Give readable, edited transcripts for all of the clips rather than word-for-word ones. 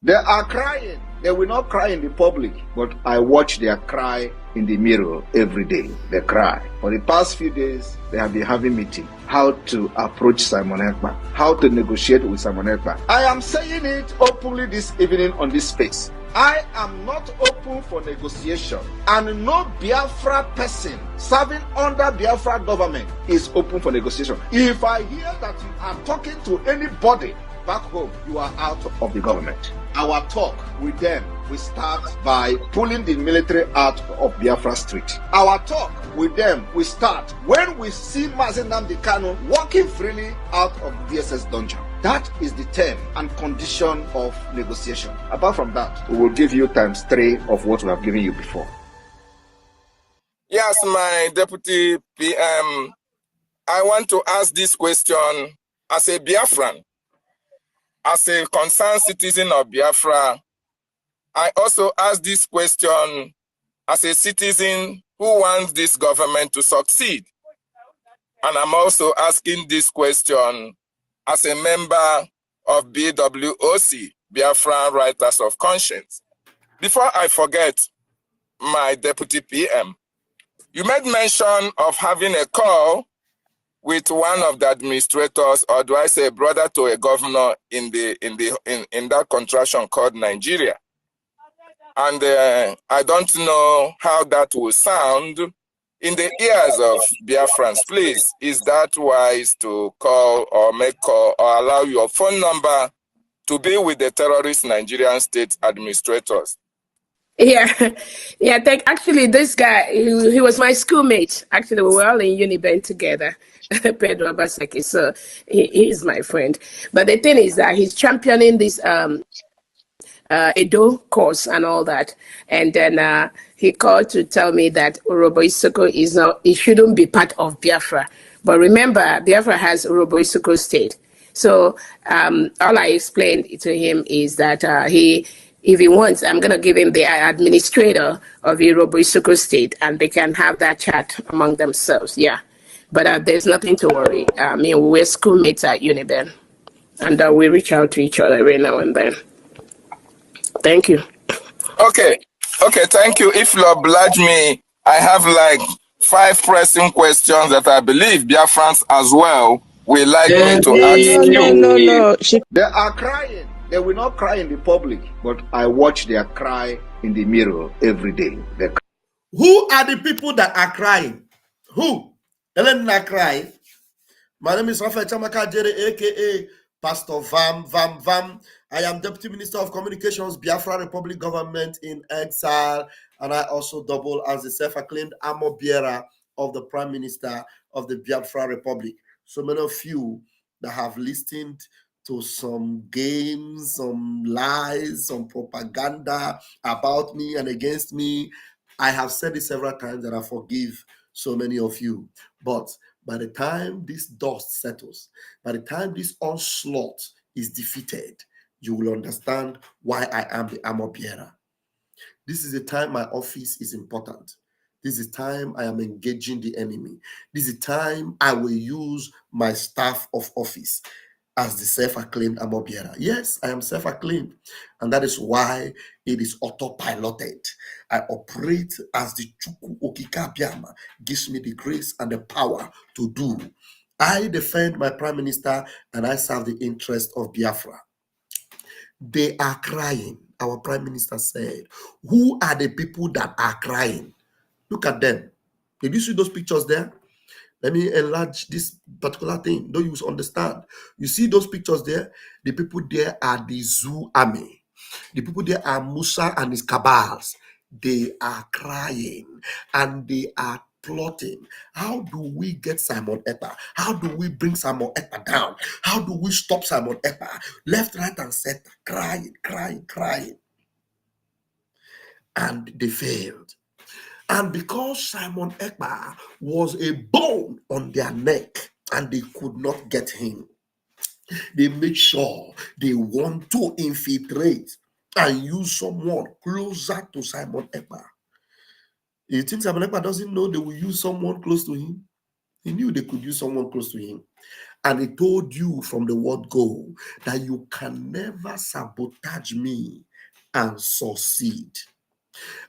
They are crying. They will not cry in the public, but I watch their cry in the mirror every day. They cry. For the past few days, they have been having meeting. How to approach Simon Ekpa, how to negotiate with Simon Ekpa. I am saying it openly this evening on this space. I am not open for negotiation, and no Biafra person serving under Biafra government is open for negotiation. If I hear that you are talking to anybody back home, you are out of the government. Our talk with them will start by pulling the military out of Biafra street. Our talk with them will start when we see Mazi Nnamdi Kanu walking freely out of the DSS dungeon. That is the term and condition of negotiation. Apart from that, we will give you ×3 of what we have given you before. Yes, my deputy PM, I want to ask this question as a Biafran. As a concerned citizen of Biafra, I also ask this question as a citizen who wants this government to succeed. And I'm also asking this question as a member of BWOC, Biafra Writers of Conscience. Before I forget, my deputy PM, you made mention of having a call with one of the administrators, or do I say brother to a governor in that contraction called Nigeria. And I don't know how that will sound in the ears of Biafrans. Please, is that wise to call or make call or allow your phone number to be with the terrorist Nigerian state administrators? Yeah, actually, this guy, he was my schoolmate. Actually, we were all in Uniben together, Pedro Abaseki. So he's my friend. But the thing is that he's championing this Edo course and all that. And then he called to tell me that Urobo Isoko it shouldn't be part of Biafra. But remember, Biafra has Urobo Isoko state. So all I explained to him is that if he wants, I'm going to give him the administrator of Urobo Isoko state, and they can have that chat among themselves. Yeah. But there's nothing to worry. I mean, we're schoolmates at Uniben, and we reach out to each other every now and then. Thank you. Okay, thank you. If you oblige me, I have like 5 pressing questions that I believe Biafrans as well will like me to ask you. No. They are crying. They will not cry in the public, but I watch their cry in the mirror every day. Who are the people that are crying? Who? Elena cry. My name is Rafael Chamaka Jere, aka Pastor Vam. I am Deputy Minister of Communications, Biafra Republic Government in exile, and I also double as the self-acclaimed armor bearer of the Prime Minister of the Biafra Republic. So many of you that have listened to some games, some lies, some propaganda about me and against me. I have said it several times that I forgive so many of you. But by the time this dust settles, by the time this onslaught is defeated, you will understand why I am the armor bearer. This is the time my office is important. This is the time I am engaging the enemy. This is the time I will use my staff of office as the self-acclaimed armor bearer. Yes, I am self-acclaimed, and that is why it is autopiloted. I operate as the Chukwu Okike Abiama gives me the grace and the power to do. I defend my Prime Minister and I serve the interest of Biafra. They are crying. Our Prime Minister said, who are the people that are crying? Look at them. Did you see those pictures there? Let me enlarge this particular thing. Don't you understand? You see those pictures there? The people there are the Zoo army. The people there are Musa and his cabals. They are crying and they are plotting. How do we get Simon Ekpa? How do we bring Simon Ekpa down? How do we stop Simon Ekpa? Left, right, and center, crying. And they failed. And because Simon Ekpa was a bone on their neck and they could not get him, they made sure they want to infiltrate and use someone closer to Simon Ekpa. You think Simon Ekpa doesn't know they will use someone close to him? He knew they could use someone close to him. And he told you from the word go that you can never sabotage me and succeed.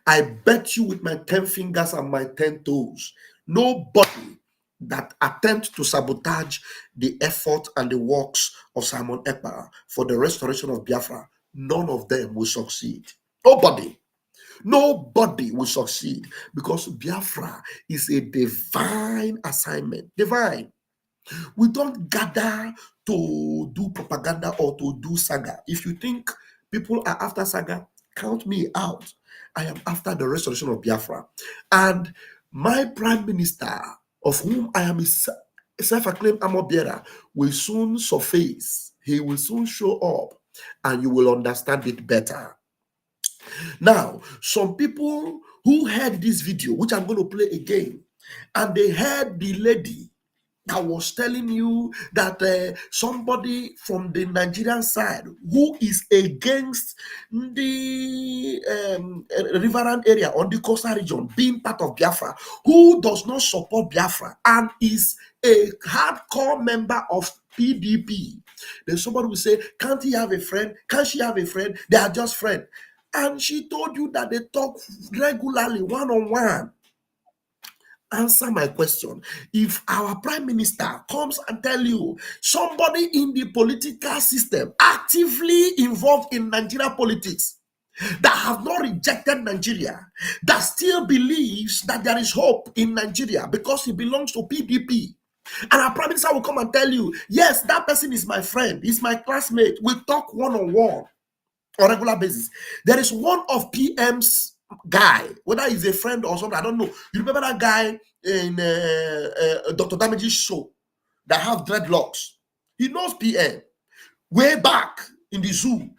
I bet you with my 10 fingers and my 10 toes, nobody that attempts to sabotage the effort and the works of Simon Ekpa for the restoration of Biafra, none of them will succeed. Nobody will succeed, because Biafra is a divine assignment. Divine. We don't gather to do propaganda or to do saga. If you think people are after saga, count me out. I am after the restoration of Biafra. And my prime minister, of whom I am a self-acclaimed armor bearer, will soon surface. He will soon show up, and you will understand it better. Now, some people who heard this video, which I'm going to play again, and they heard the lady that was telling you that somebody from the Nigerian side who is against the riverine area on the coastal region being part of Biafra, who does not support Biafra and is a hardcore member of PDP. Then somebody will say, can't he have a friend? Can't she have a friend? They are just friends. And she told you that they talk regularly, one-on-one. Answer my question. If our prime minister comes and tell you somebody in the political system actively involved in Nigeria politics that have not rejected Nigeria, that still believes that there is hope in Nigeria because he belongs to PDP, and our prime minister will come and tell you, yes, that person is my friend, he's my classmate, we talk one-on-one on a regular basis. There is one of PM's guy, whether he's a friend or something, I don't know. You remember that guy in Dr. Damage's show that have dreadlocks? He knows PM way back in the zoo,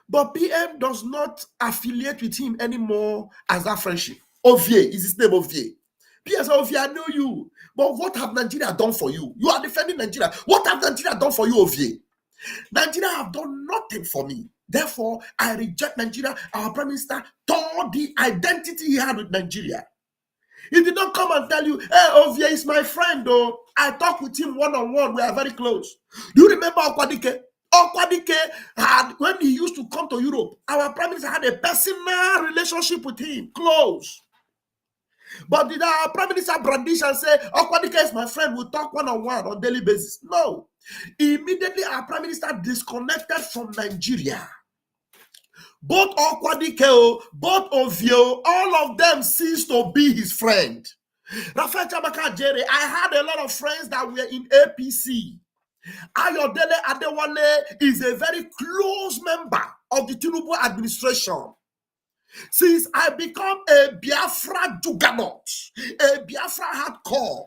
but PM does not affiliate with him anymore as that friendship. Ovie is his name, Ovie. PM says, Ovie, I know you, but what have Nigeria done for you? You are defending Nigeria. What have Nigeria done for you, Ovie? Nigeria have done nothing for me. Therefore, I reject Nigeria. Our prime minister tore the identity he had with Nigeria. He did not come and tell you, hey, Ovie is my friend, though. I talk with him one-on-one. We are very close. Do you remember Okwadike? Okwadike had, when he used to come to Europe, our prime minister had a personal relationship with him, close. But did our prime minister brandish and say, Okwadike is my friend, we'll talk one-on-one on daily basis? No. Immediately, our prime minister disconnected from Nigeria. Both Okwadike, both Ovio, all of them ceased to be his friend. Rafael Chamaka Jere, I had a lot of friends that were in APC. Ayodele Adewale is a very close member of the Tinubu administration. Since I become a Biafra juggernaut, a Biafra hardcore,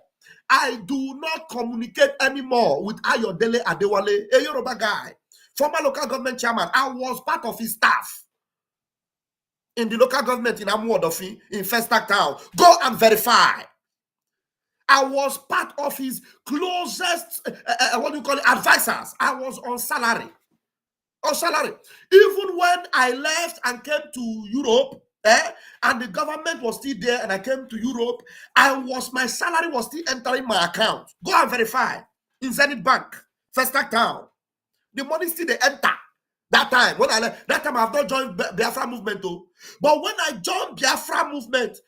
I do not communicate anymore with Ayodele Adewale, a Yoruba guy, former local government chairman. I was part of his staff in the local government in Amuodofi, in Festac Town. Go and verify. I was part of his closest, advisors. I was on salary. Even when I left and came to Europe, and the government was still there, and I came to Europe, my salary was still entering my account. Go and verify in Zenith Bank, Festac Town. The money still they enter. That time when I left, that time I have not joined Biafra movement though. But when I joined Biafra movement,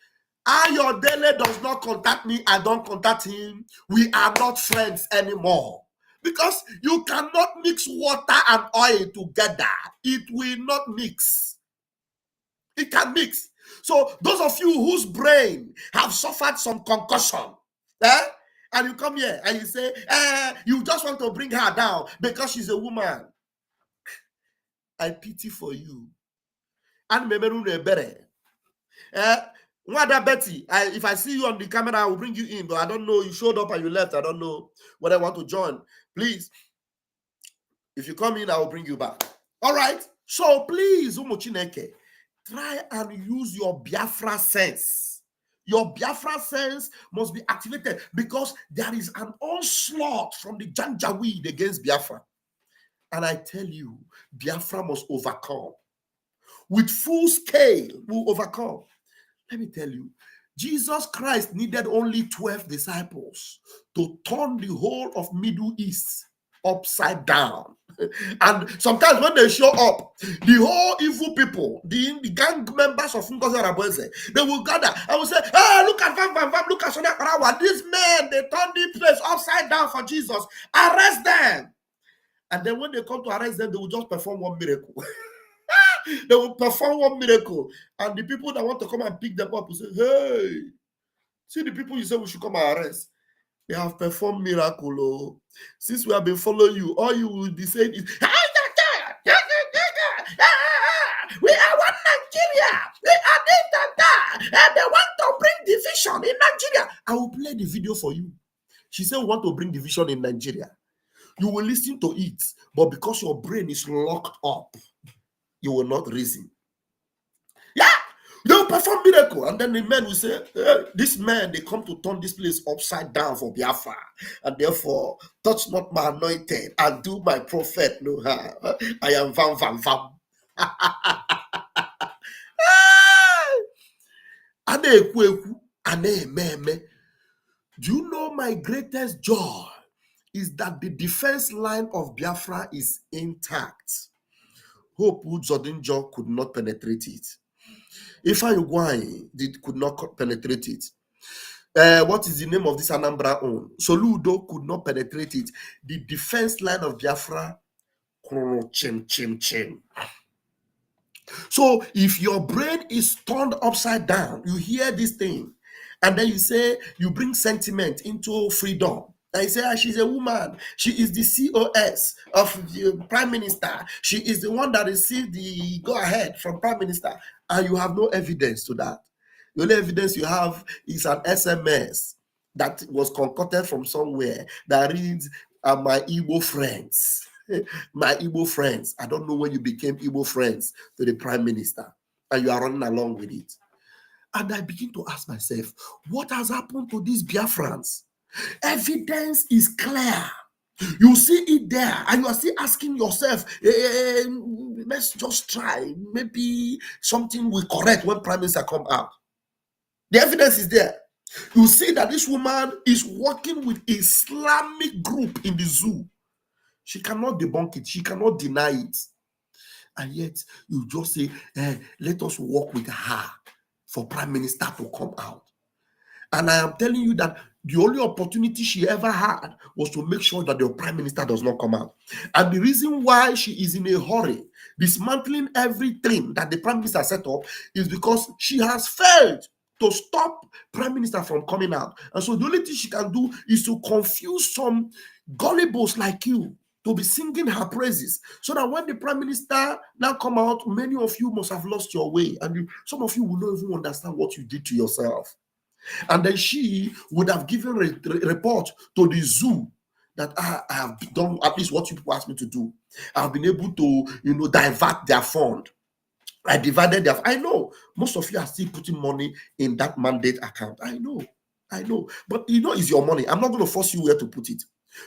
Ayodele does not contact me. I don't contact him. We are not friends anymore. Because you cannot mix water and oil together. It will not mix. It can mix. So those of you whose brain have suffered some concussion, and you come here and you say, you just want to bring her down because she's a woman. I pity for you. And Wada Betty, if I see you on the camera, I will bring you in, but I don't know. You showed up and you left. I don't know whether I want to join. Please, if you come in, I will bring you back. All right. So please, Umochineke, try and use your Biafra sense. Your Biafra sense must be activated because there is an onslaught from the Janjaweed against Biafra. And I tell you, Biafra must overcome. With full scale, we'll overcome. Let me tell you, Jesus Christ needed only 12 disciples to turn the whole of Middle East upside down. And sometimes when they show up, the whole evil people, the gang members of Ngozi Arabweze, they will gather and will say, "Ah, look at Vam, look at Sonia Karawa. These men, they turned the place upside down for Jesus. Arrest them." And then when they come to arrest them, they will just perform one miracle. They will perform one miracle. And the people that want to come and pick them up will say, "Hey, see the people you say we should come and arrest. They have performed miracle. Oh. Since we have been following you, all you will be saying is, we are one Nigeria. We are this and that. And they want to bring division in Nigeria." I will play the video for you. She said, "We want to bring division in Nigeria." You will listen to it, but because your brain is locked up, you will not reason. Yeah, they will perform miracle, and then the men will say, "This man, they come to turn this place upside down for Biafra, and therefore touch not my anointed and do my prophet no harm. I am Vam Vam Vam." Do you know my greatest joy is that the defense line of Biafra is intact? Hope Uzodinjo could not penetrate it. Ifeanyi could not penetrate it. What is the name of this Anambra own? Soludo could not penetrate it. The defense line of Biafra, chim. So if your brain is turned upside down, you hear this thing, and then you say, you bring sentiment into freedom. And you say, she's a woman. She is the COS of the Prime Minister. She is the one that received the go-ahead from Prime Minister. And you have no evidence to that. The only evidence you have is an SMS that was concocted from somewhere that reads, "My Igbo friends." My Igbo friends. I don't know when you became Igbo friends to the Prime Minister. And you are running along with it. And I begin to ask myself, what has happened to these Biafrans? Evidence is clear. You see it there, and you are still asking yourself, let's just try. Maybe something will correct when Prime Minister come out. The evidence is there. You see that this woman is working with Islamic group in the zoo. She cannot debunk it. She cannot deny it. And yet, you just say, let us work with her for Prime Minister to come out. And I am telling you that the only opportunity she ever had was to make sure that the Prime Minister does not come out. And the reason why she is in a hurry, dismantling everything that the Prime Minister set up, is because she has failed to stop Prime Minister from coming out. And so the only thing she can do is to confuse some gullibles like you to be singing her praises, so that when the Prime Minister now come out, many of you must have lost your way, and some of you will not even understand what you did to yourself. And then she would have given a report to the zoo that I have done at least what you people asked me to do. I've been able to, divert their fund. I divided their. I know most of you are still putting money in that mandate account. I know, but it's your money. I'm not going to force you where to put it.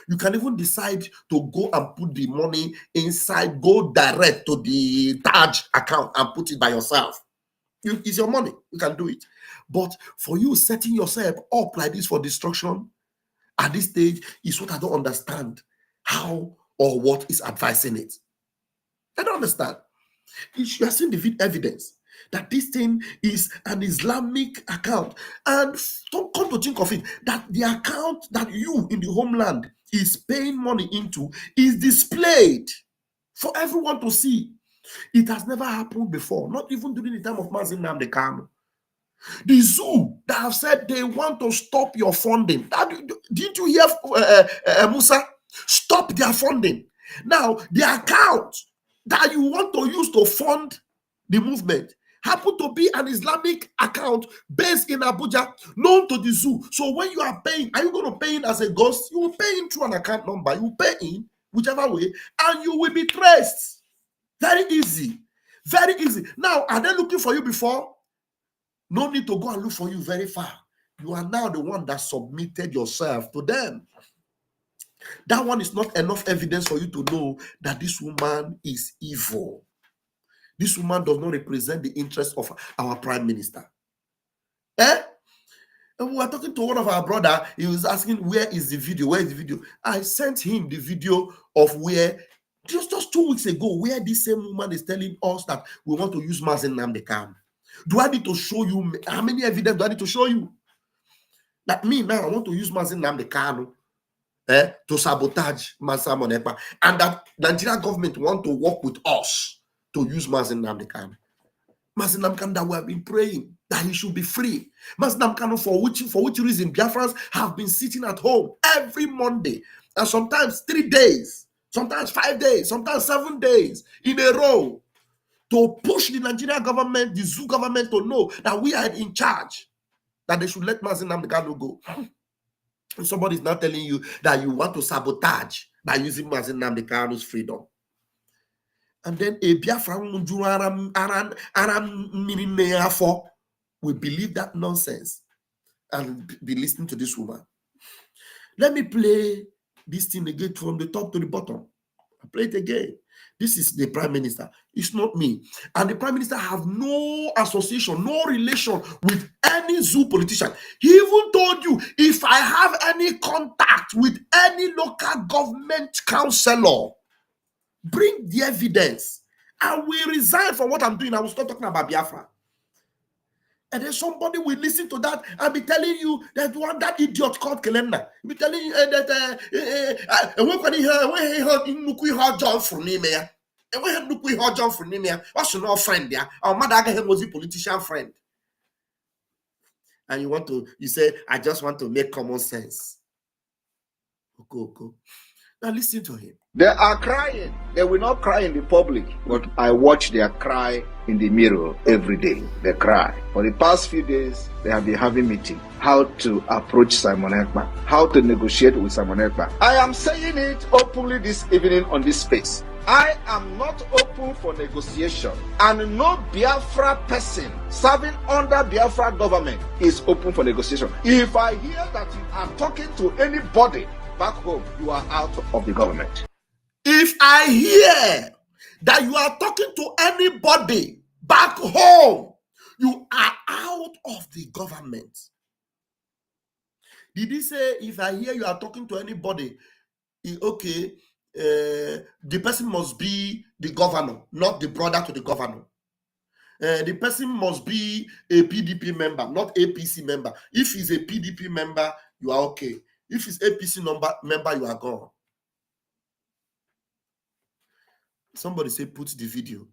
You can even decide to go and put the money inside, go direct to the Taj account and put it by yourself. It's your money. You can do it. But for you setting yourself up like this for destruction at this stage is what I don't understand. How or what is advising it? I don't understand. You are seeing the evidence that this thing is an Islamic account. And don't come to think of it, that the account that you in the homeland is paying money into is displayed for everyone to see. It has never happened before, not even during the time of Mazin Nnamdi Kanu. The zoo that have said they want to stop your funding. Didn't you hear Musa? Stop their funding. Now, the account that you want to use to fund the movement happen to be an Islamic account based in Abuja, known to the zoo. So when you are paying, are you going to pay in as a ghost? You will pay in through an account number. You will pay in whichever way, and you will be traced. Very easy. Very easy. Now, are they looking for you before? No need to go and look for you very far. You are now the one that submitted yourself to them. That one is not enough evidence for you to know that this woman is evil. This woman does not represent the interest of our Prime Minister. And we were talking to one of our brother. He was asking, where is the video? Where is the video? I sent him the video of where, just 2 weeks ago, where this same woman is telling us that we want to use Mazi Nnamdi Kanu. Do I need to show you? How many evidence do I need to show you? That me now, I want to use Mazi Nnamdi Kanu to sabotage Simon Ekpa, and that Nigerian government want to work with us to use Mazi Nnamdi Kanu. Mazi Nnamdi Kanu, that we have been praying that he should be free. Mazi Nnamdi Kanu, for which reason Biafrans have been sitting at home every Monday, and sometimes 3 days, sometimes 5 days, sometimes 7 days in a row, to push the Nigerian government, the zoo government, to know that we are in charge, that they should let Mazi Nnamdi Kanu go. And somebody is now telling you that you want to sabotage by using Mazi Nnamdi Kanu's freedom. And then a Biafra will believe that nonsense and be listening to this woman. Let me play this thing again from the top to the bottom. I play it again. This is the Prime Minister. It's not me. And the Prime Minister have no association, no relation with any zoo politician. He even told you, if I have any contact with any local government councillor, bring the evidence. I will resign from what I'm doing. I will start talking about Biafra. And then somebody will listen to that and be telling you that one, that idiot called Kelenda, be telling you that when he heard John from Nimea, and when he heard John from Nimea, what's your friend there? Our mother was a politician friend. And you say, I just want to make common sense. Okay. Now listen to him. They are crying. They will not cry in the public, but I watch their cry in the mirror every day. They cry. For the past few days, they have been having meeting. How to approach Simon Ekpa, how to negotiate with Simon Ekpa. I am saying it openly this evening on this space. I am not open for negotiation, and no Biafra person serving under Biafra government is open for negotiation. If I hear that you are talking to anybody back home, you are out of the government. If I hear that you are talking to anybody back home, you are out of the government. Did he say, if I hear you are talking to anybody, okay, the person must be the governor, not the brother to the governor? The person must be a PDP member, not APC member. If he's a PDP member, you are okay. If he's APC member, you are gone. Somebody say, put the video.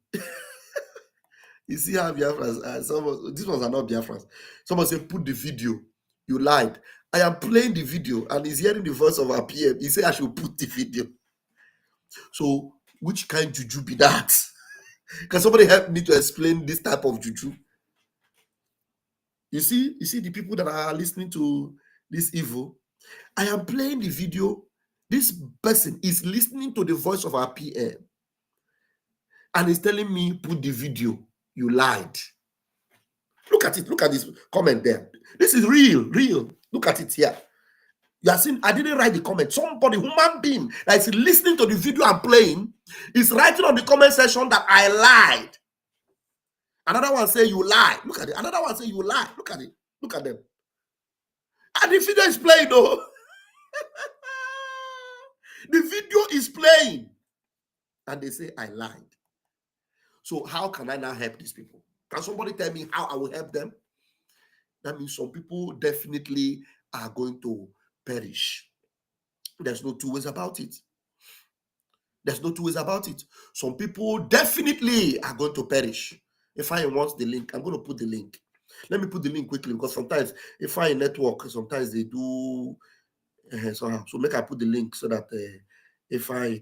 You see how Biafrans, these ones are not Biafrans. Somebody say, put the video. You lied. I am playing the video and he's hearing the voice of our PM. He said I should put the video. So, which kind of juju be that? Can somebody help me to explain this type of juju? You see the people that are listening to this evil. I am playing the video. This person is listening to the voice of our PM. And he's telling me, put the video. You lied. Look at it. Look at this comment there. This is real. Look at it here. You are seeing, I didn't write the comment. Somebody, human being, that is listening to the video I'm playing, is writing on the comment section that I lied. Another one say you lie. Look at it. Another one say you lie. Look at it. Look at them. And the video is playing though. The video is playing. And they say I lied. So how can I now help these people? Can somebody tell me how I will help them? That means some people definitely are going to perish. There's no two ways about it. There's no two ways about it. Some people definitely are going to perish. If I want the link, I'm going to put the link. Let me put the link quickly because sometimes if I network, sometimes they do somehow. So make I put the link so that if I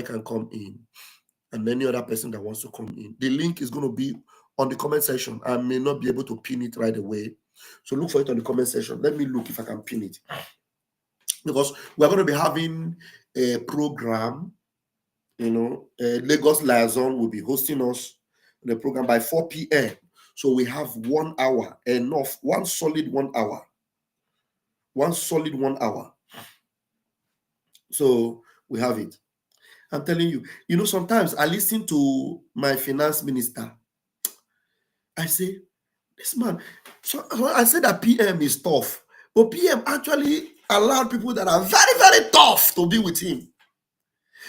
can come in, and any other person that wants to come in, the link is going to be on the comment section. I may not be able to pin it right away. So look for it on the comment section. Let me look if I can pin it. Because we're going to be having a program, Lagos Liaison will be hosting us in the program by 4 p.m. So we have 1 hour, enough, one solid 1 hour. One solid 1 hour. So we have it. I'm telling you, sometimes I listen to my finance minister. I say, This man, so I said that PM is tough, but PM actually allowed people that are very, very tough to be with him.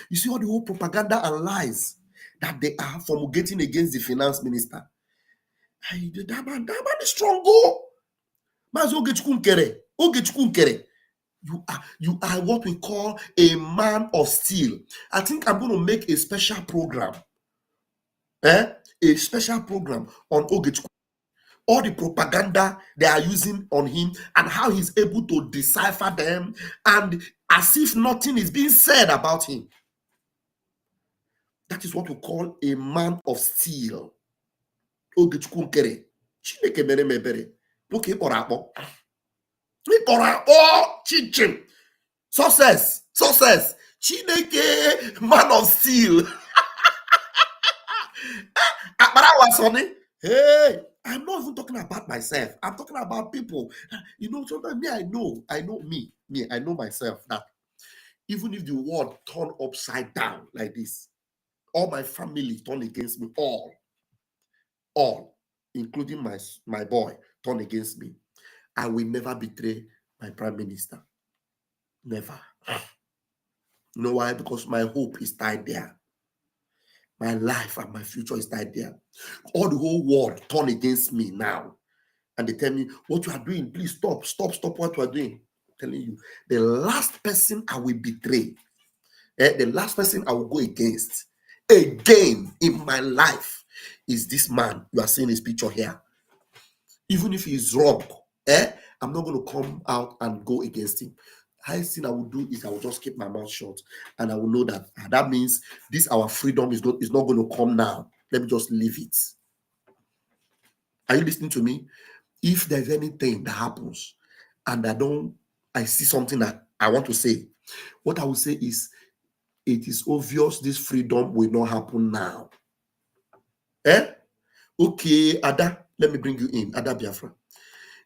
You see all the whole propaganda and lies that they are promulgating against the finance minister. That man is strong. You are what we call a man of steel. I think I'm going to make a special program. A special program on Ogechukwu. All the propaganda they are using on him and how he's able to decipher them and as if nothing is being said about him. That is what we call a man of steel. Ogechukwu nkere. Chineke mere mebere. Look at Orabo. Chichim. Success. Chineke, man of steel. Hey, I'm not even talking about myself. I'm talking about people. You know, sometimes me, I know myself that even if the world turn upside down like this, all my family turn against me, all, including my boy, turn against me, I will never betray my prime minister. Never. You know why? Because my hope is tied there. My life and my future is tied there. All the whole world turn against me now. And they tell me, what you are doing, please stop what you are doing. I'm telling you, the last person I will betray, the last person I will go against again in my life is this man. You are seeing his picture here. Even if he is wrong, I'm not going to come out and go against him. Highest thing I will do is I will just keep my mouth shut, and I will know that that means this our freedom is not going to come now. Let me just leave it. Are you listening to me? If there's anything that happens and I see something that I want to say, what I will say is, it is obvious this freedom will not happen now. Okay, Ada, let me bring you in. Ada Biafra.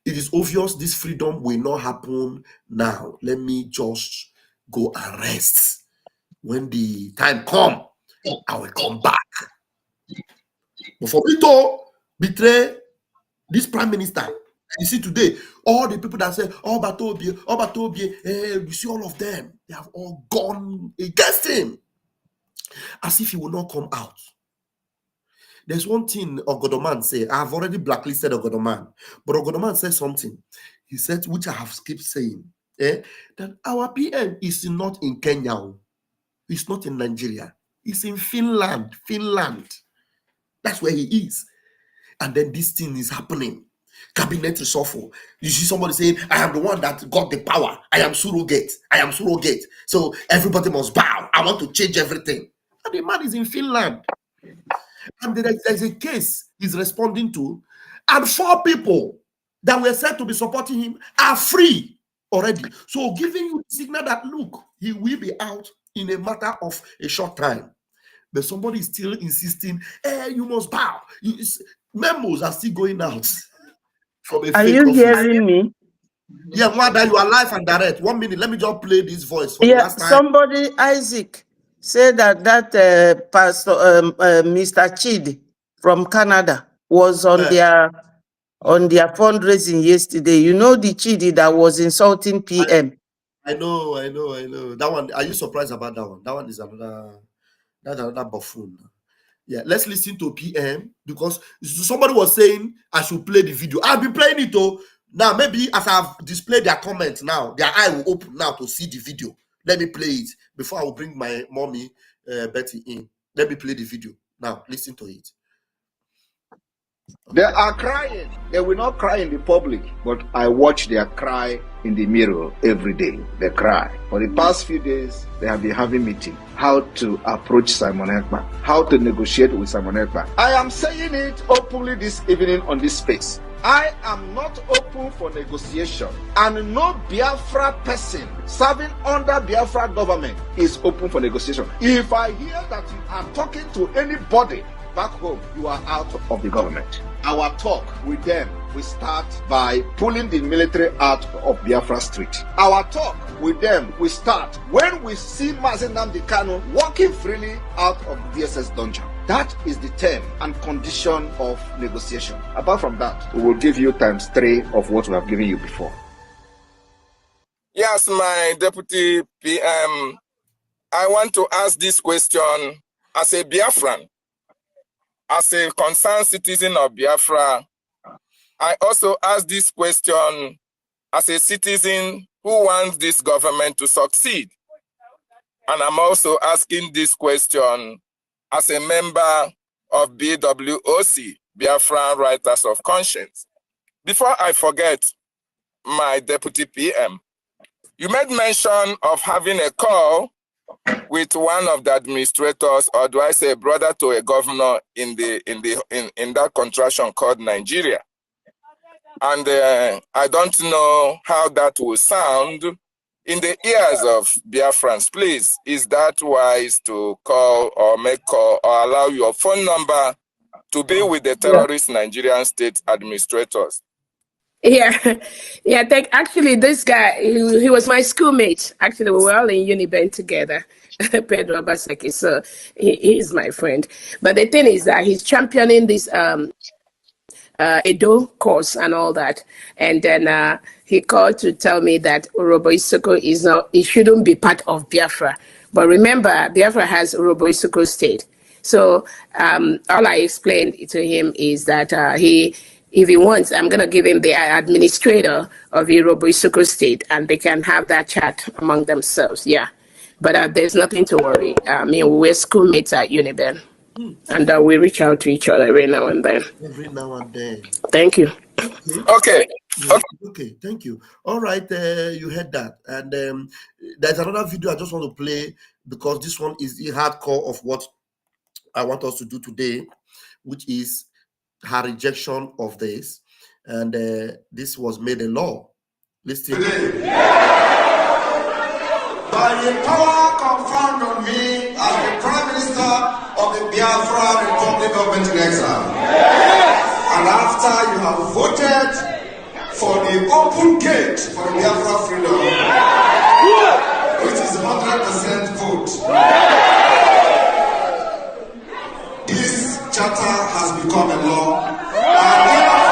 It is obvious this freedom will not happen now. Let me just go and rest. When the time comes, I will come back. But for me to betray this prime minister, you see today, all the people that say, Batobie, you see all of them, they have all gone against him. As if he will not come out. There's one thing Ogodoman said. I've already blacklisted Ogodoman, but Ogodoman said something. He said, which I have skipped saying, that our PM is not in Kenya. It's not in Nigeria. It's in Finland. That's where he is. And then this thing is happening. Cabinet reshuffle. You see somebody saying, I am the one that got the power. I am surrogate. So everybody must bow. I want to change everything. And the man is in Finland. And there's a case he's responding to, and 4 people that were said to be supporting him are free already. So giving you the signal that, look, he will be out in a matter of a short time. But somebody is still insisting, you must bow. Memos are still going out. Are you hearing me? Yeah, Mwada, you are live and direct. 1 minute, let me just play this voice for the last time. Somebody, Isaac, said that Pastor Mr. Chidi from Canada was on their fundraising yesterday. You know the Chidi that was insulting PM. I know. That one, are you surprised about that one? That one is another buffoon. Yeah, let's listen to PM, because somebody was saying I should play the video. I'll be playing it though. Now, maybe as I've displayed their comment now, their eye will open now to see the video. Let me play it before I will bring my mommy, Betty, in. Let me play the video. Now, listen to it. They are crying. They will not cry in the public, but I watch their cry in the mirror every day. They cry. For the past few days, they have been having meeting. How to approach Simon Ekpa. How to negotiate with Simon Ekpa. I am saying it openly this evening on this space. I am not open for negotiation, and no Biafra person serving under Biafra government is open for negotiation. If I hear that you are talking to anybody back home, you are out of the government. Our talk with them will start by pulling the military out of Biafra street. Our talk with them will start when we see Mazi Nnamdi Kanu walking freely out of the DSS dungeon. That is the term and condition of negotiation. Apart from that, we will give you ×3 of what we have given you before. Yes, my deputy PM, I want to ask this question as a Biafran, as a concerned citizen of Biafra. I also ask this question as a citizen who wants this government to succeed. And I'm also asking this question as a member of BWOC, Biafran Writers of Conscience. Before I forget, my deputy PM, you made mention of having a call with one of the administrators, or do I say brother to a governor in that contraction called Nigeria. And I don't know how that will sound in the ears of Biafrans. Please, is that wise to call or make call or allow your phone number to be with the terrorist Nigerian state administrators? Yeah, yeah. Actually, this guy, he was my schoolmate. Actually, we were all in Uniben together, Pedro Abaseki. So he's my friend. But the thing is that he's championing this Edo course and all that. And then he called to tell me that Urobo Isoko it shouldn't be part of Biafra. But remember, Biafra has Urobo Isoko state. So all I explained to him is that if he wants, I'm going to give him the administrator of Urobo Isoko state, and they can have that chat among themselves. Yeah. But there's nothing to worry. I mean, we're schoolmates at Uniben. And we reach out to each other every now and then. Every now and then. Thank you. Okay. Okay, thank you. All right, you heard that. And there's another video I just want to play, because this one is the hardcore of what I want us to do today, which is her rejection of this. And this was made a law. Listen. By the power conferred on me as the Prime Minister of the Biafra Republic Government in Exile. And after you have voted for the open gate for the Biafra freedom, which is 100% vote, this charter has become a law, and therefore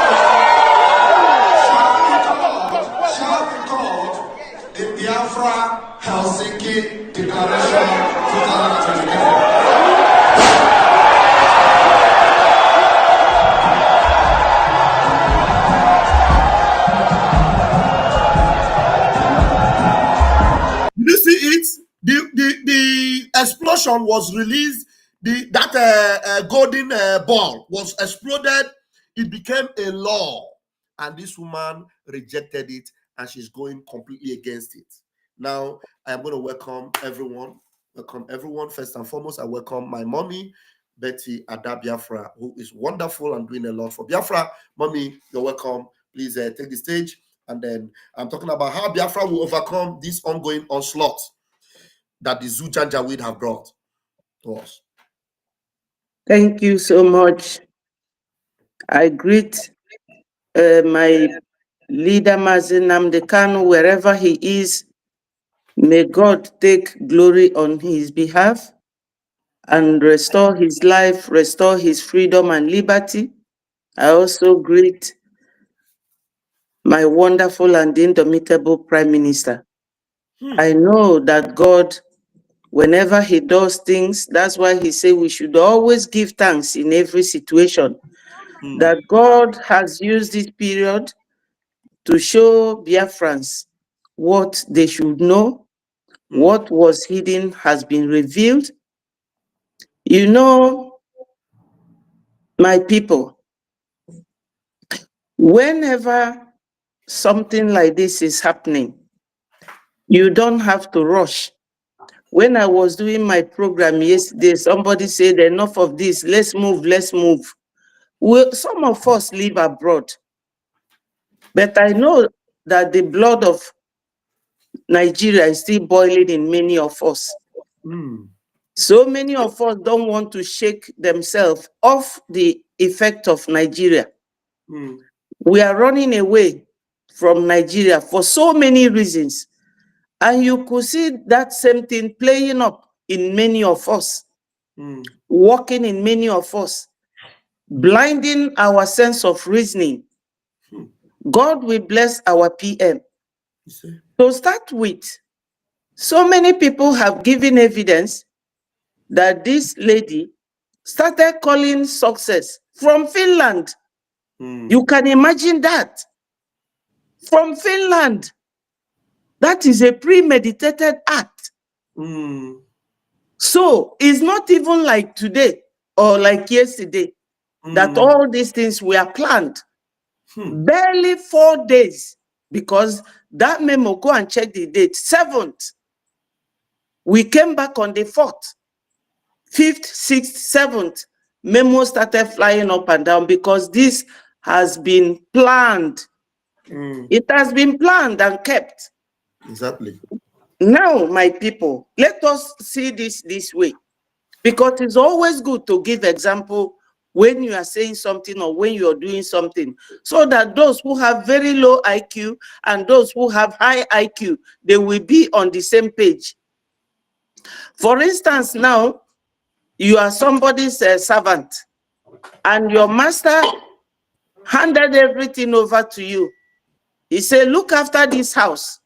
shall be called the Biafra Helsinki Declaration 2024. You see it? The explosion was released. That golden ball was exploded. It became a law, and this woman rejected it, and she's going completely against it. Now I am going to welcome everyone. Welcome everyone. First and foremost, I welcome my mommy, Betty Ada Biafra, who is wonderful and doing a lot for Biafra. Mommy, you're welcome. Please take the stage. And then I'm talking about how Biafra will overcome this ongoing onslaught that the Janjaweed have brought to us. Thank you so much. I greet my leader, Mazi Nnamdi Kanu, wherever he is. May God take glory on his behalf and restore his life, restore his freedom and liberty. I also greet my wonderful and indomitable Prime Minister. I know that God, whenever he does things, that's why he said we should always give thanks in every situation. That God has used this period to show Biafrans what they should know. What was hidden has been revealed. You know, my people, whenever something like this is happening, you don't have to rush. When I was doing my program yesterday, somebody said, enough of this, let's move, let's move. Well, some of us live abroad, but I know that the blood of Nigeria is still boiling in many of us. So many of us don't want to shake themselves off the effect of Nigeria. We are running away from Nigeria for so many reasons. And you could see that same thing playing up in many of us. working in many of us, blinding our sense of reasoning. God will bless our PM. To start with, so many people have given evidence that this lady started calling success from Finland. You can imagine that. From Finland. That is a premeditated act. So it's not even like today or like yesterday that all these things were planned. Barely 4 days, because that memo, go and check the date, 7th. We came back on the 4th, 5th, 6th, 7th. Memo started flying up and down because this has been planned. It has been planned and kept. Exactly. Now, my people, let us see this way, because it's always good to give example when you are saying something or when you are doing something, so that those who have very low IQ and those who have high IQ, they will be on the same page. For instance, now you are somebody's servant and your master handed everything over to you. He said, look after this house,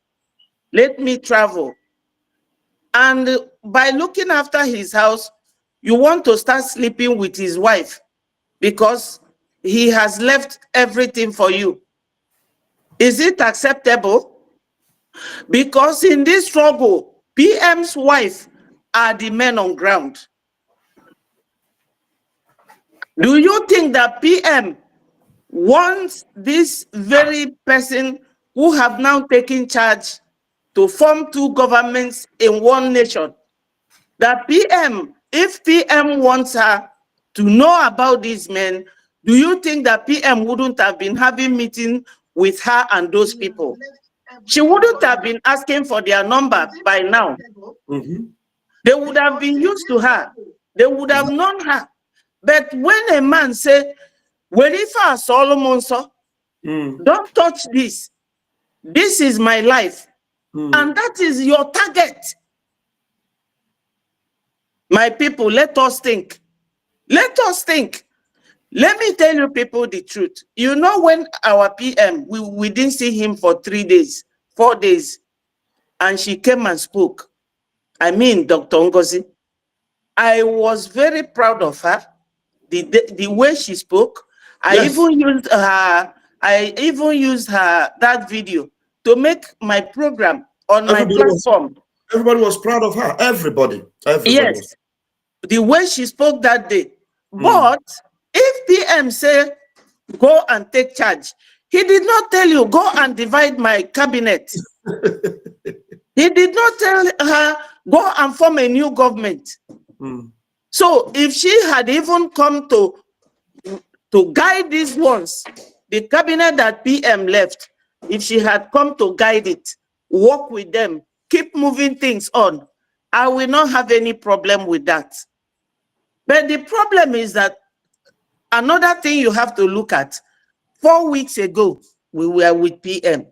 let me travel. And by looking after his house, you want to start sleeping with his wife because he has left everything for you. Is it acceptable? Because in this struggle, PM's wife are the men on ground. Do you think that PM wants this very person who have now taken charge to form 2 governments in one nation? That PM, if PM wants her to know about these men, do you think that PM wouldn't have been having meeting with her and those people? She wouldn't have been asking for their number by now. They would have been used to her. They would have known her. But when a man say, "Werifa Solomon, don't touch this. This is my life," and that is your target. My people, let us think. Let us think. Let me tell you people the truth. You know, when our PM, we didn't see him for 3 days, 4 days, and she came and spoke. I mean, Dr. Ngozi, I was very proud of her, the way she spoke. I even used her that video to make my program on my platform. Everybody was proud of her. Everybody Yes, was. the way she spoke that day. But if PM say, go and take charge, he did not tell you, go and divide my cabinet. He did not tell her, go and form a new government. So if she had even come to guide these ones, the cabinet that PM left, if she had come to guide it, work with them, keep moving things on, I will not have any problem with that. But the problem is that another thing you have to look at, 4 weeks ago, we were with PM.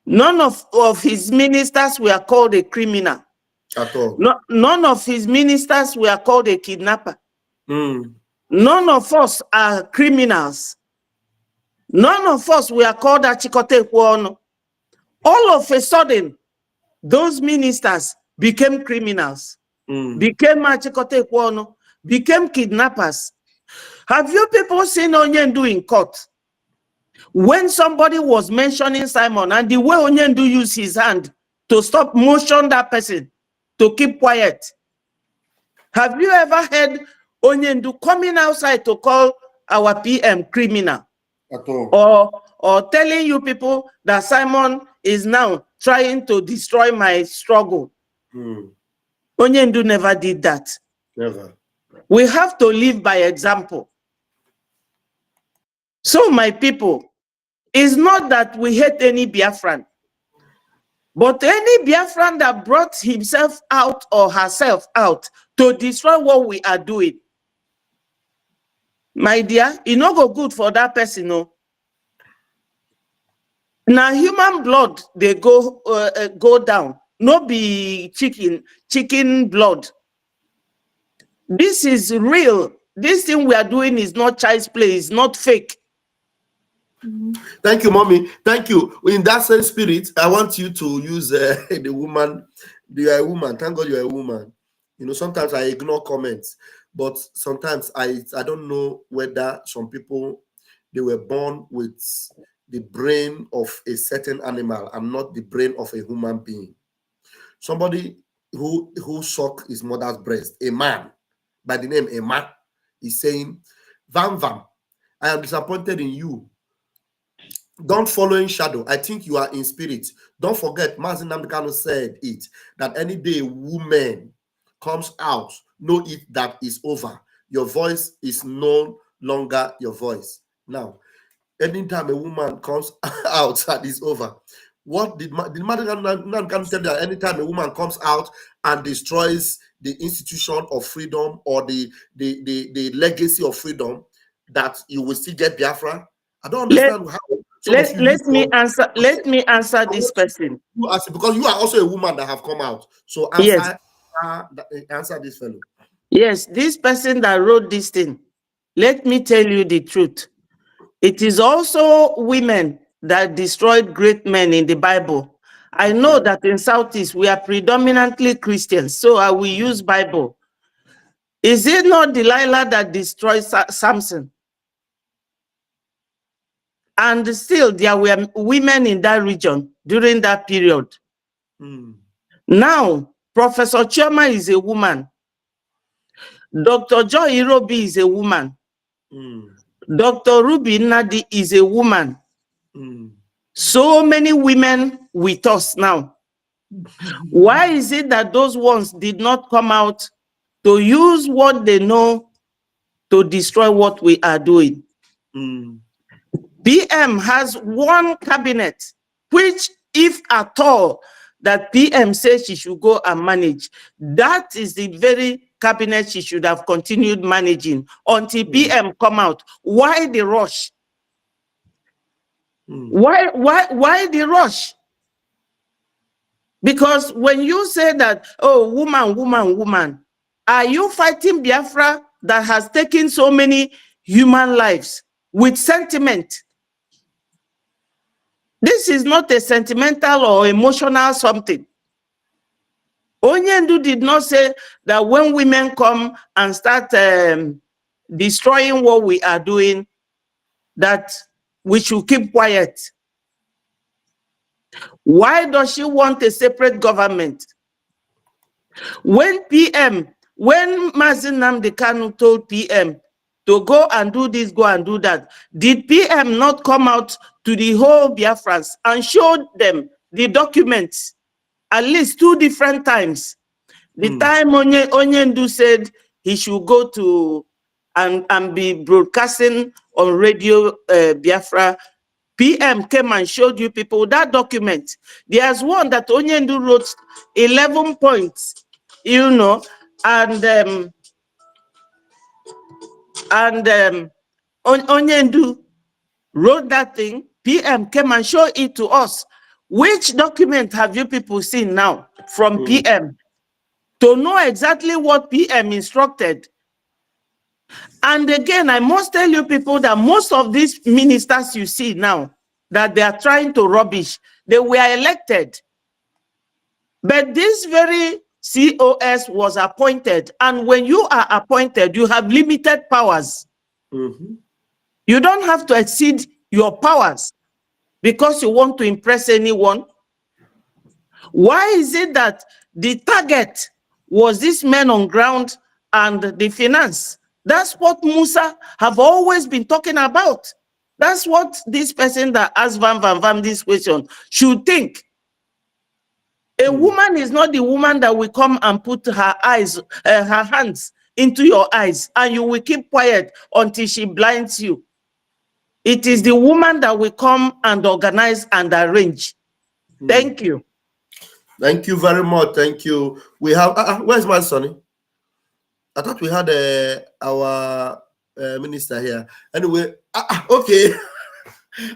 None of his ministers were called a criminal. At all. None of his ministers were called a kidnapper. None of us are criminals. None of us were called a Chikote Kwono. All of a sudden, those ministers became criminals, became a Chikote Kwono, became kidnappers. Have you people seen Onyendu in court? When somebody was mentioning Simon and the way Onyendu used his hand to stop motion that person to keep quiet. Have you ever heard Onyendu coming outside to call our PM criminal? At all. Or telling you people that Simon is now trying to destroy my struggle? Onyendu never did that. Never. We have to live by example. So my people, it's not that we hate any Biafran, but any Biafran that brought himself out or herself out to destroy what we are doing. My dear, it not go good for that person, no. Now human blood, they go down. No be chicken blood. This is real. This thing we are doing is not child's play, it's not fake. Thank you, mommy. Thank you. In that same spirit, I want you to use the woman. You are a woman. Thank God you are a woman. You know, sometimes I ignore comments, but sometimes I don't know whether some people, they were born with the brain of a certain animal and not the brain of a human being. Somebody who sucked his mother's breast, a man by the name Emma, is saying, Vam Vam, I am disappointed in you. Don't follow in shadow. I think you are in spirit. Don't forget, Mazin Namdekano said it, that any day a woman comes out, know it that is over. Your voice is no longer your voice. Now, anytime a woman comes out, that is over. What did Namdekano tell that anytime a woman comes out and destroys the institution of freedom or the legacy of freedom, that you will still get Biafra? I don't understand how. Let me answer this person. Because you are also a woman that have come out. So answer, yes. Answer this fellow. Yes, this person that wrote this thing. Let me tell you the truth. It is also women that destroyed great men in the Bible. I know that in Southeast we are predominantly Christians, so I will use Bible. Is it not Delilah that destroyed Samson? And still, there were women in that region during that period. Now, Professor Chioma is a woman. Dr. Joy Irobi is a woman. Dr. Ruby Nadi is a woman. So many women with us now. Why is it that those ones did not come out to use what they know to destroy what we are doing? PM has one cabinet, which, if at all, that PM says she should go and manage, that is the very cabinet she should have continued managing until PM come out. Why the rush? Why the rush? Because when you say that, oh, woman, are you fighting Biafra that has taken so many human lives with sentiment? This is not a sentimental or emotional something. Onyendu did not say that when women come and start destroying what we are doing, that we should keep quiet. Why does she want a separate government? When Mazin Nnamdi Kanu told PM to go and do this, go and do that, did PM not come out to the whole Biafrans and showed them the documents at least 2 different times? The time Onyendu said he should go to and be broadcasting on radio Biafra, PM came and showed you people that document. There's one that Onyendu wrote 11 points, you know, and Onyendu wrote that thing. PM came and showed it to us. Which document have you people seen now from PM? To know exactly what PM instructed. And again, I must tell you people that most of these ministers you see now, that they are trying to rubbish, they were elected. But this very COS was appointed. And when you are appointed, you have limited powers. You don't have to exceed your powers because you want to impress anyone. Why is it that the target was this man on ground and the finance? That's what Musa have always been talking about. That's what this person that asked Vam this question should think. A woman is not the woman that will come and put her hands into your eyes and you will keep quiet until she blinds you. It is the woman that will come and organize and arrange. Thank you. Thank you very much. Thank you. We have, where's my sonny? I thought we had our minister here. Anyway, okay.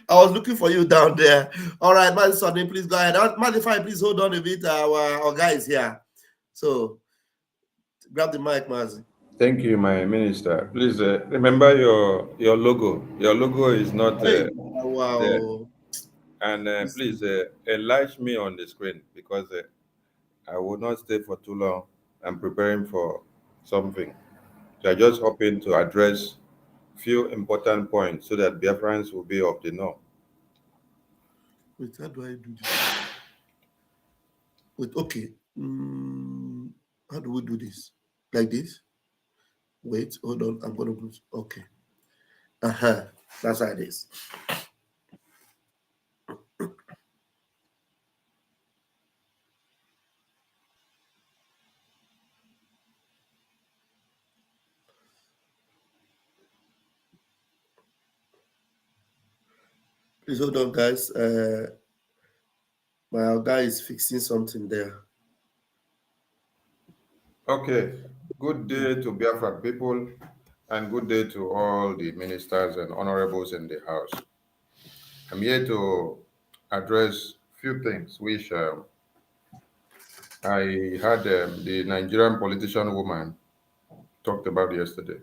I was looking for you down there. All right, my sonny, please go ahead. Magnify, please hold on a bit. Our guys here. So, grab the mic, Mazi. Thank you, my minister. Please remember your logo. Your logo is not Hey, there. wow. And please enlarge me on the screen because I will not stay for too long. I'm preparing for something. So I just hoping to address few important points so that Biafrans will be of the know. Wait, how do I do this? Wait, okay. How do we do this? Like this? Wait, hold on. I'm gonna put okay. That's how it is. Please hold on, guys. My guy is fixing something there. Okay. Good day to Biafra people and good day to all the ministers and honorables in the house. I'm here to address few things which I had the Nigerian politician woman talked about yesterday.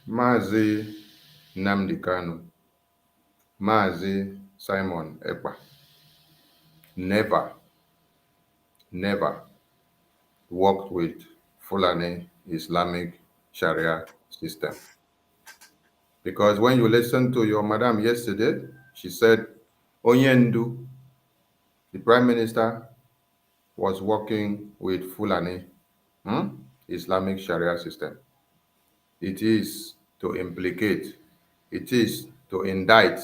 Mazi Nnamdi Kanu, Mazi Simon Ekpa never worked with Fulani Islamic Sharia system. Because when you listen to your madam yesterday, she said Onyendu, the prime minister, was working with Fulani Islamic Sharia system. It is to implicate, it is to indict,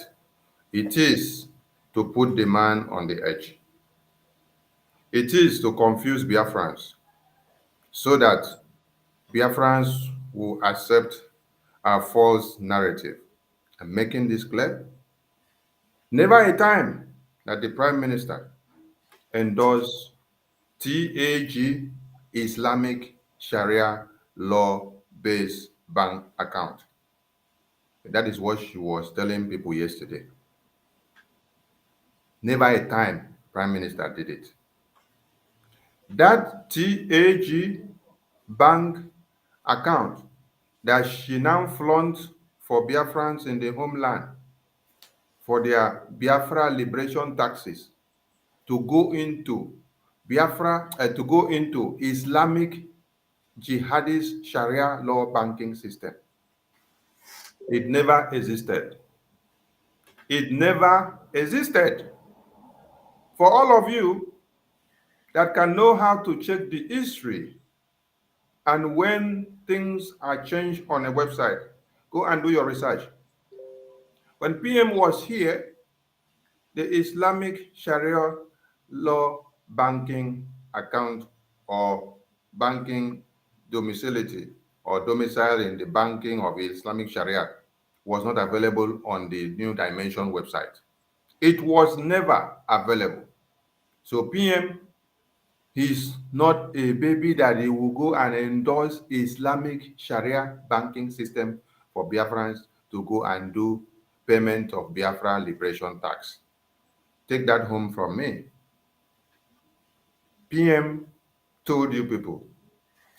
it is to put the man on the edge. It is to confuse Biafrans so that Biafrans will accept our false narrative. I'm making this clear. Never a time that the Prime Minister endorsed TAG, Islamic Sharia law-based bank account. That is what she was telling people yesterday. Never a time Prime Minister did it. That TAG bank account that she now flaunts for Biafrans in the homeland for their Biafra liberation taxes to go into Biafra, to go into Islamic jihadist Sharia law banking system. It never existed. It never existed. For all of you that can know how to check the history and when things are changed on a website, go and do your research. When PM was here, the Islamic Sharia law banking account or banking domicility or domicile in the banking of Islamic Sharia was not available on the New Dimension website. It was never available. So PM, he's not a baby that he will go and endorse Islamic Sharia banking system for Biafrans to go and do payment of Biafra liberation tax. Take that home from me. PM told you people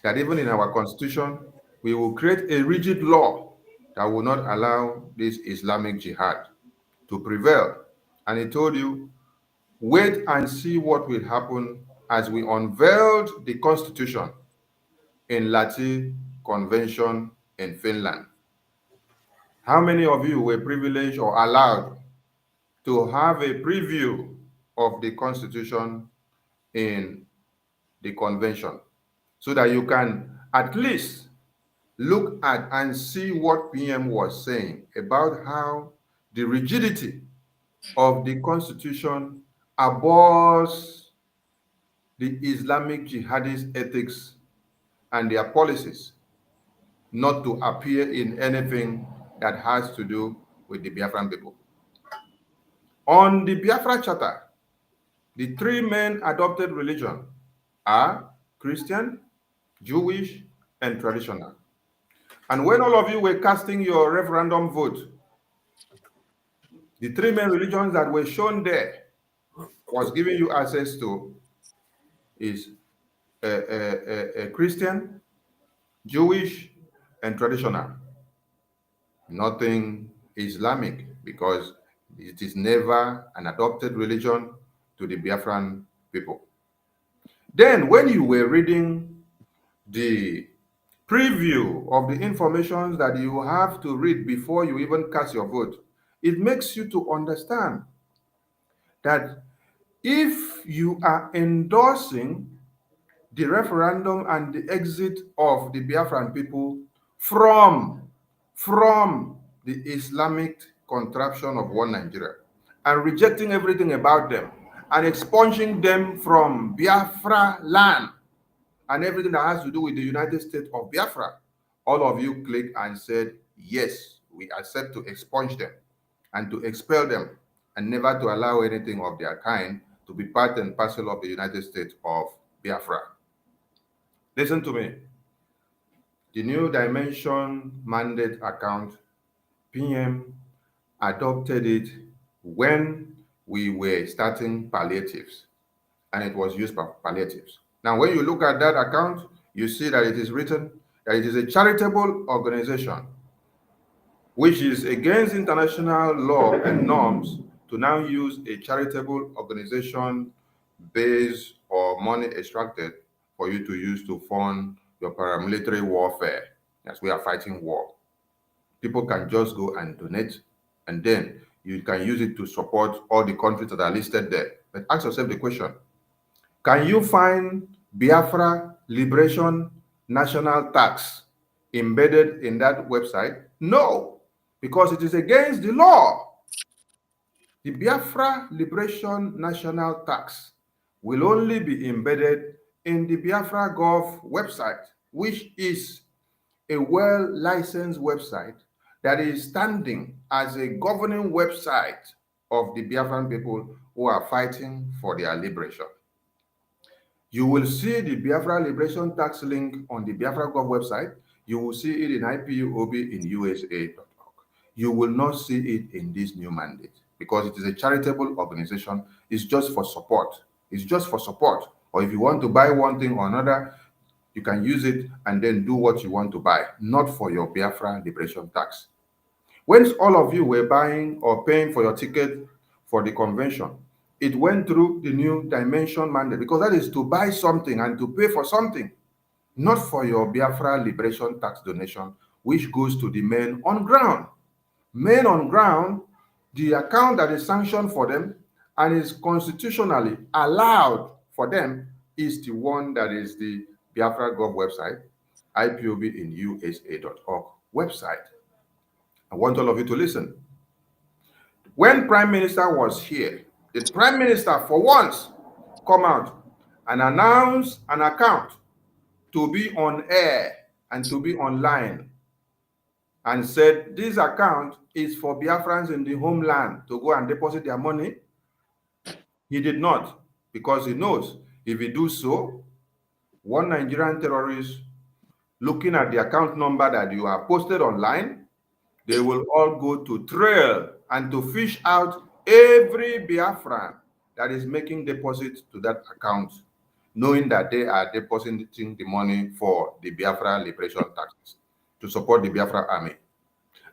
that even in our constitution, we will create a rigid law that will not allow this Islamic jihad to prevail. And he told you, wait and see what will happen as we unveiled the constitution in Lahti Convention in Finland. How many of you were privileged or allowed to have a preview of the constitution in the convention so that you can at least look at and see what PM was saying about how the rigidity of the constitution abhors the Islamic jihadist ethics and their policies not to appear in anything that has to do with the Biafran people. On the Biafra Charter, the three main adopted religions are Christian, Jewish, and traditional. And when all of you were casting your referendum vote, the three main religions that were shown there was giving you access to is Christian, Jewish, and traditional. Nothing Islamic, because it is never an adopted religion to the Biafran people. Then, when you were reading the preview of the information that you have to read before you even cast your vote, it makes you to understand that if you are endorsing the referendum and the exit of the Biafran people from the Islamic contraption of one Nigeria, and rejecting everything about them and expunging them from Biafra land and everything that has to do with the United States of Biafra, all of you clicked and said, yes, we accept to expunge them and to expel them and never to allow anything of their kind to be part and parcel of the United States of Biafra. Listen to me. The New Dimension mandate account, PM adopted it when we were starting palliatives, and it was used for palliatives. Now, when you look at that account, you see that it is written that it is a charitable organization, which is against international law and norms to now use a charitable organization base or money extracted for you to use to fund your paramilitary warfare, as we are fighting war. People can just go and donate, and then you can use it to support all the countries that are listed there. But ask yourself the question, can you find Biafra Liberation National Tax embedded in that website? No, because it is against the law. The Biafra Liberation National Tax will only be embedded in the Biafra Gov website, which is a well-licensed website that is standing as a governing website of the Biafran people who are fighting for their liberation. You will see the Biafra Liberation Tax link on the Biafra Gov website. You will see it in IPUOB in USA.org. You will not see it in this new mandate because it is a charitable organization. It's just for support. It's just for support. Or if you want to buy one thing or another, you can use it and then do what you want to buy, not for your Biafra Liberation Tax. When all of you were buying or paying for your ticket for the convention, it went through the New Dimension mandate because that is to buy something and to pay for something, not for your Biafra Liberation Tax donation, which goes to the men on ground. Men on ground, the account that is sanctioned for them and is constitutionally allowed for them is the one that is the Biafra Gov website, IPOB in USA.org website. I want all of you to listen. When Prime Minister was here, the Prime Minister for once come out and announce an account to be on air and to be online and said this account is for Biafrans in the homeland to go and deposit their money. He did not, because he knows if he do so, one Nigerian terrorist looking at the account number that you have posted online, they will all go to trail and to fish out every Biafran that is making deposits to that account, knowing that they are depositing the money for the Biafra Liberation Tax to support the Biafra army.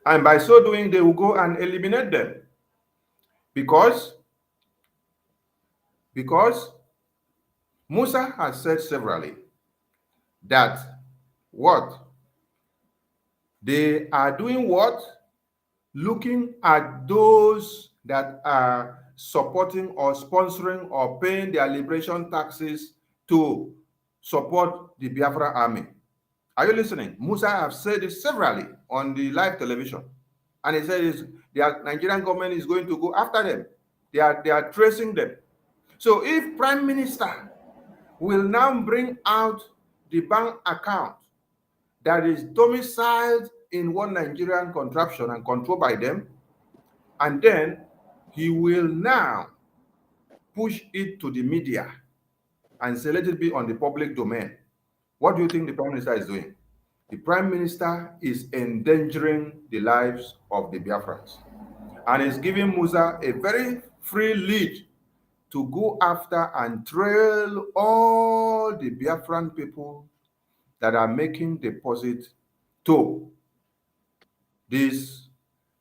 And by so doing, they will go and eliminate them. Because Musa has said severally that what? They are doing what? Looking at those that are supporting or sponsoring or paying their liberation taxes to support the Biafra army. Are you listening? Musa has said it severally on the live television. And he said the Nigerian government is going to go after them. They are tracing them. So if Prime Minister will now bring out the bank account that is domiciled in one Nigerian contraption and controlled by them, and then he will now push it to the media and say, let it be on the public domain. What do you think the Prime Minister is doing? The Prime Minister is endangering the lives of the Biafrans and is giving Musa a very free lead to go after and trail all the Biafran people that are making deposit to this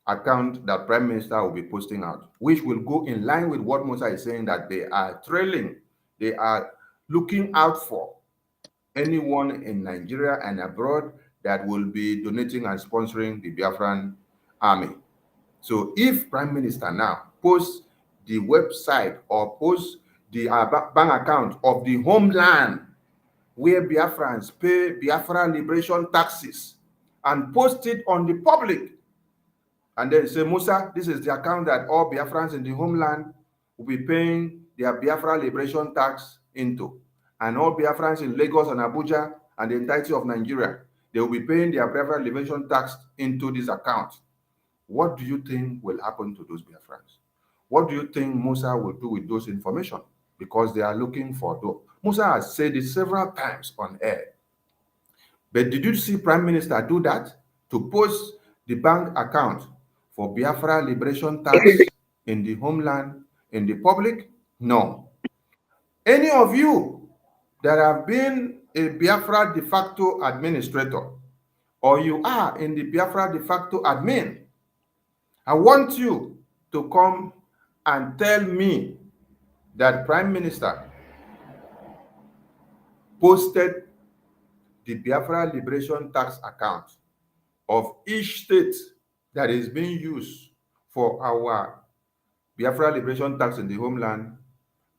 account that Prime Minister will be posting out, which will go in line with what Musa is saying, that they are trailing, they are looking out for anyone in Nigeria and abroad that will be donating and sponsoring the Biafran army. So if Prime Minister now posts the website or posts the bank account of the homeland where Biafrans pay Biafra liberation taxes and post it on the public, and then say, Musa, this is the account that all Biafrans in the homeland will be paying their Biafra liberation tax into. And all Biafrans in Lagos and Abuja and the entirety of Nigeria, they will be paying their Biafra liberation tax into this account. What do you think will happen to those Biafrans? What do you think Musa will do with those information? Because they are looking for those. Musa has said it several times on air. But did you see Prime Minister do that? To post the bank account for Biafra liberation tax in the homeland, in the public? No. Any of you that have been a Biafra de facto administrator, or you are in the Biafra de facto admin, I want you to come and tell me that Prime Minister posted the Biafra liberation tax account of each state that is being used for our Biafra liberation tax in the homeland.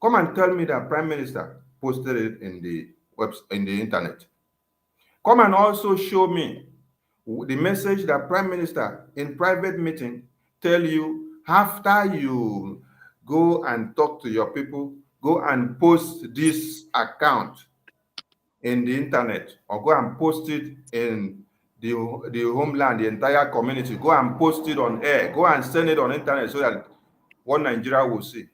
Come and tell me that Prime Minister posted it in the internet. Come and also show me the message that Prime Minister in private meeting tell you after you go and talk to your people, go and post this account in the internet, or go and post it in the homeland, the entire community, go and post it on air, go and send it on internet so that what Nigeria will see.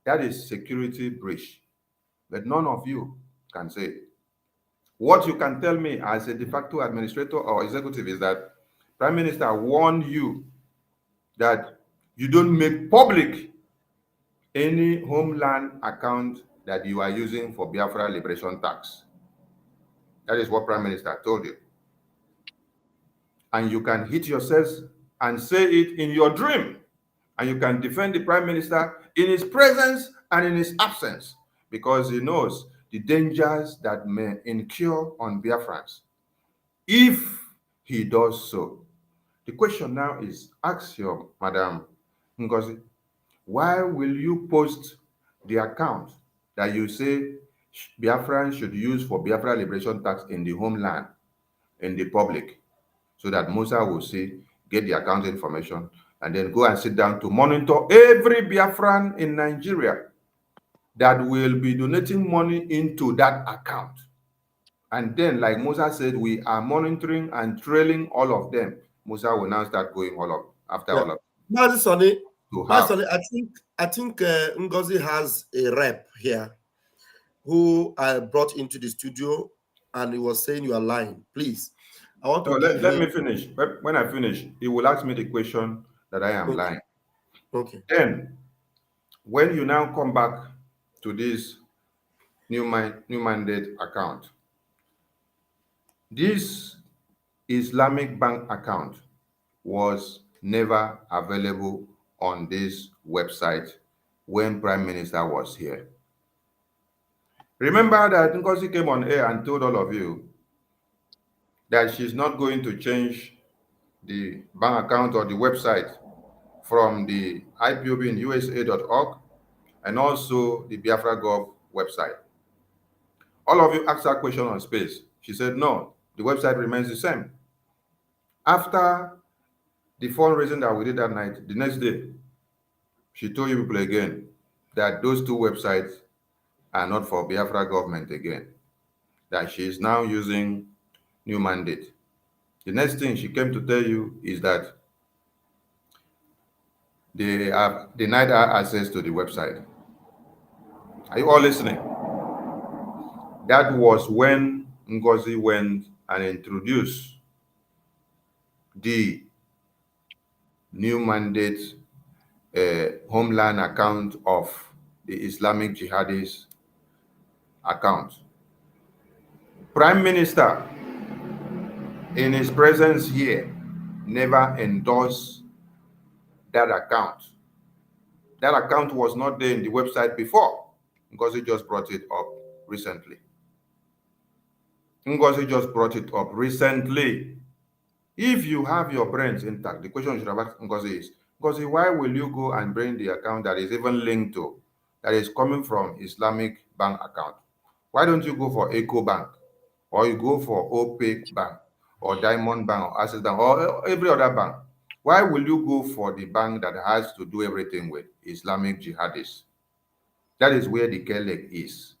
That is security breach. But none of you can say it. What you can tell me as a de facto administrator or executive is that Prime Minister warned you that you don't make public any homeland account that you are using for Biafra liberation tax. That is what Prime Minister told you. And you can hit yourselves and say it in your dream. And you can defend the Prime Minister in his presence and in his absence, because he knows the dangers that may incur on Biafrans if he does so. The question now is, ask your Madam Ngozi, why will you post the account that you say Biafrans should use for Biafra liberation tax in the homeland, in the public, so that Musa will see, get the account information, and then go and sit down to monitor every Biafran in Nigeria that will be donating money into that account? And then, like Musa said, we are monitoring and trailing all of them. Musa will now start going all of after all of them. Sonny, I think Ngozi has a rep here who I brought into the studio, and he was saying you are lying. Please, I want to let me finish. When I finish, he will ask me the question that I am lying. Okay. Then, when you now come back to this new mandate account, this Islamic bank account was never available on this website when Prime Minister was here. Remember that Ngozi came on air and told all of you that she's not going to change the bank account or the website from the IPOB in USA.org and also the Biafra Gov website. All of you asked that question on Space. She said, no, the website remains the same. After the fundraising that we did that night, the next day, she told you people again that those two websites are not for Biafra government again, that she is now using new mandate. The next thing she came to tell you is that they have denied her access to the website. Are you all listening? That was when Ngozi went and introduced the new mandate homeland account of the Islamic jihadist account. Prime Minister, in his presence here, never endorsed that account. That account was not there in the website before. Ngozi just brought it up recently. Ngozi just brought it up recently. If you have your brains intact, the question you should have asked Ngozi is, Ngozi, why will you go and bring the account that is even linked to, that is coming from Islamic bank account? Why don't you go for Eco Bank, or you go for OPEC Bank, or Diamond Bank, or Access Bank, or every other bank? Why will you go for the bank that has to do everything with Islamic jihadists? That is where the girl leg is.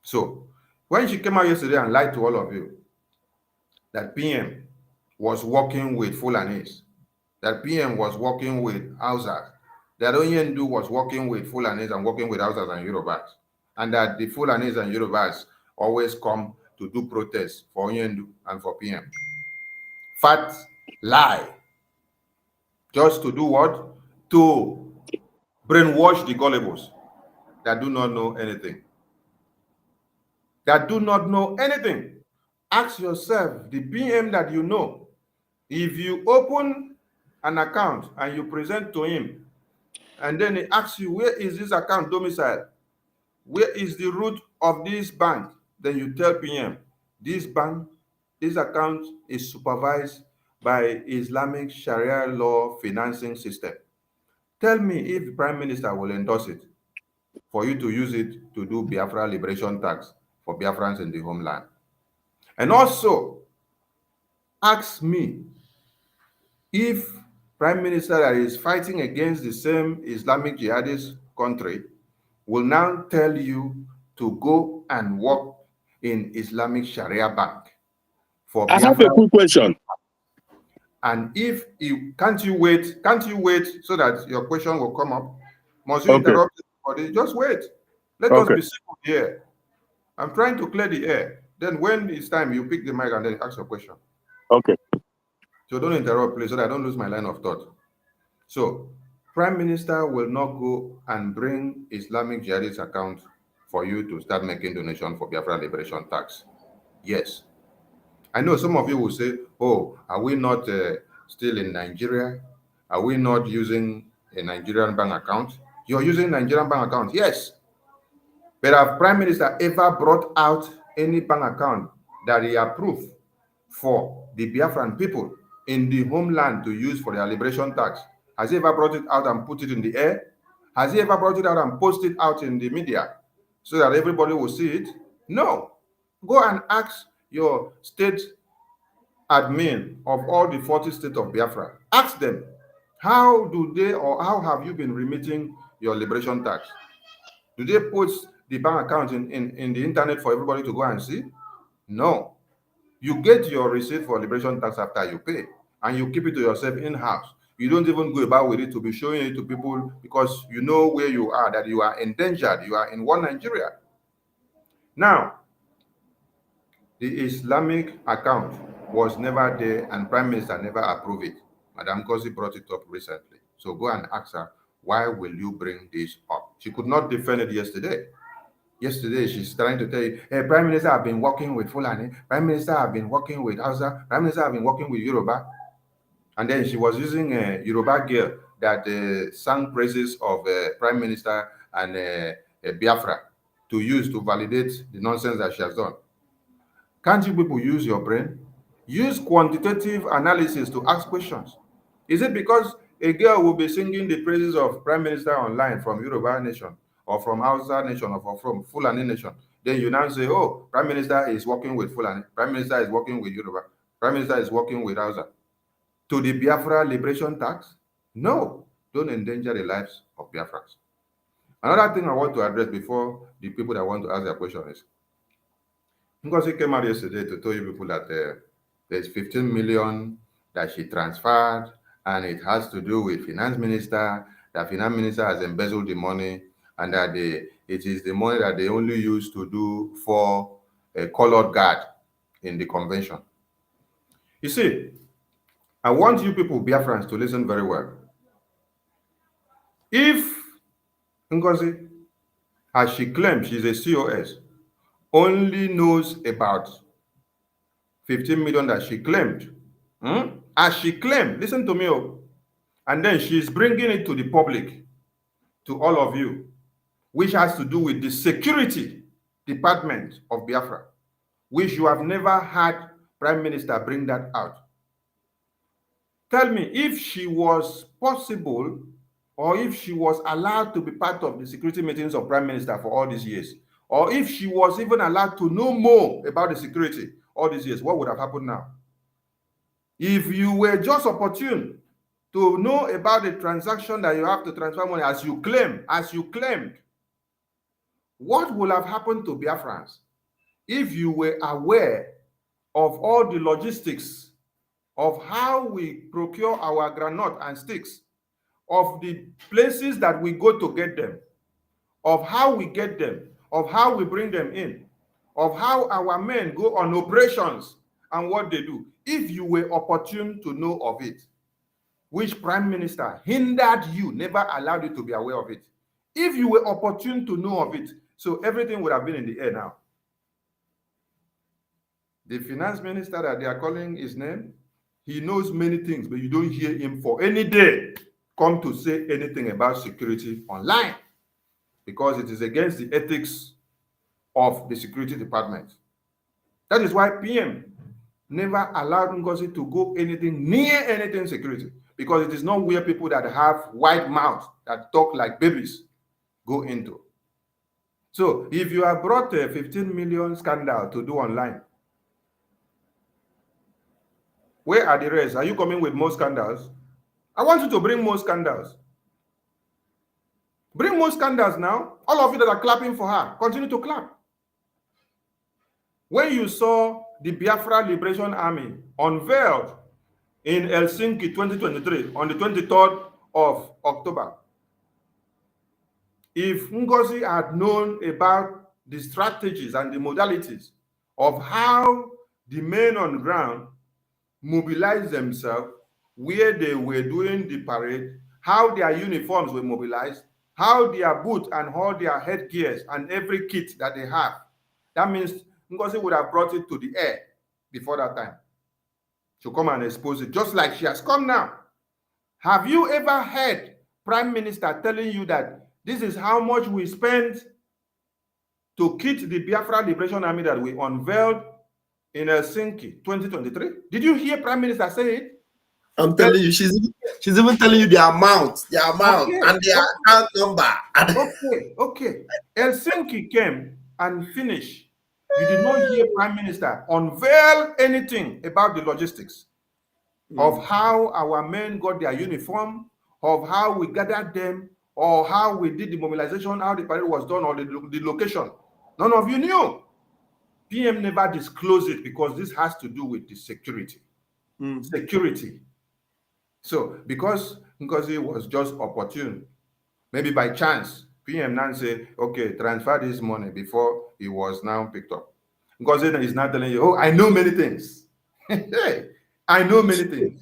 So, when she came out yesterday and lied to all of you that PM was working with Fulanis, that PM was working with Hausas, that Onyendu was working with Fulanis and working with Hausas and Yorubas, and that the Fulanis and Yorubas always come to do protests for Onyendu and for PM. Fat lie. Just to do what? To brainwash the gullibles that do not know anything. That do not know anything. Ask yourself, the PM that you know, if you open an account and you present to him, and then he asks you, where is this account domicile? Where is the root of this bank? Then you tell PM, this bank, this account is supervised by Islamic Sharia law financing system. Tell me if the Prime Minister will endorse it for you to use it to do Biafra liberation tax for Biafrans in the homeland. And also, ask me if Prime Minister that is fighting against the same Islamic jihadist country will now tell you to go and work in Islamic Sharia Bank for Biafra. I have a quick question. And if you can't you wait so that your question will come up? Must you interrupt everybody? Just wait. Let us be simple here. I'm trying to clear the air. Then when it's time, you pick the mic and then ask your question. Okay. So don't interrupt, please, so that I don't lose my line of thought. So Prime Minister will not go and bring Islamic jihadist account for you to start making donation for Biafra liberation tax. Yes. I know some of you will say, oh, are we not still in Nigeria? Are we not using a Nigerian bank account? You're using Nigerian bank account, yes. But have Prime Minister ever brought out any bank account that he approved for the Biafran people in the homeland to use for their liberation tax? Has he ever brought it out and put it in the air? Has he ever brought it out and posted it out in the media so that everybody will see it? No. Go and ask your state admin of all the 40 states of Biafra. Ask them, how do they or how have you been remitting your liberation tax? Do they post the bank account in the internet for everybody to go and see? No. You get your receipt for liberation tax after you pay, and you keep it to yourself in-house. You don't even go about with it to be showing it to people because you know where you are, that you are endangered, you are in one Nigeria. Now, the Islamic account was never there and Prime Minister never approved it. Madam Ngozi brought it up recently. So go and ask her, why will you bring this up? She could not defend it yesterday. Yesterday, she's trying to tell you, hey, Prime Minister, I've been working with Fulani. Prime Minister, I've been working with Hausa. Prime Minister, I've been working with Yoruba. And then she was using a Yoruba girl that sang praises of Prime Minister and Biafra to use to validate the nonsense that she has done. Can't you people use your brain? Use quantitative analysis to ask questions. Is it because a girl will be singing the praises of Prime Minister online from Yoruba Nation, or from Hausa Nation, or from Fulani Nation? Then you now say, oh, Prime Minister is working with Fulani, Prime Minister is working with Yoruba, Prime Minister is working with Hausa. To the Biafra liberation tax? No, don't endanger the lives of Biafrans. Another thing I want to address before the people that want to ask their question is, because he came out yesterday to tell you people that there's 15 million that she transferred, and it has to do with finance minister, that finance minister has embezzled the money, and that it is the money that they only use to do for a colored guard in the convention. You see, I want you people, Biafrans, to listen very well. If, Ngozi, as she claims, she's a COS, only knows about 15 million that she claimed. As she claimed, listen to me, and then she's bringing it to the public, to all of you, which has to do with the security department of Biafra, which you have never had Prime Minister bring that out. Tell me, if she was possible, or if she was allowed to be part of the security meetings of Prime Minister for all these years, or if she was even allowed to know more about the security all these years, what would have happened now? If you were just opportune to know about the transaction that you have to transfer money as you claimed, what would have happened to Biafrans if you were aware of all the logistics of how we procure our granite and sticks, of the places that we go to get them, of how we get them, of how we bring them in, of how our men go on operations and what they do? If you were opportune to know of it, which Prime Minister hindered you, never allowed you to be aware of it. If you were opportune to know of it, so everything would have been in the air now. The finance minister that they are calling his name, he knows many things, but you don't hear him for any day come to say anything about security online, because it is against the ethics of the security department. That is why PM never allowed Ngozi to go anything near anything security, because it is not where people that have wide mouths that talk like babies go into. So if you have brought a 15 million scandal to do online, where are the rest? Are you coming with more scandals? I want you to bring more scandals. Bring more scandals now. All of you that are clapping for her, continue to clap. When you saw the Biafra Liberation Army unveiled in Helsinki 2023 on the 23rd of October, if Ngozi had known about the strategies and the modalities of how the men on the ground mobilized themselves, where they were doing the parade, how their uniforms were mobilized, how their boots and all their headgears and every kit that they have, that means Ngozi would have brought it to the air before that time to come and expose it, just like she has come now. Have you ever heard Prime Minister telling you that this is how much we spent to kit the Biafra Liberation Army that we unveiled in Helsinki 2023? Did you hear Prime Minister say it? I'm telling you, she's even telling you the amount, Okay. and the account number. Okay. Helsinki came and finished. You did not hear Prime Minister unveil anything about the logistics of how our men got their uniform, of how we gathered them, or how we did the mobilization, how the parade was done, or the location. None of you knew. PM never disclosed it because this has to do with the security. Security. So because Ngozi was just opportune, maybe by chance, PM now say, okay, transfer this money before it was now picked up. Ngozi is now telling you, oh, I know many things. Hey, I know many things.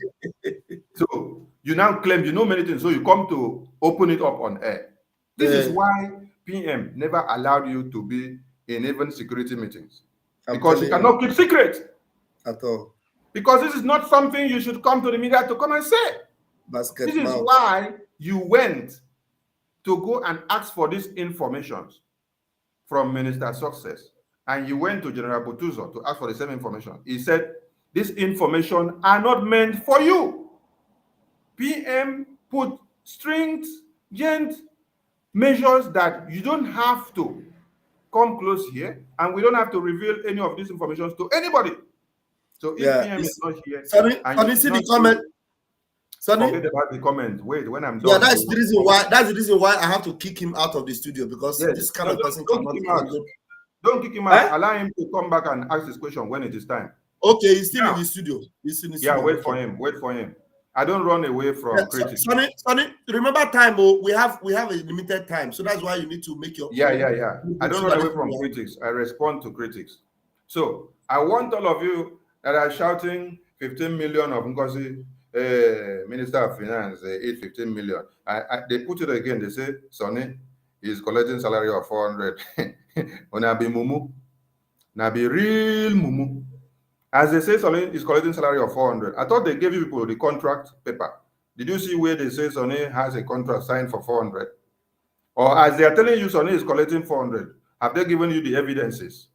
So you now claim you know many things, so you come to open it up on air. This is why PM never allowed you to be in even security meetings. Because you cannot keep secret. At all. Because this is not something you should come to the media to come and say. This is why you went to go and ask for these informations from Minister Success. And you went to General Botuzo to ask for the same information. He said, this information are not meant for you. PM put stringent measures that you don't have to come close here, and we don't have to reveal any of these information to anybody. So if PM is not here, Sonny, see the comment. Sonny, forget about the comment. Wait, when I'm done. Yeah, that's the reason why. That's the reason why I have to kick him out of the studio, because this kind of person cannot. Don't kick him out. Allow him to come back and ask his question when it is time. Okay, he's still in the studio. He's in the studio. Wait for him. Wait for him. I don't run away from critics. Sonny, remember time. We have a limited time, so that's why you need to make your. I don't run away from critics. I respond to critics. So I want all of you that are shouting 15 million of Ngozi, Minister of Finance, 15 million. They put it again. They say, Sonny, is collecting salary of 400. Una be mumu. Now be real mumu. As they say, Sonny is collecting salary of 400. I thought they gave you people the contract paper. Did you see where they say Sonny has a contract signed for 400? Or as they are telling you Sonny is collecting 400, have they given you the evidences?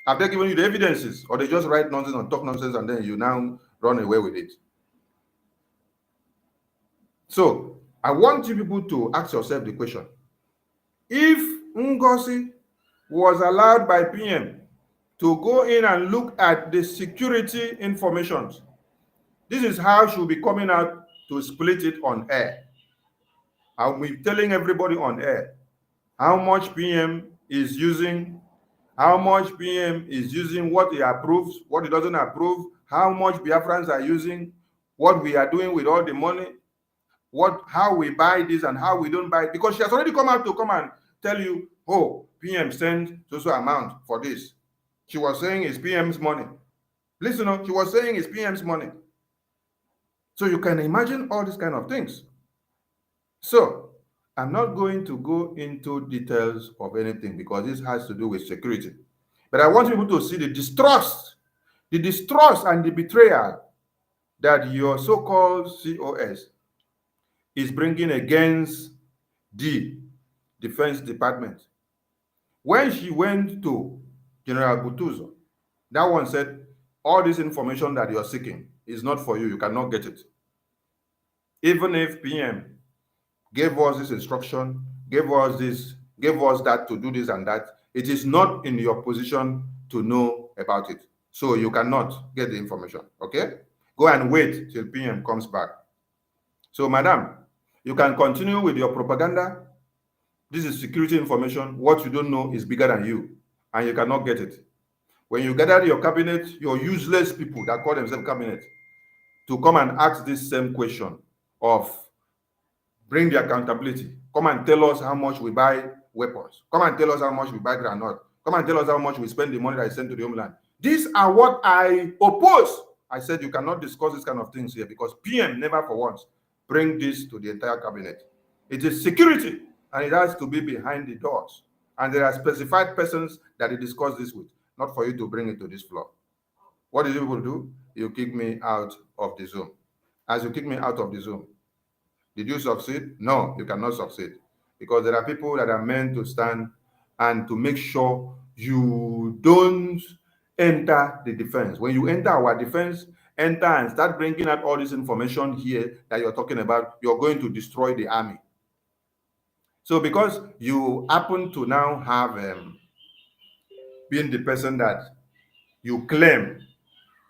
Have they given you the evidences? Or they just write nonsense and talk nonsense and then you now run away with it? So I want you people to ask yourself the question. If Ngozi was allowed by PM to go in and look at the security information, this is how she'll be coming out to split it on air. I'll be telling everybody on air how much PM is using, how much PM is using, what he approves, what he doesn't approve, how much Biafrans are using, what we are doing with all the money, how we buy this and how we don't buy it. Because she has already come out to come and tell you, oh, PM sent so amount for this. She was saying it's PM's money. Listen, she was saying it's PM's money. So you can imagine all these kind of things. So I'm not going to go into details of anything because this has to do with security. But I want people to see the distrust and the betrayal that your so-called COS is bringing against the Defense Department. When she went to General Butuzo, that one said, all this information that you're seeking is not for you. You cannot get it. Even if PM gave us this instruction, gave us that to do this and that, it is not in your position to know about it. So you cannot get the information, okay? Go and wait till PM comes back. So, madam, you can continue with your propaganda. This is security information. What you don't know is bigger than you, and you cannot get it. When you gather your cabinet, your useless people that call themselves cabinet, to come and ask this same question of bring the accountability. Come and tell us how much we buy weapons. Come and tell us how much we buy granite. Come and tell us how much we spend the money that is sent to the homeland. These are what I oppose. I said you cannot discuss this kind of things here because PM never for once bring this to the entire cabinet. It is security and it has to be behind the doors. And there are specified persons that they discuss this with, not for you to bring it to this floor. What did you people do? You kick me out of the Zoom. As you kick me out of the Zoom, did you succeed? No, you cannot succeed because there are people that are meant to stand and to make sure you don't enter the defense. When you enter our defense, enter and start bringing out all this information here that you're talking about, you're going to destroy the army. So because you happen to now have been the person that you claim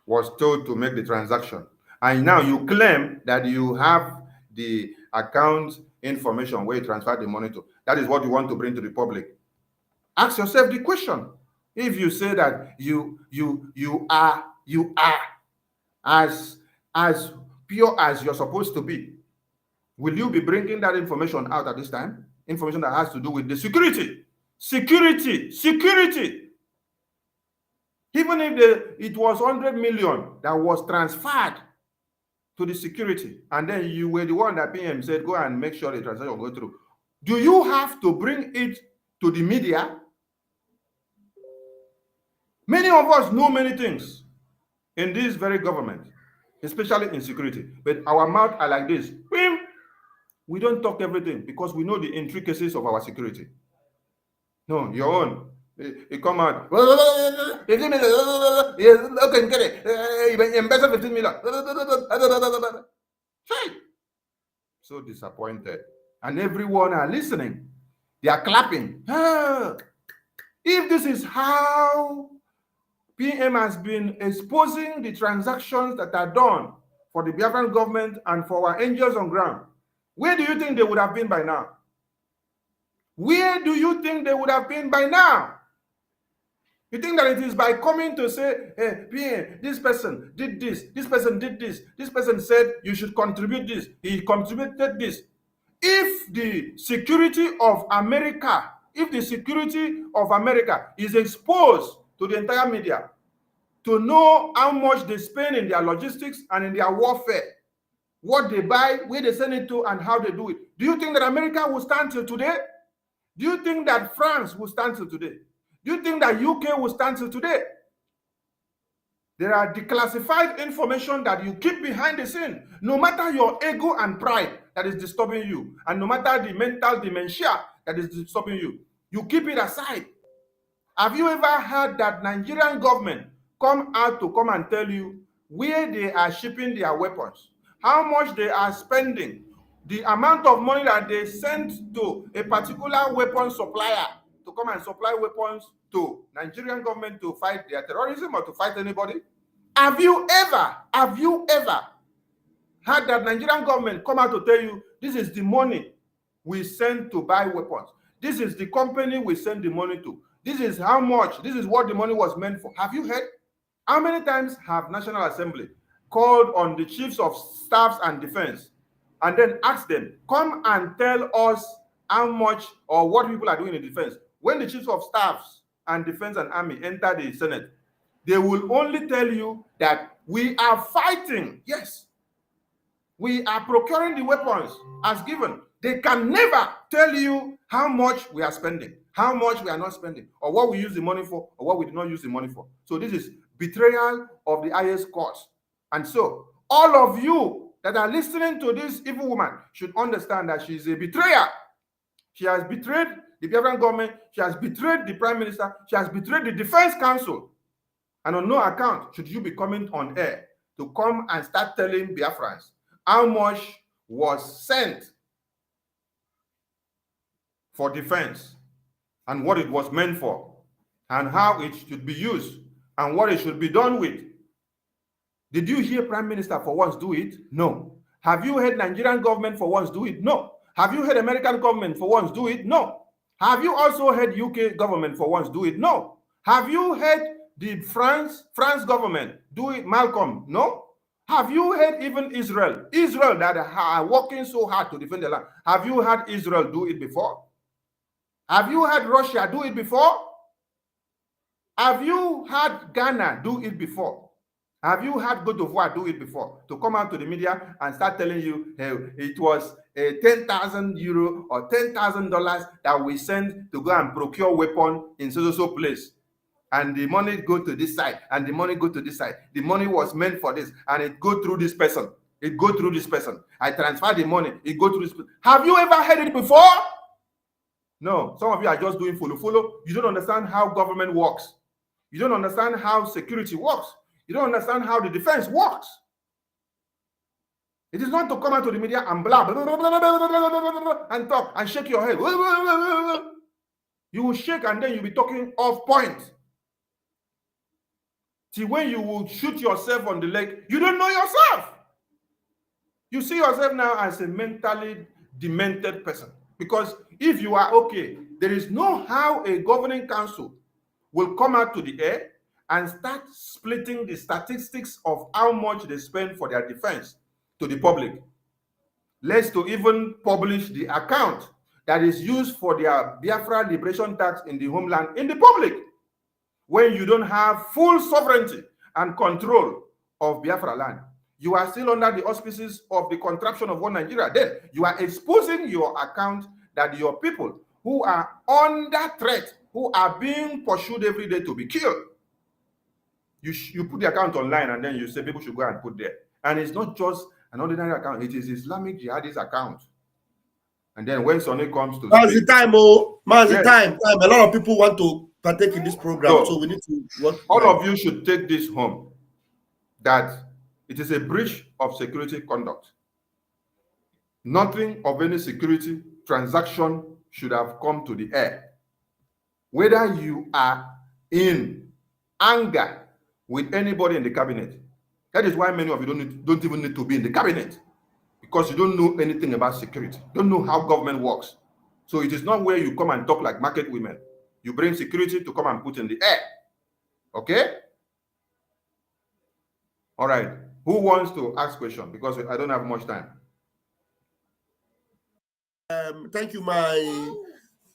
was told to make the transaction, and now you claim that you have the account information where you transfer the money to, that is what you want to bring to the public. Ask yourself the question. If you say that you are as pure as you're supposed to be, will you be bringing that information out at this time? Information that has to do with the security. Even if it was 100 million that was transferred to the security, and then you were the one that PM said, go and make sure the transaction will go through. Do you have to bring it to the media? Many of us know many things in this very government, especially in security, but our mouth are like this. We don't talk everything because we know the intricacies of our security. No, your own. You come out. 15 million. Okay, get it. Invest 15 million. So disappointed. And everyone are listening. They are clapping. If this is how PM has been exposing the transactions that are done for the Biafran government and for our angels on ground, where do you think they would have been by now? Where do you think they would have been by now? You think that it is by coming to say, hey, PM, this person did this, this person did this, this person said you should contribute this, he contributed this. If the security of America, is exposed to the entire media to know how much they spend in their logistics and in their warfare, what they buy, where they send it to, and how they do it, do you think that America will stand till today? Do you think that France will stand till today? Do you think that UK will stand till today? There are declassified information that you keep behind the scene, no matter your ego and pride that is disturbing you, and no matter the mental dementia that is disturbing you, you keep it aside. Have you ever heard that Nigerian government come out to come and tell you where they are shipping their weapons, how much they are spending, the amount of money that they send to a particular weapon supplier to come and supply weapons to Nigerian government to fight their terrorism or to fight anybody? Have you ever heard that Nigerian government come out to tell you this is the money we send to buy weapons, this is the company we send the money to, this is how much, this is what the money was meant for? Have you heard? How many times have National Assembly called on the chiefs of staffs and defense and then asked them, come and tell us how much or what people are doing in defense? When the chiefs of staffs and defense and army enter the Senate, they will only tell you that we are fighting. Yes, we are procuring the weapons as given. They can never tell you how much we are spending, how much we are not spending, or what we use the money for, or what we did not use the money for. So this is betrayal of the highest cause. And so all of you that are listening to this evil woman should understand that she is a betrayer. She has betrayed the Biafran government. She has betrayed the Prime Minister. She has betrayed the Defense Council. And on no account should you be coming on air to come and start telling Biafrans how much was sent for defense and what it was meant for and how it should be used and what it should be done with. Did you hear Prime Minister for once do it? No. Have you heard Nigerian government for once do it? No. Have you heard American government for once do it? No. Have you also heard UK government for once do it? No. Have you heard the France government do it, Malcolm? No. Have you heard even Israel that are working so hard to defend the land? Have you heard Israel do it before? Have you heard Russia do it before? Have you heard Ghana do it before? Have you heard Côte d'Ivoire do it before? To come out to the media and start telling you, hey, it was 10,000 euro or $10,000 that we sent to go and procure weapon in so place. And the money go to this side, and the money go to this side. The money was meant for this, and it go through this person. It go through this person. I transfer the money. It go through this person. Have you ever heard it before? No. Some of you are just doing follow. You don't understand how government works. You don't understand how security works. You don't understand how the defense works. It is not to come out to the media and blah, blah, blah, blah, blah, blah, blah, blah, and talk and shake your head. You will shake and then you'll be talking off point. See, when you will shoot yourself on the leg, you don't know yourself. You see yourself now as a mentally demented person. Because if you are okay, there is no how a governing council will come out to the air and start splitting the statistics of how much they spend for their defense to the public. Less to even publish the account that is used for their Biafra liberation tax in the homeland in the public. When you don't have full sovereignty and control of Biafra land, you are still under the auspices of the contraption of one Nigeria. Then you are exposing your account that your people who are under threat, who are being pursued every day to be killed, you put the account online and then you say people should go and put there. And it's not just an ordinary account, it is Islamic Jihadist account. And then when Sonny comes to the time, time. A lot of people want to partake in this program, so we need to work. All of you should take this home, that it is a breach of security conduct. Nothing of any security transaction should have come to the air. Whether you are in anger with anybody in the cabinet, that is why many of you don't even need to be in the cabinet, because you don't know anything about security, don't know how government works. So it is not where you come and talk like market women. You bring security to come and put in the air. Okay? All right. Who wants to ask question? Because I don't have much time. Thank you, my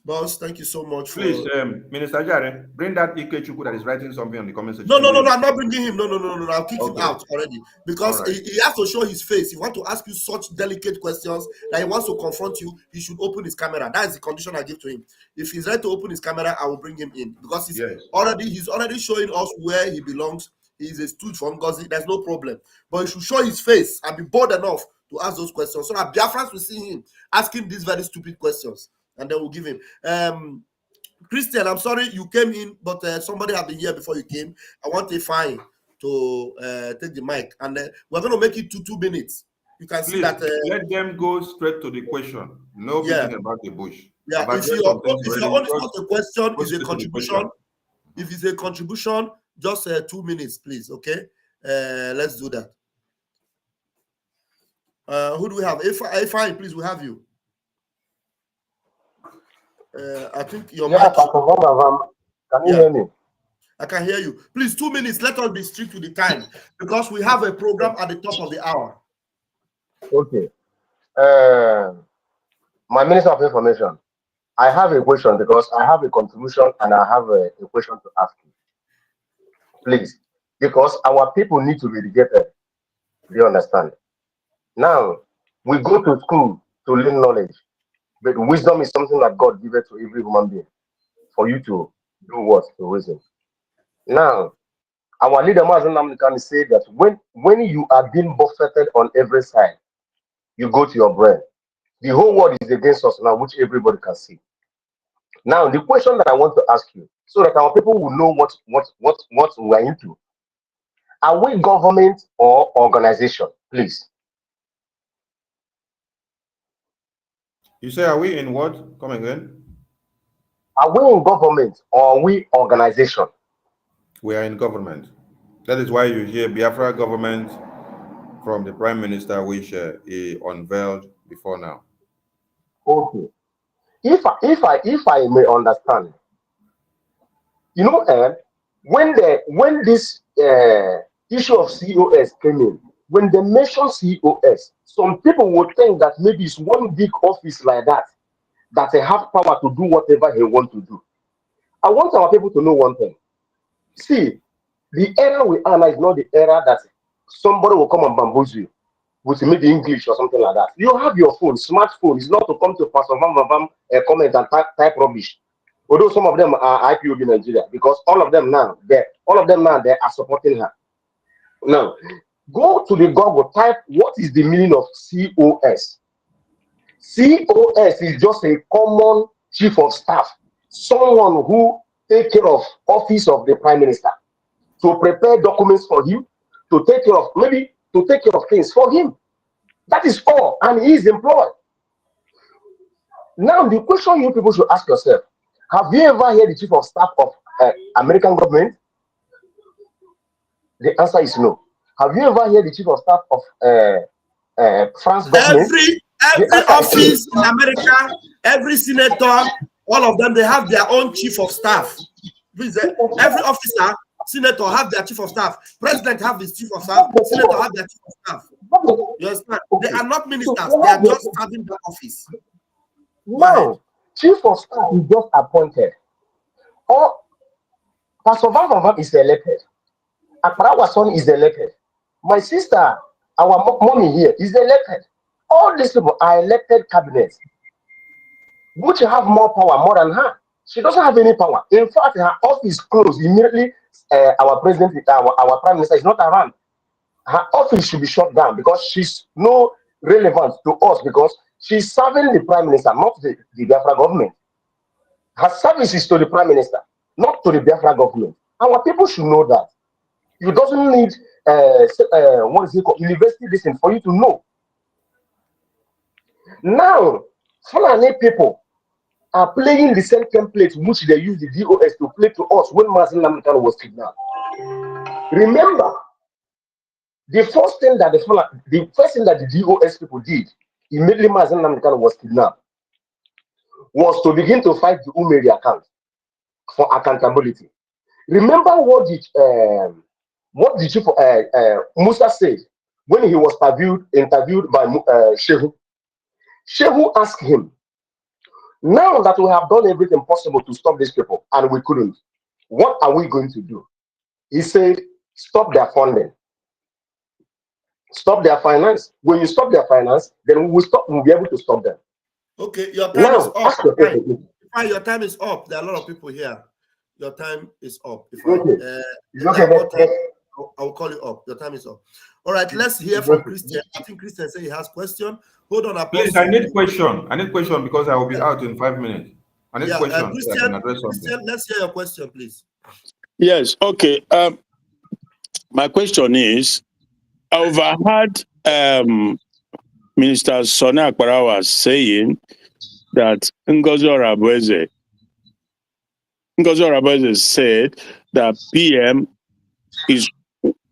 Boss, thank you so much. Please, Minister Jare, bring that Ikechuku that is writing something on the comment section. No, I'm not bringing him. No. I'll kick him out already because right. he has to show his face. He wants to ask you such delicate questions that he wants to confront you. He should open his camera. That is the condition I give to him. If he's ready to open his camera, I will bring him in because he's already showing us where he belongs. He's a stooge from Ngozi. There's no problem, but he should show his face and be bold enough to ask those questions so that Biafrans will see him asking these very stupid questions, and then we'll give him. Christian, I'm sorry you came in, but somebody had been here before you came. I want a fine to take the mic, and we're going to make it to 2 minutes. You can see that. Let them go straight to the question. No beating about the bush. Yeah, if your only not a question is a contribution. If it's a contribution, just 2 minutes, please. Okay, let's do that. Who do we have? Fine, please, we have you. I think your mic. Can you hear me? I can hear you. Please, 2 minutes. Let us be strict with the time because we have a program at the top of the hour. Okay. My Minister of Information, I have a question because I have a contribution and I have a question to ask you. Please, because our people need to be educated. Do you understand? Now, we go to school to learn knowledge. But wisdom is something that God gives to every human being for you to do what? To reason. Now, our leader Mazen can say that when you are being buffeted on every side, you go to your brain. The whole world is against us now, which everybody can see. Now, the question that I want to ask you, so that our people will know what we are into. Are we government or organization? Please. You say, are we in what? Come again. Are we in government or are we organization? We are in government. That is why you hear Biafra government from the Prime Minister, which he unveiled before now. Okay. If I may understand, you know, when this issue of COS came in, when they mention COS, some people would think that maybe it's one big office like that they have power to do whatever they want to do. I want our people to know one thing. See, the era we are now is not the era that somebody will come and bamboozle you with maybe English or something like that. You have your phone, smartphone. It's not to come to Pastor Vam comment and type rubbish. Although some of them are IPOB Nigeria, because all of them now they are supporting her. Now, go to the Google, type what is the meaning of COS. COS is just a common chief of staff, someone who takes care of office of the prime minister, to prepare documents for him, to take care of things for him. That is all, and he is employed. Now, the question you people should ask yourself: have you ever heard the chief of staff of American government? The answer is no. Have you ever heard the chief of staff of France government? Every office in America, every senator, all of them, they have their own chief of staff. Please, every officer, senator have their chief of staff. President have his chief of staff. Senator have their chief of staff. You understand? They are not ministers. They are just having the office. No, chief of staff is just appointed. Or Pastor Van is elected. Akparawa son is elected. My sister, our mommy here, is elected. All these people are elected cabinets, which have more power more than her. She doesn't have any power. In fact, her office closed immediately. Our president, our prime minister is not around. Her office should be shut down because she's no relevance to us, because she's serving the prime minister, not the Biafra government. Her service is to the prime minister, not to the Biafra government. Our people should know that. You doesn't need what is it called, university listen for you to know. Now, Fulani people are playing the same template which they use the DOS to play to us when Mazen Namdekan was kidnapped. Remember, the first thing that the DOS people did immediately Mazen Namdekan was kidnapped was to begin to fight the Umeri account for accountability. Remember what the chief Musa said when he was interviewed by Shehu. Shehu asked him, Now that we have done everything possible to stop these people and we couldn't, what are we going to do? He said, stop their funding, stop their finance. When you stop their finance, then we'll be able to stop them. Okay, your time is Now, up. ask your question. Fine, your time is up. There are a lot of people here. Your time is up. I'll call you up. Your time is up. All right, let's hear from Christian. I think Christian said he has question. Hold on, please. I need question. I need question because I will be out in 5 minutes. I need question. Christian, let's hear your question, please. Yes. Okay. My question is, I overheard Minister Sonny Akparawa saying that Ngozi Orabueze said that PM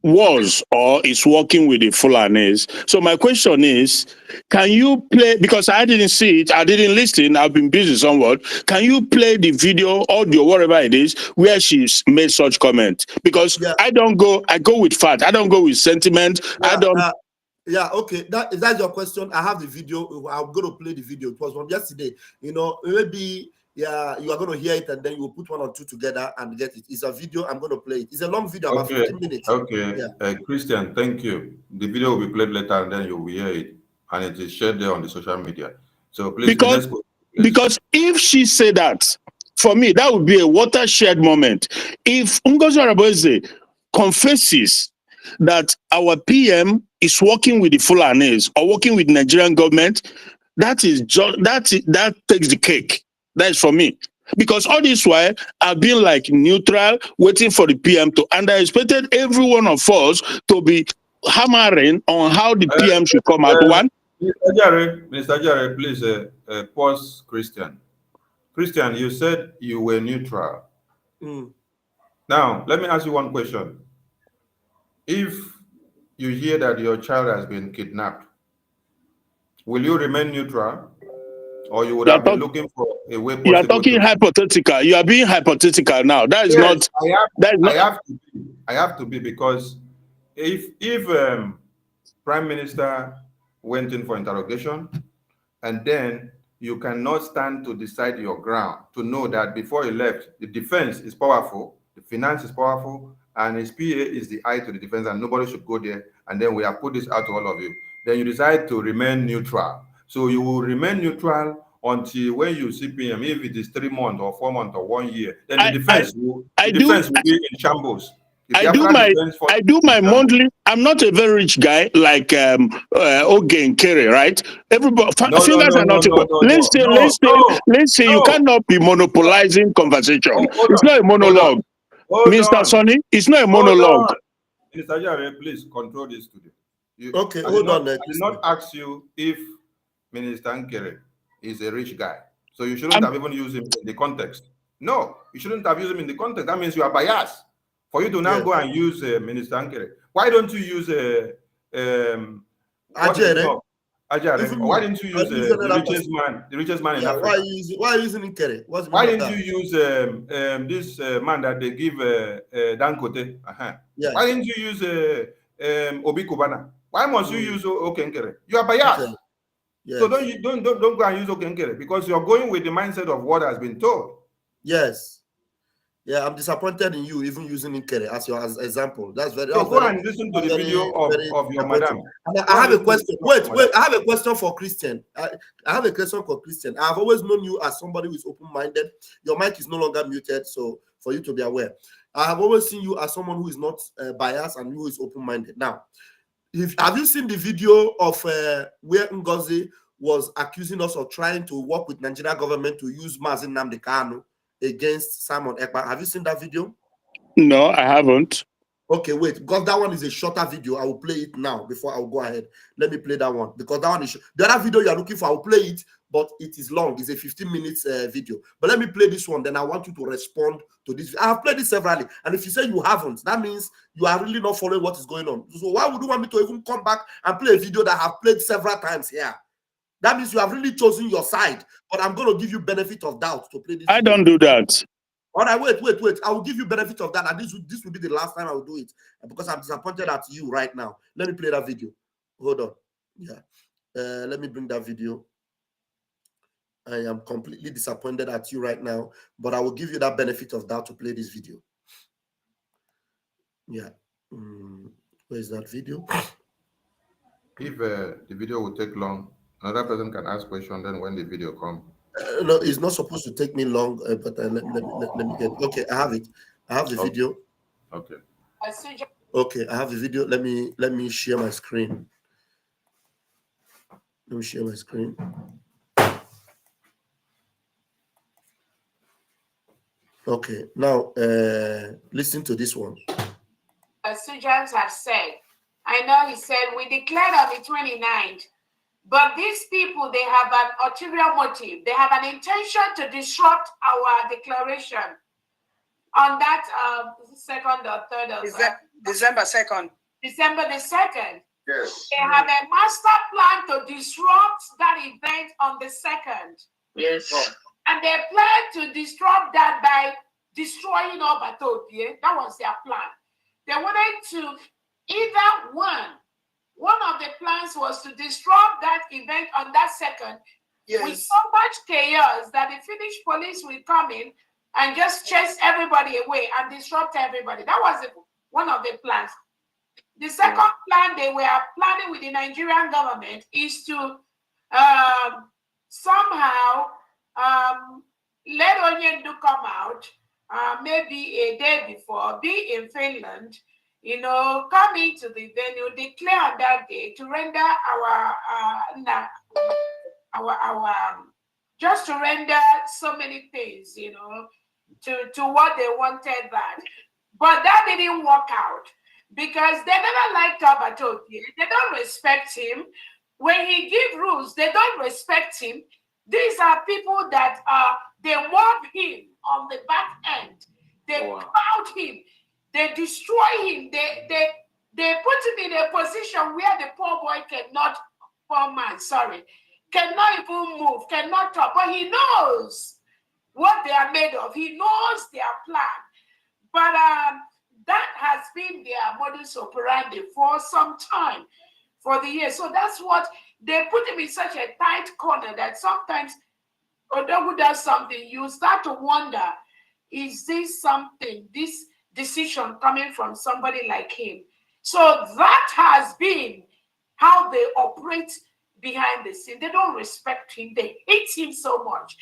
was or is working with the Fulanis. So my question is, can you play, because I didn't see it, I didn't listen, I've been busy somewhat. Can you play the video, audio, whatever it is, where she's made such comment? Because I go with fact. I don't go with sentiment. I don't. Okay. That's your question. I have the video. I'm going to play the video. It was from yesterday. You know, maybe you are going to hear it and then you will put one or two together and get it. It's a video. I'm going to play it. It's a long video, about 15 minutes. Okay. Christian, thank you. The video will be played later and then you will hear it. And it is shared there on the social media. So please, because if she said that, for me, that would be a watershed moment. If Ngozi Orabueze confesses that our PM is working with the Fulanis or working with the Nigerian government, that takes the cake. That is for me. Because all this while, I've been like neutral, waiting for the PM to, and I expected every one of us to be hammering on how the PM should come out. Mr. Jare, please pause Christian. Christian, you said you were neutral. Now, let me ask you one question. If you hear that your child has been kidnapped, will you remain neutral? Or you would have been looking for a way possible? You are talking hypothetical. You are being hypothetical now. That is not. I have to be, because if Prime Minister went in for interrogation, and then you cannot stand to decide your ground, to know that before he left, the defense is powerful, the finance is powerful, and his PA is the eye to the defense, and nobody should go there, and then we have put this out to all of you. Then you decide to remain neutral. So you will remain neutral until when you see PM, if it is 3 months or 4 months or 1 year, then the defense will be in shambles. I do my monthly. I'm not a very rich guy like Ogen Kere, right? Everybody fingers are not equal. Listen. You cannot be monopolizing conversation. It's not a monologue. Mr. Sonny, it's not a monologue. Mr. Jare, please control this today. Hold on. I did not ask you if Minister Nkere is a rich guy. So you shouldn't have even used him in the context. No, you shouldn't have used him in the context. That means you are biased. For you to now go and use Minister Nkere, why don't you use Ajere? Why didn't you use the richest man in Africa? Why are you using Nkere? Why didn't you use this man that they give Dangote? Why didn't you use Obi Kubana? Why must you use Okenkere? You are biased. So don't go and use Okenkere, because you're going with the mindset of what has been told. Yes. Yeah, I'm disappointed in you even using Nkere as your example. That's very. So go and listen to the video of your madam. I have a question. Wait. I have a question for Christian. I have a question for Christian. I've always known you as somebody who is open-minded. Your mic is no longer muted, so for you to be aware. I have always seen you as someone who is not biased and who is open-minded. Now, have you seen the video of where Ngozi was accusing us of trying to work with Nigerian government to use Mazin Nnamdi Kanu against Simon Ekpa? Have you seen that video? No, I haven't. Okay, wait, because that one is a shorter video. I will play it now before I will go ahead. Let me play that one, because that one is the other video you are looking for. I will play it, but it is long. It's a 15 minutes video. But let me play this one. Then I want you to respond to this. I have played it severally, and if you say you haven't, that means you are really not following what is going on. So why would you want me to even come back and play a video that I have played several times here? That means you have really chosen your side, but I'm going to give you benefit of doubt to play this. I don't do that. All right, wait. I will give you benefit of that, and this will be the last time I will do it, because I'm disappointed at you right now. Let me play that video. Hold on. Yeah. Let me bring that video. I am completely disappointed at you right now, but I will give you that benefit of doubt to play this video. Yeah. Where is that video? If the video will take long, another person can ask question. Then when the video comes. No, it's not supposed to take me long, but let me get. Okay, I have it. I have the video. Okay. Okay, I have the video. Let me share my screen. Let me share my screen. Okay, now listen to this one. As Sujans have said, I know he said we declared on the 29th, but these people, they have an ulterior motive. They have an intention to disrupt our declaration on that second or third of December 2nd. December the 2nd. Yes. They have a master plan to disrupt that event on the 2nd. Yes. And they plan to disrupt that by destroying Obatopie. That was their plan. They wanted to either one of the plans was to disrupt that event on that 2nd with so much chaos that the Finnish police will come in and just chase everybody away and disrupt everybody. That was one of the plans. The second plan they were planning with the Nigerian government is to somehow let Onyendu come out maybe a day before, be in Finland, come into the venue, declare on that day to render just to render so many things, to what they wanted that. But that didn't work out because they never liked Obatopie. They don't respect him. When he gives rules, they don't respect him. These are people that they mob him on the back end. They crowd him. They destroy him. They put him in a position where the poor boy cannot even move, cannot talk. But he knows what they are made of. He knows their plan. But that has been their modus operandi for some time, for the years. So that's what they put him in such a tight corner that sometimes Odogu does something, you start to wonder, is this something, this decision coming from somebody like him? So that has been how they operate behind the scene. They don't respect him. They hate him so much.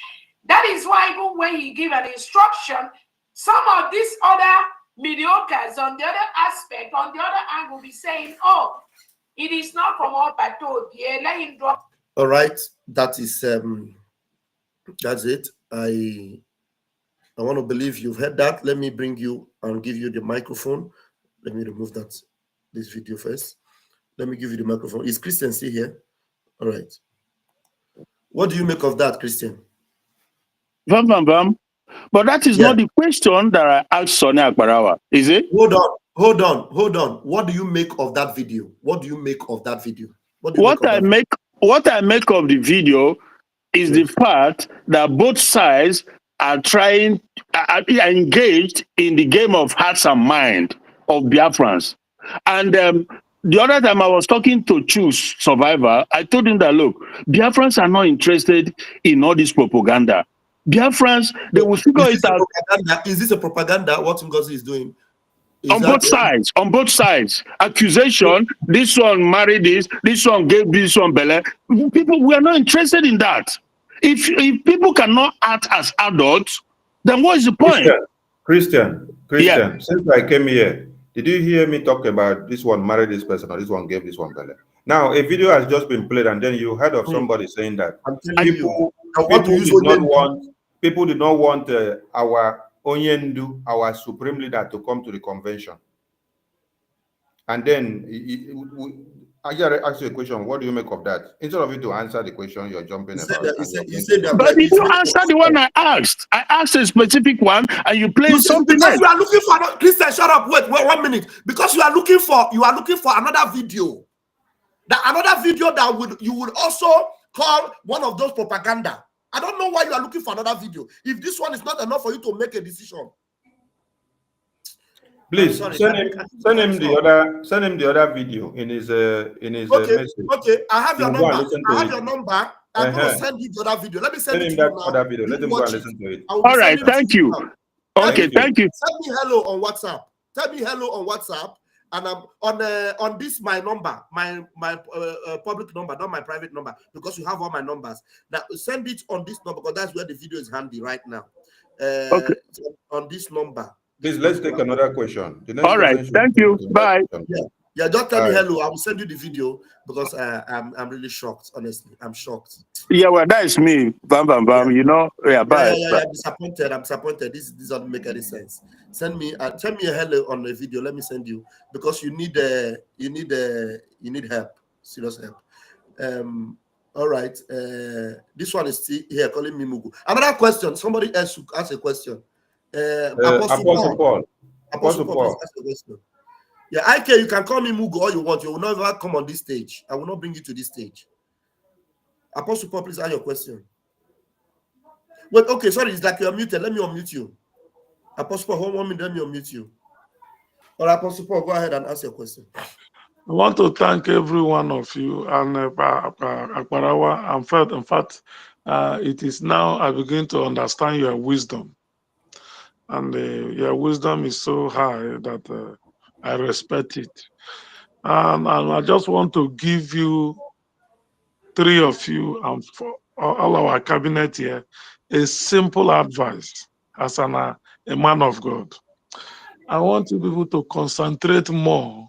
That is why even when he give an instruction, some of these other mediocres on the other aspect, on the other angle, be saying, oh, it is not from Obatopie, let him drop. All right, that is that's it. I want to believe you've heard that. Let me bring you and give you the microphone. Let me remove this video first. Let me give you the microphone. Is Christian still here? All right. What do you make of that, Christian? But that is not the question that I asked Sonia Akbarawa, is it? Hold on. What do you make of that video? What do you make of that video? What I make of the video is the fact that both sides are engaged in the game of hearts and mind of Biafrans. And the other time I was talking to Choose Survivor, I told him that, look, Biafrans are not interested in all this propaganda. Biafrans, they will figure it out. Is this a propaganda? What Ngozi is doing? On both sides. Accusation, this one married this one gave this one Bele. People, we are not interested in that. If people cannot act as adults, then what is the point? Christian, since I came here, did you hear me talk about this one married this person or this one gave this one Bele? Now, a video has just been played and then you heard of somebody saying that people did not want our Onyendu, our supreme leader, to come to the convention. And then I ask you a question. What do you make of that? Instead of you to answer the question, you're jumping about. But did you answer the one I asked? I asked a specific one, and you played something else. You are looking for Christian. Shut up! Wait 1 minute. Because you are looking for another video. Another video that you would also call one of those propaganda. I don't know why you are looking for another video. If this one is not enough for you to make a decision, please send him the other video in his message. Okay, I have your number. I'm going to send you the other video. Let me send it to you now. Other video. Let him go and listen to it. All right, thank you. Okay, thank you. Send me hello on WhatsApp. Tell me hello on WhatsApp, and I'm on this my number, my public number, not my private number, because you have all my numbers. Now send it on this number because that's where the video is handy right now. Okay. On this number. Please let's take another question. All right, thank you. Bye. Yeah, just tell me hello. I will send you the video because I'm really shocked. Honestly, I'm shocked. Yeah, well, that is me. Bam, bam, bam. You know, bye. I'm disappointed. I'm disappointed. This doesn't make any sense. Send me a hello on the video. Let me send you because you need help. Serious help. All right. This one is still here calling me Mugu. Another question. Somebody else ask a question. Apostle Paul. Ask a question. Yeah, IK, you can call me Mugu all you want. You will never come on this stage. I will not bring you to this stage. Apostle Paul, please ask your question. Wait, okay, sorry, it's like you're muted. Let me unmute you. Apostle Paul, 1 minute, let me unmute you. All right, Apostle Paul, go ahead and ask your question. I want to thank every one of you and Akbarawa. In fact, it is now I begin to understand your wisdom. And your wisdom is so high that I respect it. And I just want to give you, three of you and for all our cabinet here, a simple advice as a man of God. I want you people to concentrate more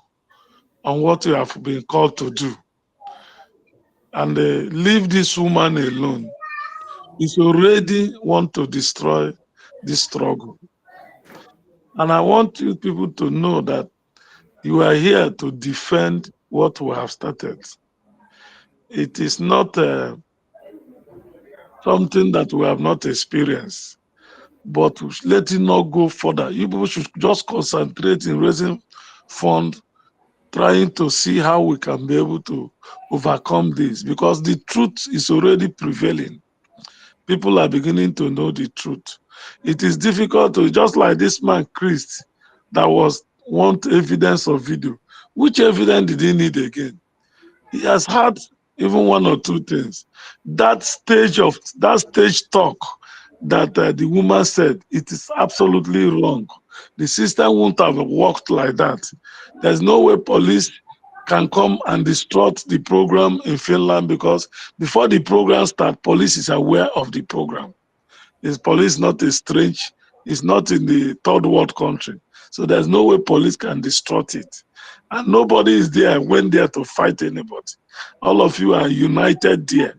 on what you have been called to do. And leave this woman alone. It's already want to destroy this struggle. And I want you people to know that you are here to defend what we have started. It is not something that we have not experienced, but let it not go further. You people should just concentrate in raising funds, trying to see how we can be able to overcome this, because the truth is already prevailing. People are beginning to know the truth. It is difficult to, just like this man, Chris, that want evidence of video. Which evidence did he need again? He has had even one or two things. That stage talk that the woman said, it is absolutely wrong. The system won't have worked like that. There's no way police can come and distort the program in Finland, because before the program starts, police is aware of the program. Is police not a strange, it's not in the third world country. So there's no way police can distort it. And nobody is there, went there to fight anybody. All of you are united there.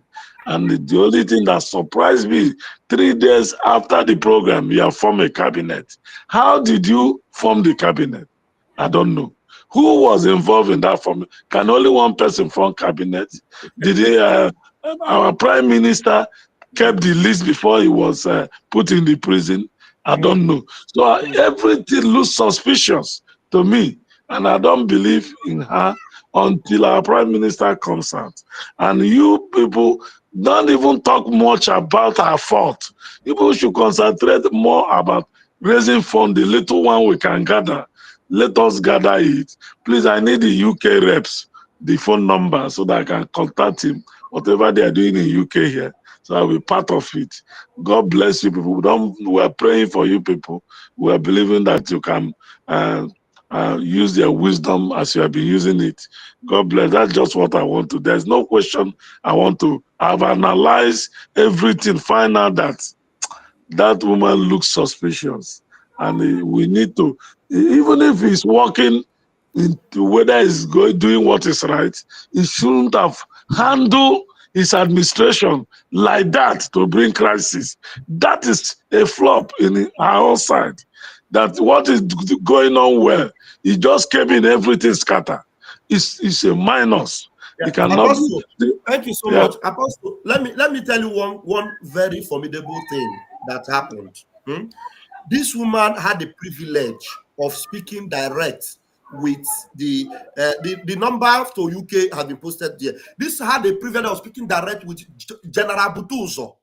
And the only thing that surprised me, 3 days after the program, you have formed a cabinet. How did you form the cabinet? I don't know. Who was involved in that form? Can only one person form cabinet? Did our prime minister kept the list before he was put in the prison? I don't know. So everything looks suspicious to me. And I don't believe in her until our prime minister comes out. And you people don't even talk much about her fault. People should concentrate more about raising funds, the little one we can gather. Let us gather it. Please, I need the UK reps, the phone number, so that I can contact him, whatever they are doing in UK here. So I'll be part of it. God bless you people. We are praying for you people. We are believing that you can use their wisdom as you have been using it. God bless. That's just what I want to. There's no question I want to. I've analyzed everything, find out that that woman looks suspicious. And we need to, even if he's working into whether he's doing what is right, he shouldn't have handled his administration like that to bring crisis. That is a flop in our own side. That what is going on well, he just came in, everything scattered. It's a minus. Yeah. It cannot Apostle, thank you so much. Apostle, let me tell you one very formidable thing that happened. This woman had the privilege of speaking direct with the number to UK has been posted there. This had the privilege of speaking direct with General Butuzo.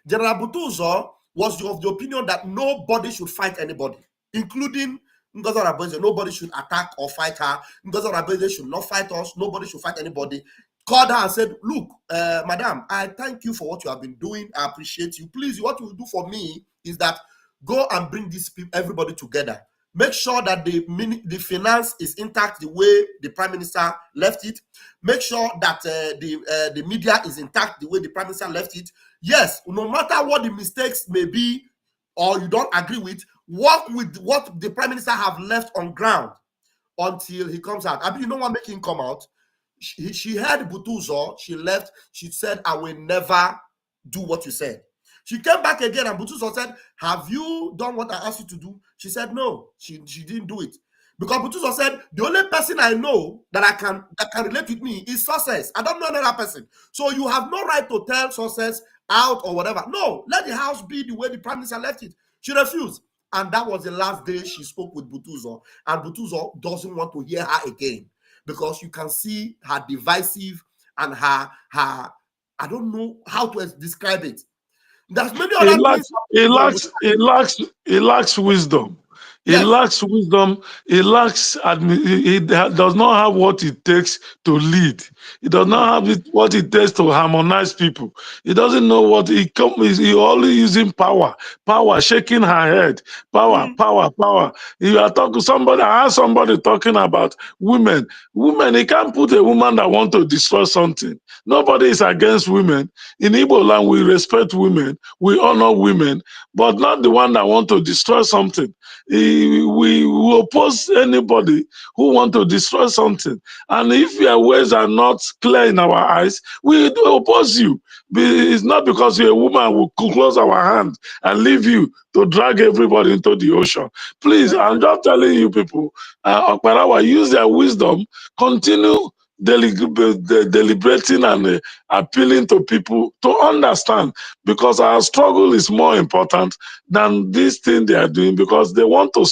General Butuzo was of the opinion that nobody should fight anybody, including Ngozi Oronbose. Nobody should attack or fight her. Ngozi Oronbose should not fight us. Nobody should fight anybody. called her and said, look, madam, I thank you for what you have been doing. I appreciate you. Please, what you will do for me is that go and bring these people, everybody together. Make sure that the finance is intact the way the prime minister left it. Make sure that the media is intact the way the prime minister left it. Yes, no matter what the mistakes may be or you don't agree with, work with what the prime minister have left on ground until he comes out. I mean, you know what make him come out? She heard Butuzo, she left, she said, I will never do what you said. She came back again and Butuzo said, have you done what I asked you to do? She said, no, she didn't do it. Because Butuzo said, the only person I know that can relate with me is Success. I don't know another person. So you have no right to tell Success out or whatever. No, let the house be the way the prime minister left it. She refused. And that was the last day she spoke with Butuzo. And Butuzo doesn't want to hear her again. Because you can see her divisive and her I don't know how to describe it. There's many other things. He lacks wisdom. He lacks wisdom. He lacks. He does not have what it takes to lead. He does not have what it takes to harmonize people. He doesn't know what he only using power, shaking her head, power. You are talking to somebody. I heard somebody talking about women. He can't put a woman that want to destroy something. Nobody is against women. In Igbo land, we respect women, we honor women, but not the one that want to destroy something. We oppose anybody who want to destroy something. And if your ways are not clear in our eyes, we do oppose you. It's not because you're a woman who will close our hand and leave you to drag everybody into the ocean. Please, I'm just telling you people, Okparawa, use their wisdom, continue deliberating and appealing to people to understand, because our struggle is more important than this thing they are doing, because they want to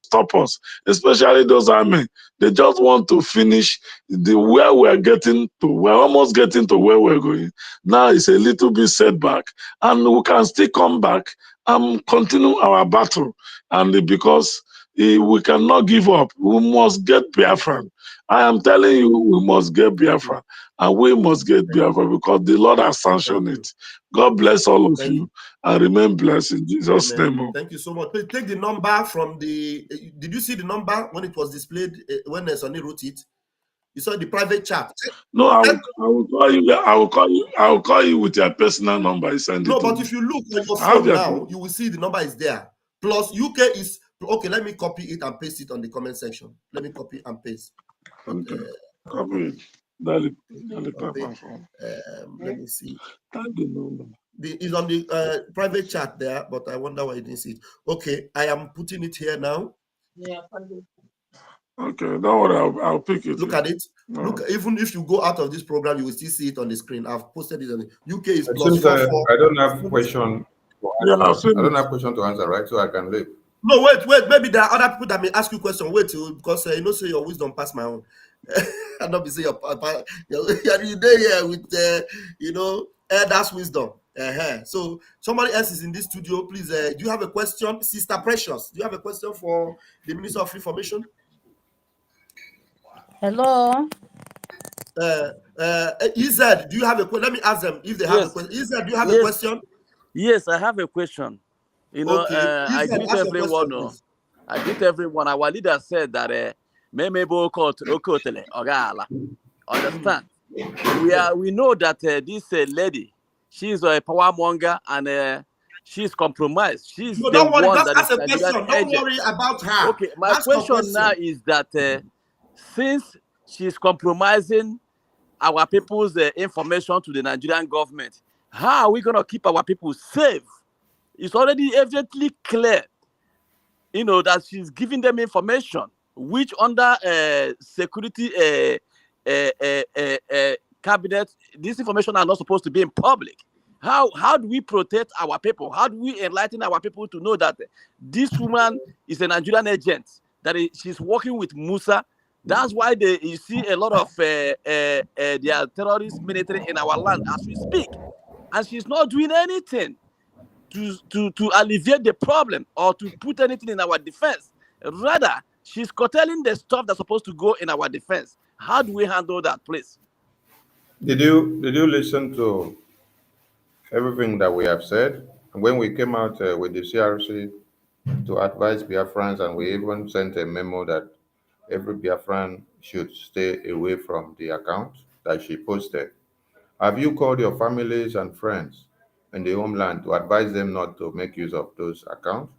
stop us, especially those army. They just want to finish where we're getting to. We're almost getting to where we're going. Now it's a little bit setback, and we can still come back and continue our battle. And because we cannot give up, we must get Biafra. I am telling you, we must get Biafra, and we must get Biafra because the Lord has sanctioned it. God bless all of you, and remain blessed in Jesus' name. Thank you so much. Please take the number from the. Did you see the number when it was displayed when Sonny wrote it? You saw the private chat. No, I will call you. I will call you with your personal number. But if you look on your phone now, you will see the number is there. Plus UK is okay. Let me copy it and paste it on the comment section. Let me copy and paste. Okay. Copy it. Let me see. Type the number. It's on the private chat there, but I wonder why you didn't see it. Okay, I am putting it here now. Yeah. Okay, don't worry, I'll pick it. Look at it. No. Look, even if you go out of this program, you will still see it on the screen. I've posted it on the UK is plus 44. I don't have question. I don't have question to answer, right? So I can leave. No, wait. Maybe there are other people that may ask you question. Wait, because you know, say your wisdom pass my own. I not be say you're there here with that's wisdom. So somebody else is in this studio. Please, do you have a question, Sister Precious? Do you have a question for the Minister of Information? Hello. Ized, do you have a question? Let me ask them if they have a question. Ized, do you have a question? Yes, I have a question. You know, okay. I greet everyone. I greet everyone. Our leader said that understand? We know that this lady, she's a power monger and she's compromised. She's the don't worry, one that's a question. Don't worry about her. Okay, my question now is that since she's compromising our people's information to the Nigerian government, how are we going to keep our people safe? It's already evidently clear, you know, that she's giving them information which under security cabinet, this information are not supposed to be in public. How do we protect our people? How do we enlighten our people to know that this woman is a Nigerian agent, that she's working with Musa? That's why you see a lot of their terrorist military in our land as we speak. And she's not doing anything to alleviate the problem or to put anything in our defense. Rather, she's curtailing the stuff that's supposed to go in our defense. How do we handle that, please? Did you listen to everything that we have said? When we came out with the CRC to advise Biafrans, and we even sent a memo that every Biafran should stay away from the account that she posted. Have you called your families and friends in the homeland to advise them not to make use of those accounts?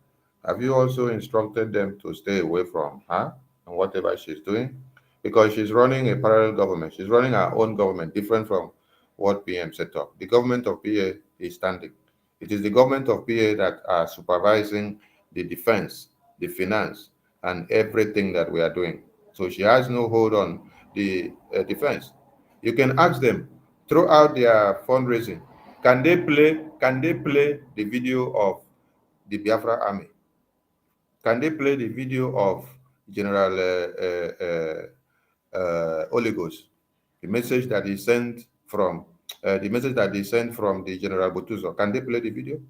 Have you also instructed them to stay away from her and whatever she's doing? Because she's running a parallel government. She's running her own government, different from what PM set up. The government of PA is standing. It is the government of PA that are supervising the defense, the finance, and everything that we are doing. So she has no hold on the defense. You can ask them throughout their fundraising, can they play the video of the Biafra army? Can they play the video of General Oligos, the message that he sent from the General Botuzo? Can they play the video?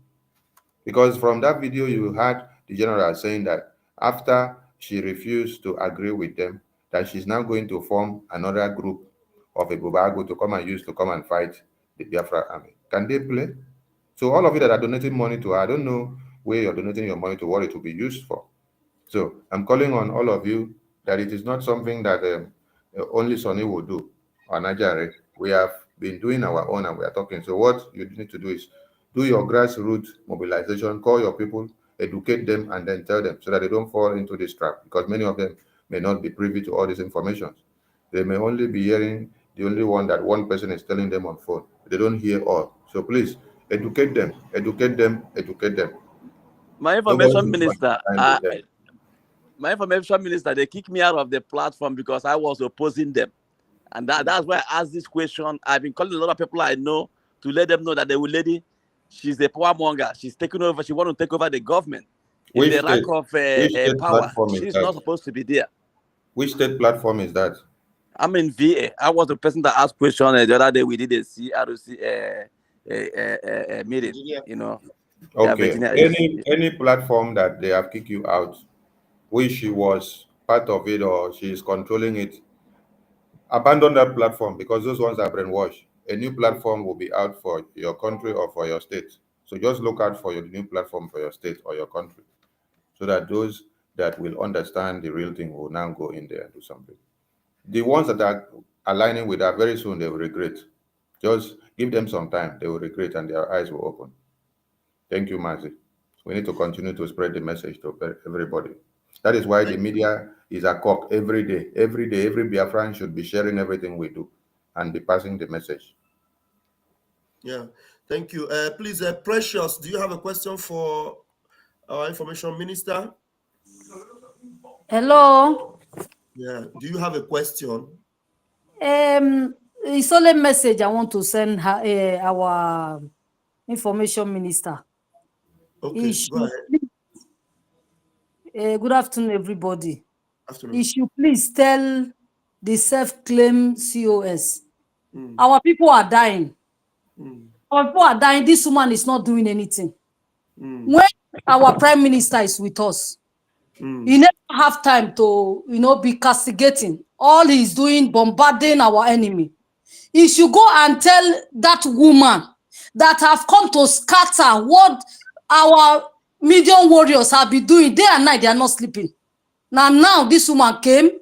Because from that video, you heard the general saying that after she refused to agree with them, that she's now going to form another group of a Bubago to come and fight the Biafra army. Can they play? So all of you that are donating money to her, I don't know where you're donating your money to, what it will be used for. So I'm calling on all of you that it is not something that only Sonny will do or Najare. We have been doing our own and we are talking. So what you need to do is do your grassroots mobilization, call your people, educate them, and then tell them so that they don't fall into this trap, because many of them may not be privy to all this information. They may only be hearing the only one that one person is telling them on phone. They don't hear all. So please educate them, educate them, educate them. My information minister, they kicked me out of the platform because I was opposing them. And that's why I asked this question. I've been calling a lot of people I know to let them know that the lady, she's a power monger. She's taking over. She wants to take over the government. In the rank of power, she's not supposed to be there. Which state platform is that? I'm in VA. I was the person that asked question the other day. We did a CRC meeting, you know. Okay. Any platform that they have kicked you out, which she was part of it or she is controlling it, abandon that platform, because those ones are brainwashed. A new platform will be out for your country or for your state. So just look out for your new platform for your state or your country, so that those that will understand the real thing will now go in there and do something. The ones that are aligning with that, very soon they will regret. Just give them some time, they will regret and their eyes will open. Thank you, Mazi. We need to continue to spread the message to everybody. That is why the media is a cock every day. Every day, every Biafran should be sharing everything we do and be passing the message. Yeah, thank you. Please, Precious, do you have a question for our information minister? Hello. Yeah, do you have a question? It's only a message I want to send her, our information minister. Okay, go ahead. Good afternoon, everybody. Afternoon. You should please tell the self-claimed COS. Our people are dying. Our people are dying. This woman is not doing anything. When our prime minister is with us, he never have time to, be castigating. All he's doing, bombarding our enemy. He should go and tell that woman that have come to scatter what our medium warriors have been doing day and night. They are not sleeping. Now this woman came,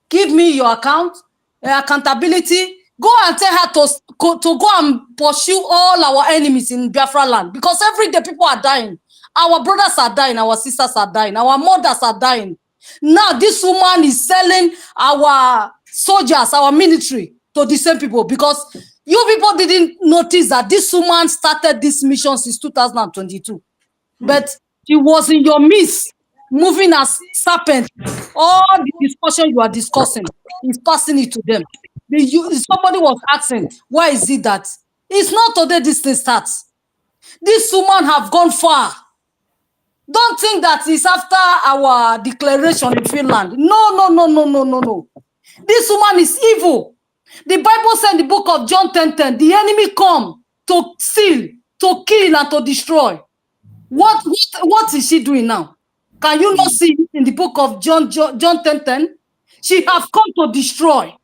give me your account, accountability. Go and tell her to go and pursue all our enemies in Biafra land, because every day people are dying. Our brothers are dying, our sisters are dying, our mothers are dying. Now this woman is selling our soldiers, our military to the same people, because you people didn't notice that this woman started this mission since 2022. But she was in your midst, moving as serpent. All the discussion you are discussing is passing it to them. Somebody was asking, why is it that? It's not today this thing starts. This woman have gone far. Don't think that it's after our declaration in Finland. No. This woman is evil. The Bible said in the book of John 10:10, the enemy come to steal, to kill, and to destroy. What is she doing now? Can you not see in the book of John 10:10? She have come to destroy.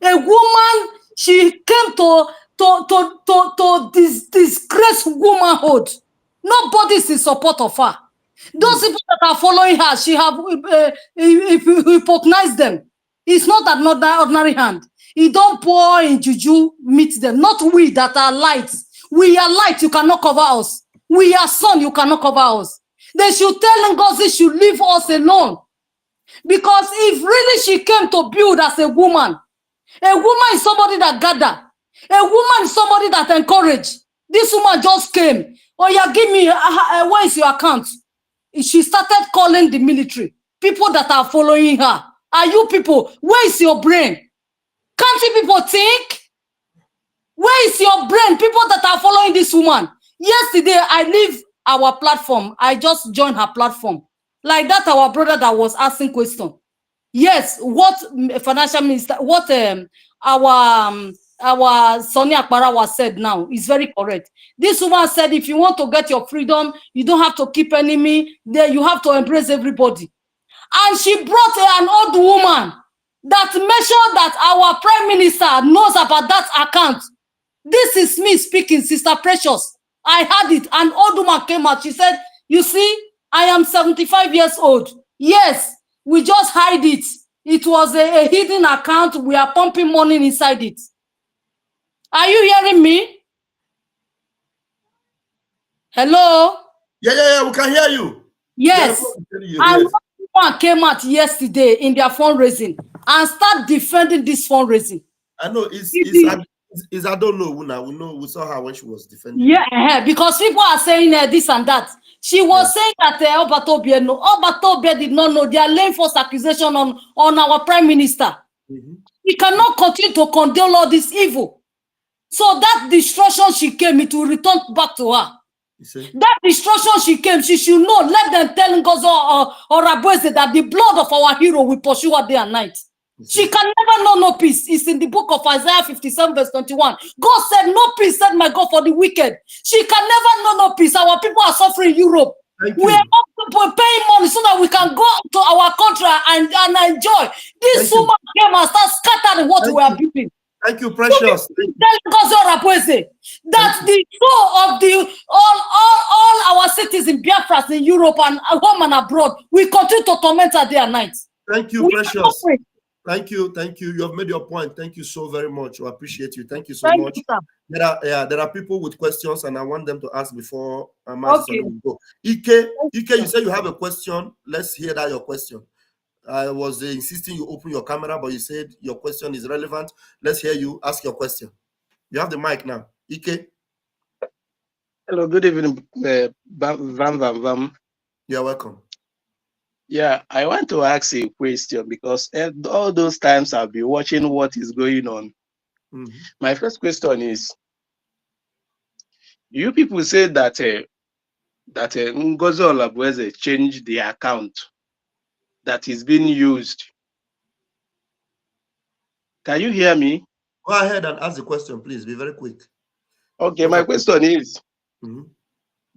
A woman She came to disgrace womanhood. Nobody is in support of her. Those people that are following her, she have hypnotized them. It's not another ordinary hand. He don't pour in juju meet them. Not we that are light. We are light, you cannot cover us. We are sun, you cannot cover us. They should tell Ngozi should leave us alone. Because if really she came to build as a woman is somebody that gather. A woman is somebody that encourage. This woman just came. Oh yeah, give me, where is your account? She started calling the military. People that are following her. Are you people? Where is your brain? Can't you people think? Where is your brain? People that are following this woman. Yesterday, I leave our platform. I just joined her platform. Like that, our brother that was asking question. Yes, what financial minister, what our Sonny Akbara was said now is very correct. This woman said, if you want to get your freedom, you don't have to keep enemy. There, you have to embrace everybody. And she brought an old woman that made sure that our prime minister knows about that account. This is me speaking, Sister Precious. I had it. An old woman came out. She said, you see, I am 75 years old. Yes, we just hide it. It was a hidden account. We are pumping money inside it. Are you hearing me? Hello? Yeah, we can hear you. Yes. And one came out yesterday in their fundraising and start defending this fundraising. I know it's I don't know. We saw her when she was defending. Yeah, because people are saying this and that. She was saying that Obatobie did not know. They are laying false accusation on our prime minister. We cannot continue to condone all this evil. So that destruction she came, it will return back to her. That destruction she came, she should know. Let them tell Ngozi or Rabuese that the blood of our hero will pursue her day and night. She can never know no peace. It's in the book of Isaiah 57 verse 21. God said, no peace, said my God, for the wicked. She can never know no peace. Our people are suffering in Europe. We are not paying money so that we can go to our country and enjoy. This woman came and start scattering what we are building. Thank you, Precious. That the soul of all our cities in Biafra, in Europe and home and abroad, we continue to torment her day and night. Thank you, Precious. Thank you. You have made your point. Thank you so very much. I appreciate you. Thank you so much. There are people with questions, and I want them to ask before okay. Go. Ike, you say you have a question. Let's hear that your question. I was insisting you open your camera, but you said your question is relevant. Let's hear you ask your question. You have the mic now. Ike. Hello, good evening, Vam. You're welcome. Yeah, I want to ask a question because all those times I've been watching what is going on. My first question is, you people say that Ngozi Olabueze changed the account that is being used. Can you hear me? Go ahead and ask the question, please. Be very quick. Okay, my question is,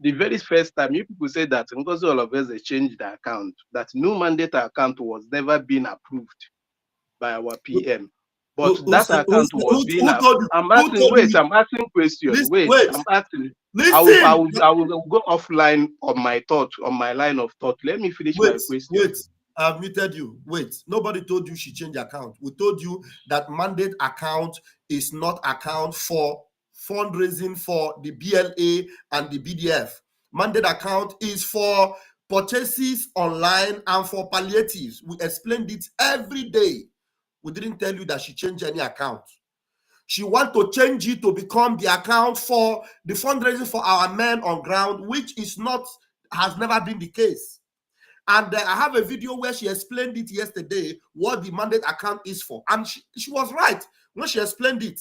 the very first time you people said that Ngozi Olabueze changed the account, that no mandate account was never been approved by our PM. But that account was being approved. I'm asking questions. I'm asking. I will go offline on my thought, on my line of thought. Let me finish my question. I've muted you. Wait, nobody told you she changed account. We told you that mandate account is not account for fundraising for the BLA and the BDF. Mandate account is for purchases online and for palliatives. We explained it every day. We didn't tell you that she changed any account. She wants to change it to become the account for the fundraising for our men on ground, which has never been the case. And I have a video where she explained it yesterday, what the mandate account is for. And she was right when she explained it.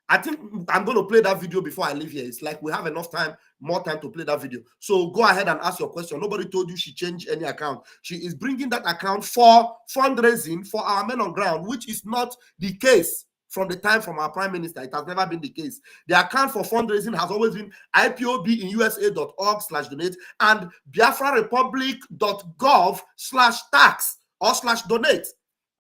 I think I'm going to play that video before I leave here. It's like we have enough time, more time to play that video. So go ahead and ask your question. Nobody told you she changed any account. She is bringing that account for fundraising for our men on ground, which is not the case from the time from our prime minister. It has never been the case. The account for fundraising has always been ipobinUSA.org/donate and biafrarepublic.gov/tax or /donate.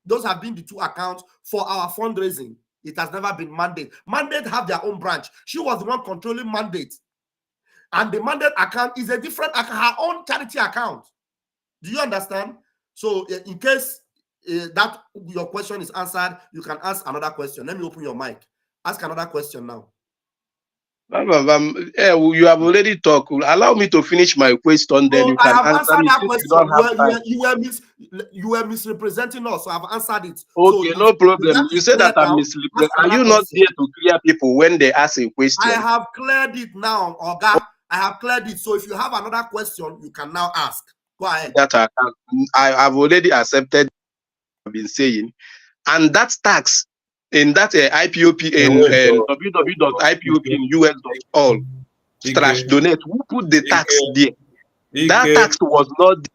Those have been the two accounts for our fundraising. It has never been Mandate. Mandate have their own branch. She was the one controlling Mandate. And the Mandate account is a different account, her own charity account. Do you understand? So in case that your question is answered, you can ask another question. Let me open your mic. Ask another question now. You have already talked. Allow me to finish my question, then you can answer me. That question. You were misrepresenting us, so I've answered it. Okay, so no problem. You said that I'm misrepresenting. Are you not there to clear people when they ask a question? I have cleared it now, Oga. I have cleared it. So if you have another question, you can now ask. Go ahead. That I have already accepted what I've been saying. And that tax in that IPOP in www.ipopinus.org/donate, who put the tax there? That tax was not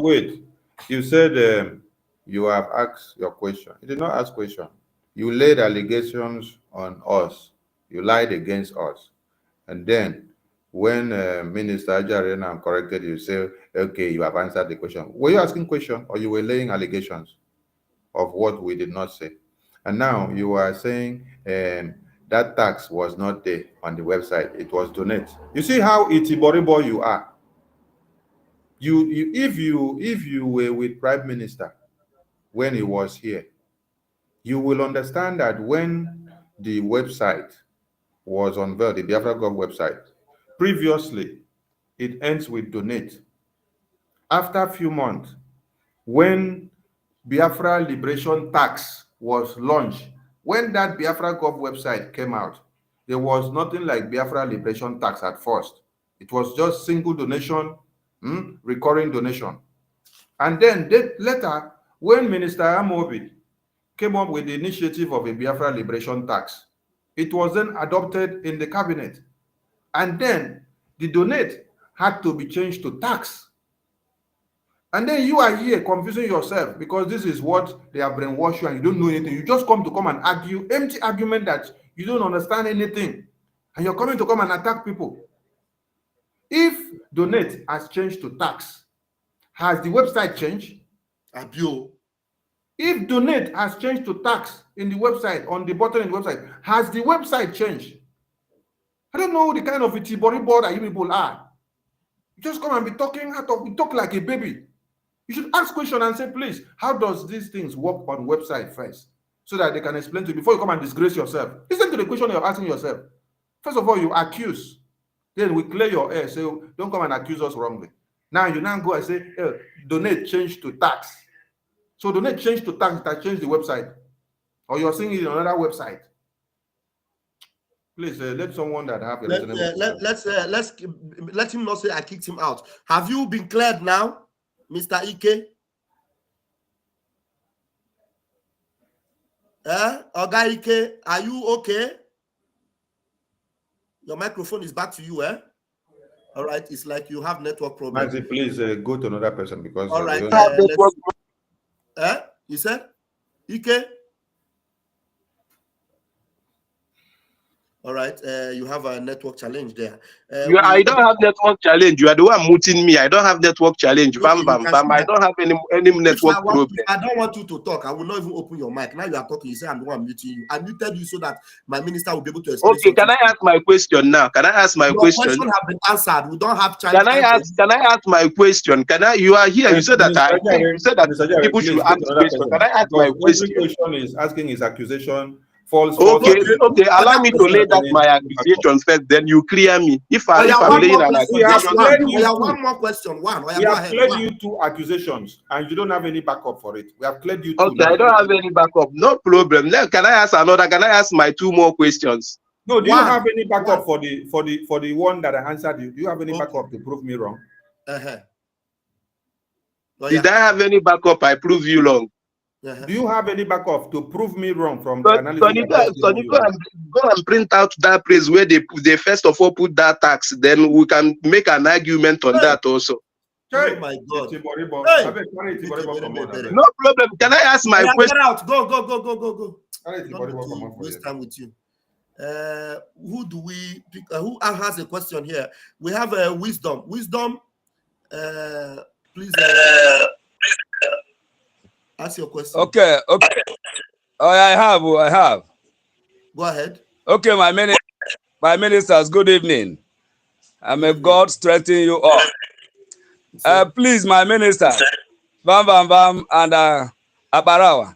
wait. You said you have asked your question. You did not ask question. You laid allegations on us. You lied against us. And then when Minister Ajarena corrected you, say, okay, you have answered the question. Were you asking question or you were laying allegations of what we did not say? And now you are saying that tax was not there on the website. It was donate. You see how itiboribo you are. If you were with Prime Minister when he was here, you will understand that when the website was unveiled, the Biafra Gov website, previously it ends with donate. After a few months, when Biafra Liberation Tax was launched, when that Biafra Gov website came out, there was nothing like Biafra Liberation Tax at first. It was just single donation, recurring donation. And then later, when Minister Amobi came up with the initiative of a Biafra Liberation Tax, it was then adopted in the cabinet. And then the donate had to be changed to tax. And then you are here confusing yourself because this is what they have brainwashed you and you don't know anything. You just come to come and argue, empty argument that you don't understand anything. And you're coming to come and attack people. If donate has changed to tax, has the website changed? If donate has changed to tax in the website, on the button in the website, has the website changed? I don't know the kind of itiboribo that you people are. You just come and be talking talk like a baby. You should ask questions and say, please, how does these things work on website first? So that they can explain to you before you come and disgrace yourself. Listen to the question you're asking yourself. First of all, you accuse. Then we clear your air. Say, don't come and accuse us wrongly. Now you now go and say, donate change to tax. So donate change to tax that change the website. Or you're seeing it on another website. Please let someone that have a let him not say I kicked him out. Have you been cleared now, Mr. Ike? Oga Ike, are you okay? Your microphone is back to you, All right, it's like you have network problem. Nancy, please go to another person because all right. You said Ike? All right, you have a network challenge there. I don't have network challenge. You are the one muting me. I don't have network challenge. Bam, bam, bam. I don't have any network problem. I don't want you to talk. I will not even open your mic. Now you are talking. You say I'm the one muting you. I muted you so that my minister will be able to explain. Okay, can I ask my question now? Can I ask my question? Your question have been answered. We don't have time. Can I ask my question? You are here. You said that people should ask questions. Can I ask my question? The question is asking his accusation. False, okay. Allow me to lay down my accusation first, then you clear me. If I'm laying an accusation, one more question. We have cleared you 2 accusations, and you don't have any backup for it. We have cleared you 2. Okay, I don't have any backup. No problem. Can I ask another? Can I ask my 2 more questions? No. Do you have any backup for the one that I answered you? Do you have any backup to prove me wrong? Did I have any backup? I prove you wrong. Do you have any backup to prove me wrong from the analysis? Go and print out that place where they first of all put that tax. Then we can make an argument on that also. Oh my God! No problem. Can I ask my question? Get out. Go. Waste time with you. Who do we pick? Who has a question here? We have a Wisdom. Wisdom, please. Ask your question. Okay. Oh, I have. Go ahead. Okay, my ministers, good evening. And may God strengthen you all. Please, my ministers, Bam, and Abarawa.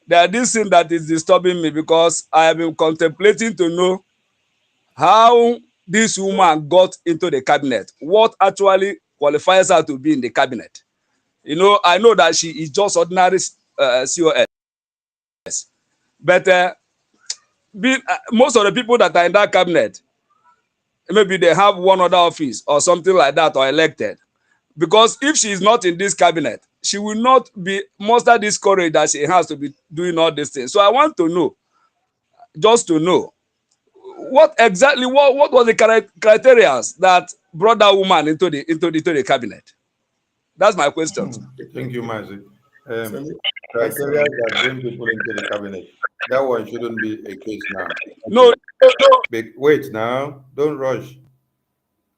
There is this thing that is disturbing me because I have been contemplating to know how this woman got into the cabinet. What actually qualifies her to be in the cabinet? You know, I know that she is just ordinary COS, but most of the people that are in that cabinet, maybe they have one other office or something like that, or elected. Because if she is not in this cabinet, she will not be muster this courage that she has to be doing all these things. So I want to know, just to know, what exactly what was the criteria that brought that woman into the cabinet? That's my question. Thank you, Mazi. Criteria that bring people into the cabinet. That one shouldn't be a case now. No. Wait now, don't rush.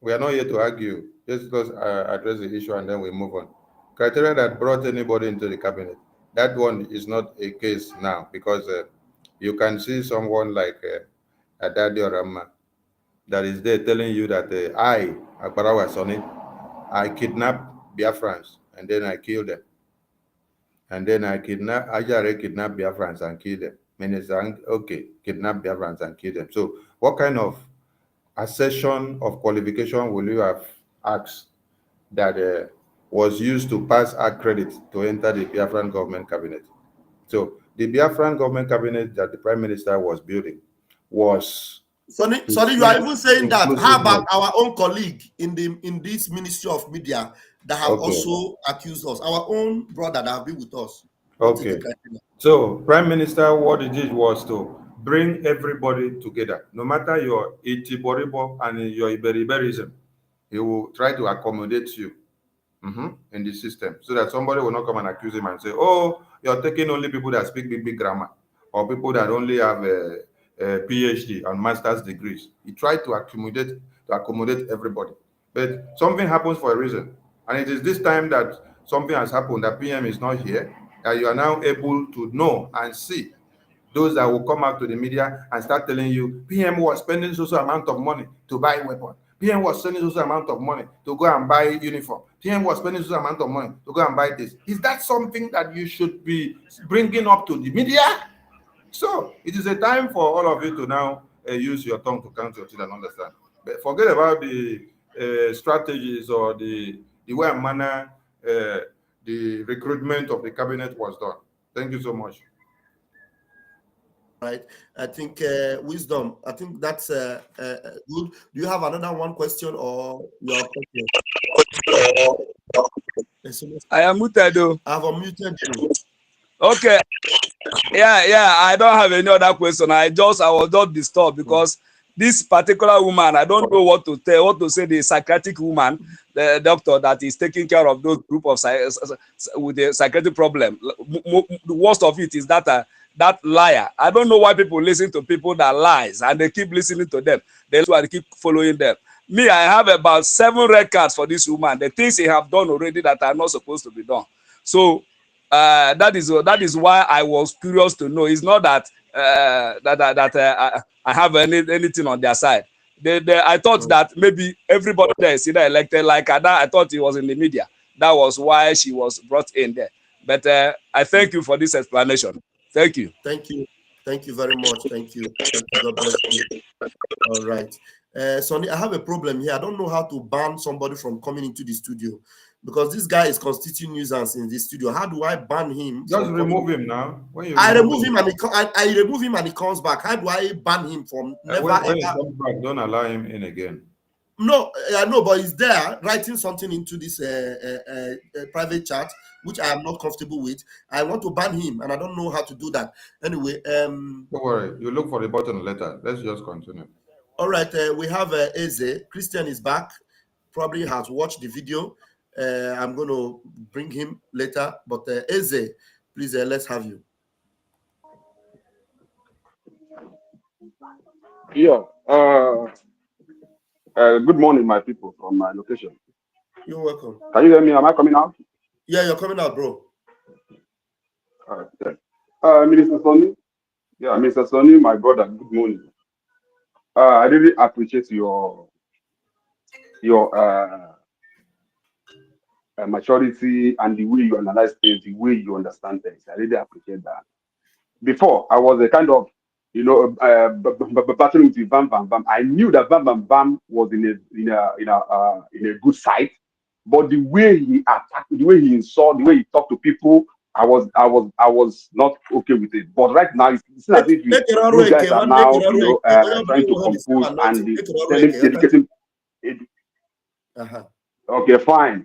We are not here to argue. Just because address the issue and then we move on. Criteria that brought anybody into the cabinet. That one is not a case now because you can see someone like Adadi or Rama that is there telling you that I, Akbarawa Sonny, I kidnapped Biafrans and then I killed them. And then I kidnapped Biafrans and killed them. Minister, okay, kidnap Biafrans and kill them. So what kind of assertion of qualification will you have asked that was used to pass our credit to enter the Biafran government cabinet? So the Biafran government cabinet that the Prime Minister was building was... Sorry, you are even saying that. How about our own colleague in this Ministry of Media that have also accused us? Our own brother that have been with us. Okay. So Prime Minister, what he did was to bring everybody together. No matter your Itiboribo and your Iberiberism, he will try to accommodate you in the system so that somebody will not come and accuse him and say, oh, you're taking only people that speak big grammar or people that only have a PhD and master's degrees. He tried to accommodate everybody. But something happens for a reason. And it is this time that something has happened, that PM is not here, that you are now able to know and see those that will come out to the media and start telling you, PM was spending so amount of money to buy weapons. PM was spending so amount of money to go and buy uniform. PM was spending so amount of money to go and buy this. Is that something that you should be bringing up to the media? So it is a time for all of you to now use your tongue to count your teeth and understand. But forget about the strategies or the way and manner the recruitment of the cabinet was done. Thank you so much. Right. I think wisdom. I think that's good. Do you have another one question or your question? I am muted though. I have unmuted you. Okay. Yeah. I don't have any other question. I was just disturbed because this particular woman, I don't know what to say. The psychiatric woman, the doctor that is taking care of those group of with the psychiatric problem. The worst of it is that liar. I don't know why people listen to people that lies and they keep listening to them. They keep following them. Me, I have about 7 red cards for this woman. The things he have done already that are not supposed to be done. So that is why I was curious to know. It's not that I have anything on their side. I thought that maybe everybody there is either elected like Ada. I thought he was in the media. That was why she was brought in there. But I thank you for this explanation. Thank you. Thank you. Thank you very much. Thank you. God bless you. All right. Sonny, I have a problem here. I don't know how to ban somebody from coming into the studio because this guy is constituting nuisance in the studio. How do I ban him? Just remove him now. I remove him and I remove him and he comes back. How do I ban him from never when he comes back, don't allow him in again. No, I know, but he's there writing something into this private chat, which I am not comfortable with. I want to ban him, and I don't know how to do that. Anyway, don't worry. You look for the button later. Let's just continue. All right, we have Eze. Christian is back. Probably has watched the video. I'm going to bring him later. But Eze, please, let's have you. Yeah. Good morning, my people from my location. You're welcome. Can you hear me? Am I coming out? Yeah, you're coming out, bro. Minister Sonny, yeah, Mr. Sonny, my brother, good morning. I really appreciate your maturity and the way you analyze things, the way you understand things. I really appreciate that. Before, I was a kind of, battling with Bam Bam Bam. I knew that Bam Bam Bam was in a good side, but the way he attacked, the way he insult, the way he talked to people, I was not okay with it. But right now, it's as if you guys are now, trying to compose and dedicating it. Okay, fine.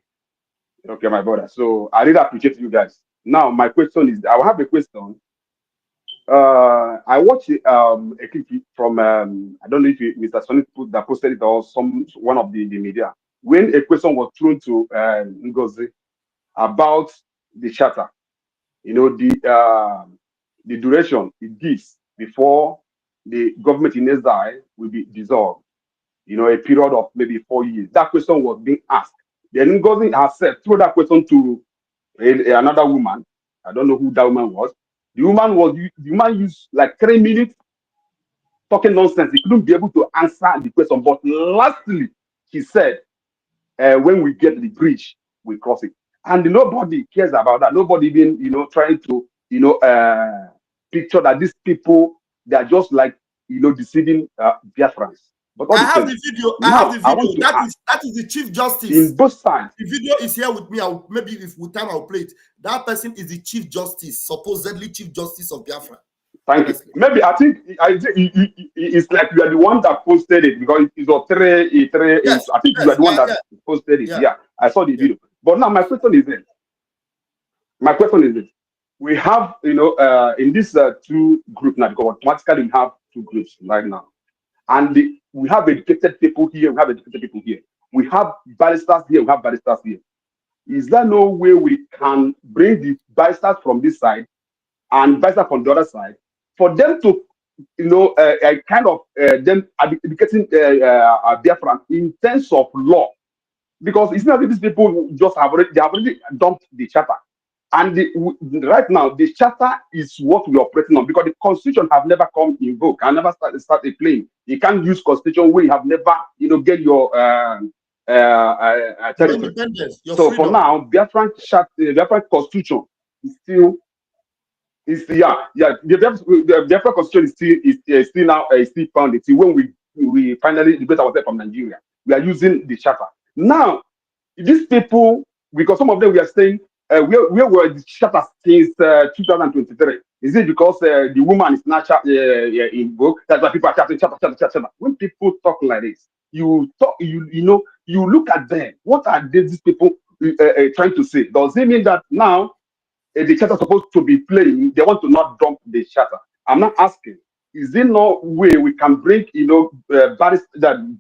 Okay, my brother. So I really appreciate you guys. Now, my question is, I will have a question. I watched a clip from I don't know if Mr. Sonny posted it or one of the media when a question was thrown to Ngozi about the charter. You know, the duration it gives before the government in exile will be dissolved. You know, a period of maybe 4 years. That question was being asked. Then Ngozi herself threw that question to another woman. I don't know who that woman was. The woman used like 3 minutes talking nonsense. He couldn't be able to answer the question. But lastly, he said, when we get the bridge, we cross it. And nobody cares about that. Nobody even, trying to, picture that these people, they are just like, deceiving Biafrans. But I have the video. Now, I have the video. That is the Chief Justice. In both sides. The video is here with me. Maybe if with time I'll play it. That person is the Chief Justice, supposedly Chief Justice of Biafra. Thank you. Maybe I think it's like you are the one that posted it because it's a three. Yes, I think you are the one that posted it. Yeah, I saw the video. But now my question is this. We have, in this two groups now, because automatically we have two groups right now. And we have educated people here, we have educated people here. We have barristers here, we have barristers here. Is there no way we can bring the barristers from this side and barristers from the other side for them to, kind of them educating Biafra in terms of law? Because it's not that these people just have already dumped the charter. And right now, the charter is what we're operating on because the constitution have never come in vogue. I never started playing. You can't use constitution where you have never, get your territory. So for now, Biafran constitution is still the Biafran constitution is still now still founded. See, when we finally liberate ourselves from Nigeria, we are using the charter. Now, these people, because some of them we are saying, where were the charter since 2023? Is it because the woman is not in vogue? That's why people are chatting, charter. When people talk like this, you look at them. What are these people trying to say? Does it mean that now the charter is supposed to be playing? They want to not dump the charter. I'm not asking. Is there no way we can bring people, barrister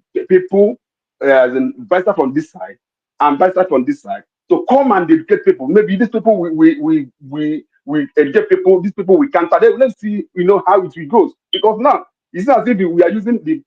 from this side and barrister from this side, to come and educate people? Maybe these people we educate people. These people we can't. Let's see, how it goes. Because now it's as if we are using the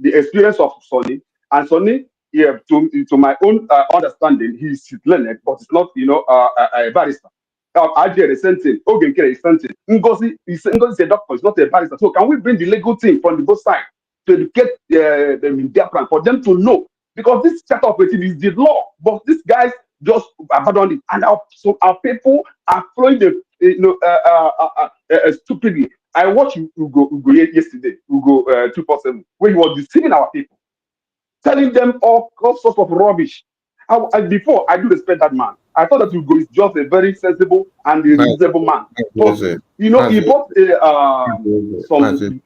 experience of Sonny, and Sonny, to my own understanding, he's learned, but it's not a barrister. I did the same thing. Ogenkere the same thing. Ngozi is a doctor. It's not a barrister. So can we bring the legal team from the both sides to educate them in their plan for them to know? Because this charter operating is the law, but these guys just abandoned it, and our people are following stupidly. I watched Ugo yesterday, Ugo 247, where he was deceiving our people, telling them all sorts of rubbish. Before I do respect that man, I thought that Ugo is just a very sensible and a reasonable man. But he bought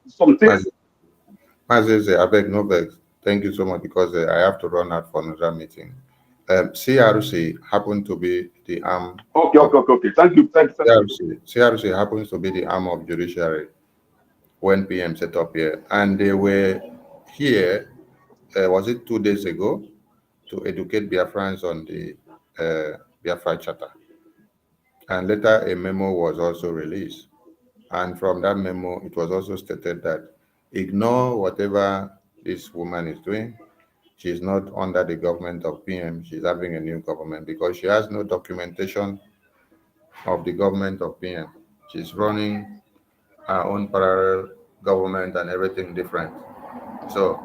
some things. I beg no vex. Thank you so much, because I have to run out for another meeting. CRC happened to be the arm. Okay. Thank you. CRC happens to be the arm of judiciary when PM set up here, and they were here. Was it 2 days ago, to educate Biafrans on the Biafra Charter, and later a memo was also released, and from that memo it was also stated that ignore whatever this woman is doing. She's not under the government of PM. She's having a new government because she has no documentation of the government of PM. She's running her own parallel government and everything different. So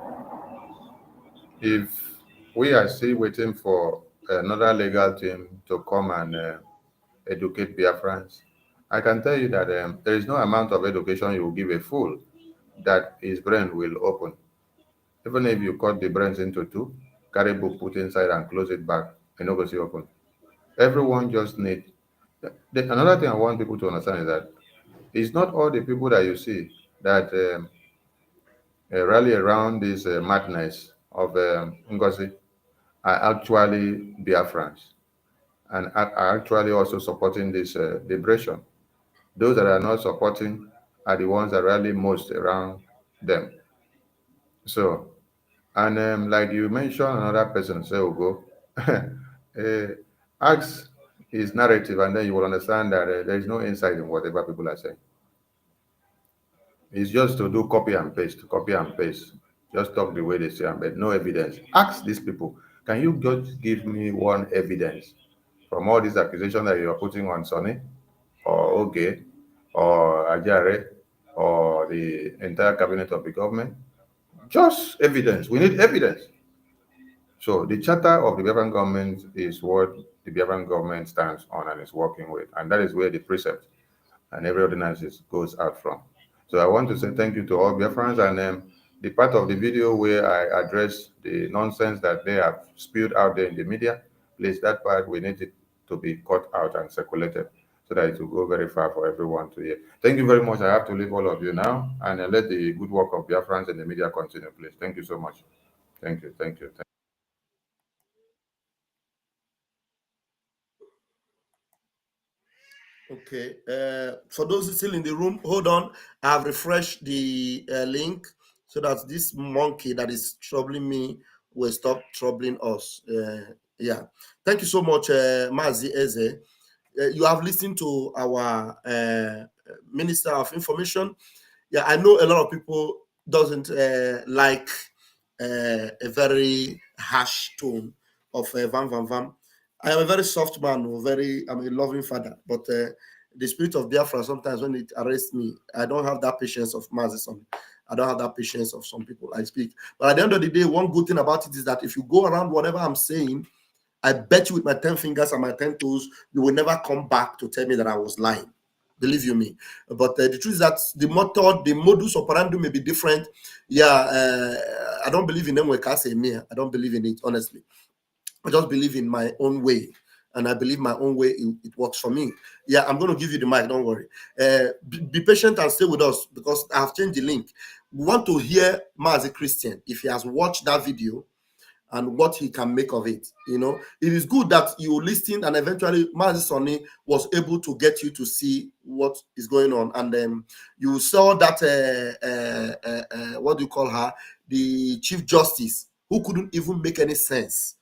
if we are still waiting for another legal team to come and educate Biafrans, I can tell you that there is no amount of education you will give a fool that his brain will open. Even if you cut the brains into two, carry book, put inside and close it back, and go see open. Everyone just need. Another thing I want people to understand is that it's not all the people that you see that rally around this madness of Ngozi are actually Biafrans and are actually also supporting this liberation. Those that are not supporting are the ones that rally most around them. So, and like you mentioned, another person say, Ugo, ask his narrative and then you will understand that there is no insight in whatever people are saying. It's just to do copy and paste. Just talk the way they say, but no evidence. Ask these people, can you just give me one evidence from all these accusations that you are putting on Sonny, or Oge, or Ajare, or the entire cabinet of the government? Just evidence. We need evidence. So the charter of the Biafran government is what the Biafran government stands on and is working with. And that is where the precept and every ordinance goes out from. So I want to say thank you to all Biafrans, and the part of the video where I address the nonsense that they have spewed out there in the media, please, that part we need it to be cut out and circulated so that it will go very far for everyone to hear. Thank you very much. I have to leave all of you now, and let the good work of Biafrans in the media continue, please. Thank you so much. Thank you. Thank you. Okay, for those still in the room, hold on. I've refreshed the link so that this monkey that is troubling me will stop troubling us. Yeah, thank you so much, Mazi Eze. You have listened to our Minister of Information. Yeah, I know a lot of people doesn't like a very harsh tone of Vam Vam Vam. I am a very soft man, I'm a loving father, but the spirit of Biafra, sometimes when it arrests me, I don't have that patience of Mazison. I don't have that patience of some people I speak. But at the end of the day, one good thing about it is that if you go around whatever I'm saying, I bet you with my 10 fingers and my 10 toes, you will never come back to tell me that I was lying. Believe you me. But the truth is that the method, the modus operandi may be different. Yeah, I don't believe in them. I don't believe in it, honestly. I just believe in my own way, and I believe my own way, it works for me. Yeah, I'm going to give you the mic, don't worry. Be patient and stay with us because I have changed the link. We want to hear Ma as a Christian, if he has watched that video and what he can make of it. You know, it is good that you listened and eventually Mazi Sonny was able to get you to see what is going on. And then you saw that, what do you call her? The Chief Justice, who couldn't even make any sense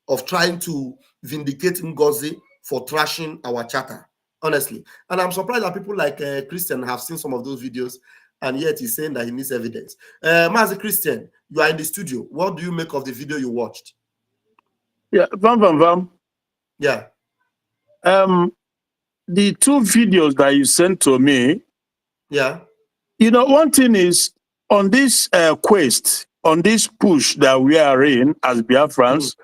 of trying to vindicate Ngozi for trashing our charter, honestly. And I'm surprised that people like Christian have seen some of those videos, and yet he's saying that he needs evidence. Mazi Christian, you are in the studio. What do you make of the video you watched? Yeah, Vam. Yeah. The two videos that you sent to me. Yeah. You know, one thing is on this quest, on this push that we are in as Biafrans,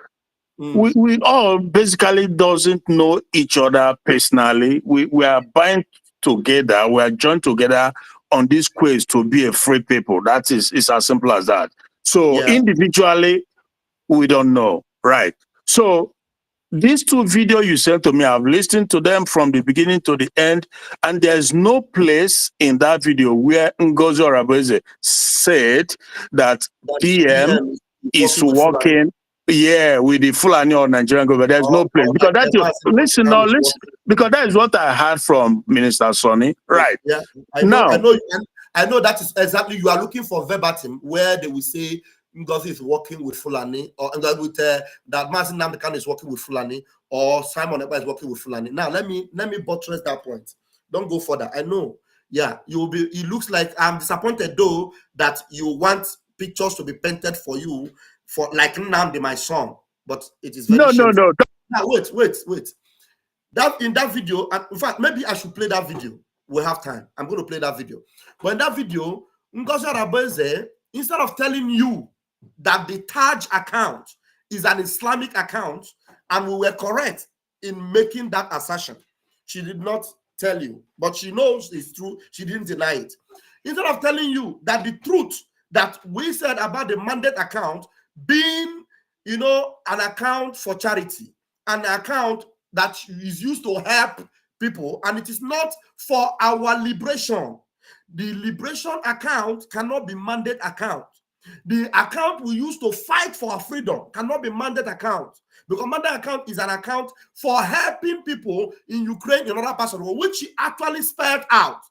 we all basically doesn't know each other personally. We are bound together. We are joined together on this quest to be a free people. That is, it's as simple as that. So individually, we don't know, right? So these two videos you sent to me, I've listened to them from the beginning to the end, and there's no place in that video where Ngozi Oraveze said that PM is working, with the Fulani or Nigerian government. There's no place because listen, because that is what I heard from Minister Sonny, right? Yeah, I know that is exactly, you are looking for verbatim where they will say Ngozi is working with Fulani, or with that Mazi Namdekan is working with Fulani, or Simon Ekpa is working with Fulani. Now let me buttress that point. Don't go further. I know. Yeah, you will be. It looks like I'm disappointed though that you want pictures to be painted for you for like Nnamdi, my son, but it is very shameful. No. Now wait. That in that video, in fact, maybe I should play that video. We have time. I'm going to play that video. But in that video, Ngozi Arabeze, instead of telling you that the Taj account is an Islamic account, and we were correct in making that assertion, she did not tell you, but she knows it's true. She didn't deny it. Instead of telling you that the truth that we said about the mandate account being, you know, an account for charity, an account that is used to help people, and it is not for our liberation. The liberation account cannot be mandate account. The account we use to fight for our freedom cannot be mandate account, because mandate account is an account for helping people in Ukraine, in other parts of the world, which she actually spelled out.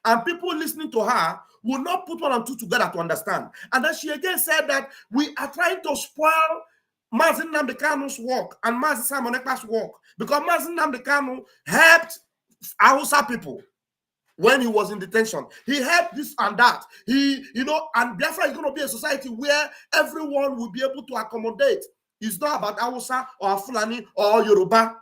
And people listening to her will not put one and two together to understand. And then she again said that we are trying to spoil Mazin Nnamdi Kanu's work and Mazin Simon Ekpa's work, because Mazin Nnamdi Kanu helped Hausa people when he was in detention. He helped this and that. He, you know, and Biafra is going to be a society where everyone will be able to accommodate. It's not about Hausa or Fulani or Yoruba.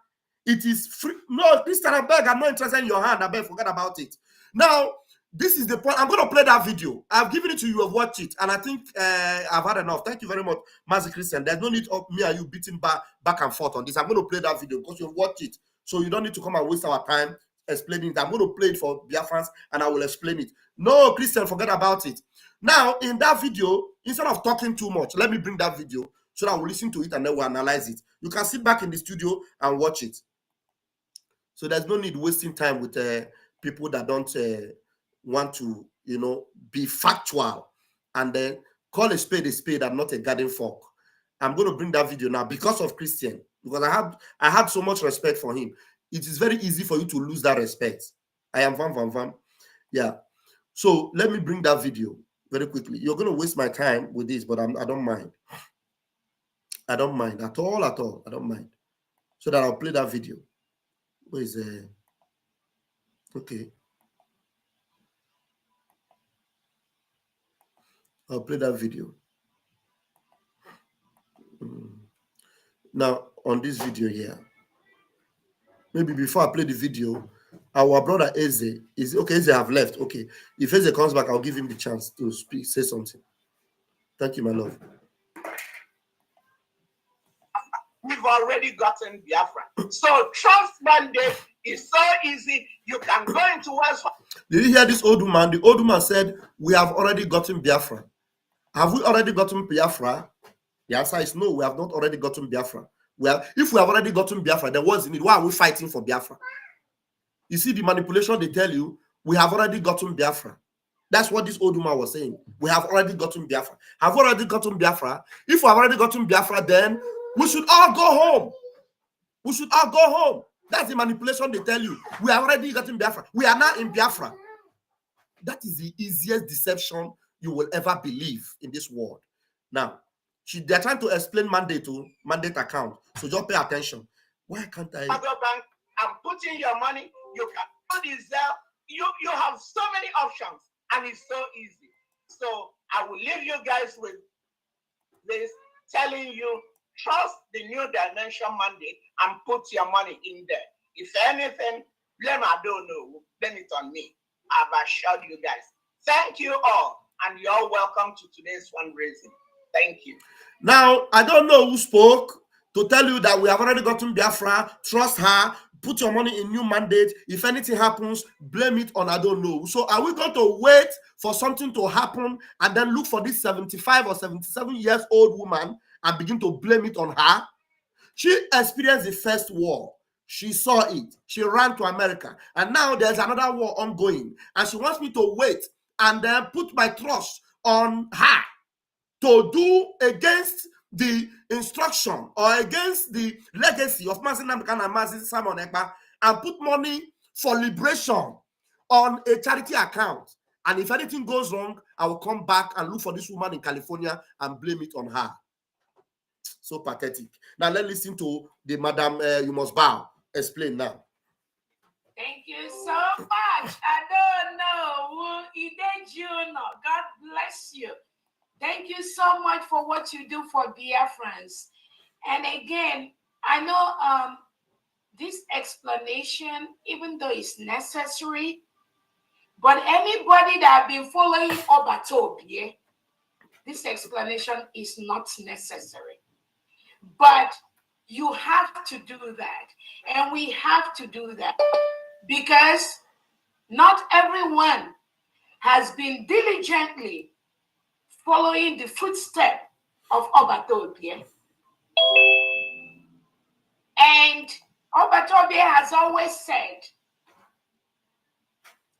It is free. No, Christian, I beg, I'm not interested in your hand. I beg, forget about it. Now, this is the point. I'm going to play that video. I've given it to you. You have watched it. And I think I've had enough. Thank you very much, Mazi Christian. There's no need of me and you beating back and forth on this. I'm going to play that video because you've watched it. So you don't need to come and waste our time explaining it. I'm going to play it for Biafrans and I will explain it. No, Christian, forget about it. Now, in that video, instead of talking too much, let me bring that video so that we'll listen to it and then we'll analyze it. You can sit back in the studio and watch it. So there's no need wasting time with people that don't want to, you know, be factual and then call a spade and not a garden fork. I'm going to bring that video now because of Christian, because I had so much respect for him. It is very easy for you to lose that respect. I am Vam. Yeah. So let me bring that video very quickly. You're going to waste my time with this, but I don't mind. I don't mind at all. I don't mind. So that I'll play that video. Where is it? Okay. I'll play that video. Now, on this video here, maybe before I play the video, our brother Eze is okay. Eze have left. Okay. If Eze comes back, I'll give him the chance to speak, say something. Thank you, my love. We've already gotten Biafra. So trust mandate is so easy. You can go into West. Did you hear this old woman? The old woman said, we have already gotten Biafra. Have we already gotten Biafra? The answer is no, we have not already gotten Biafra. If we have already gotten Biafra, then what's in it? Why are we fighting for Biafra? You see the manipulation they tell you, we have already gotten Biafra. That's what this old woman was saying. We have already gotten Biafra. Have we already gotten Biafra? If we have already gotten Biafra, then we should all go home. We should all go home. That's the manipulation they tell you. We have already gotten Biafra. We are now in Biafra. That is the easiest deception you will ever believe in this world. Now, they're trying to explain mandate account. So just pay attention. Why can't I? Bank and put in your money. You can do this. You have so many options, and it's so easy. So I will leave you guys with this, telling you, trust the new dimension mandate and put your money in there. If anything, blame I don't know, blame it on me. I've assured you guys. Thank you all, and you're welcome to today's fundraising. Thank you. Now, I don't know who spoke to tell you that we have already gotten Biafra. Trust her. Put your money in new mandate. If anything happens, blame it on I don't know. So are we going to wait for something to happen and then look for this 75 or 77 years old woman and begin to blame it on her? She experienced the first war. She saw it. She ran to America. And now there's another war ongoing. And she wants me to wait and then put my trust on her to do against the instruction or against the legacy of Mazin Nnamdi Kanu and Mazin Simon Ekpa and put money for liberation on a charity account. And if anything goes wrong, I will come back and look for this woman in California and blame it on her. So pathetic. Now let's listen to the Madam You Must Bow. Explain now. Thank you so much. I don't know. God bless you. Thank you so much for what you do for Biafrans. And again, I know this explanation, even though it's necessary, but anybody that have been following Obatobie, this explanation is not necessary. But you have to do that. And we have to do that because not everyone has been diligently following the footsteps of Obatobie. And Obatobie has always said,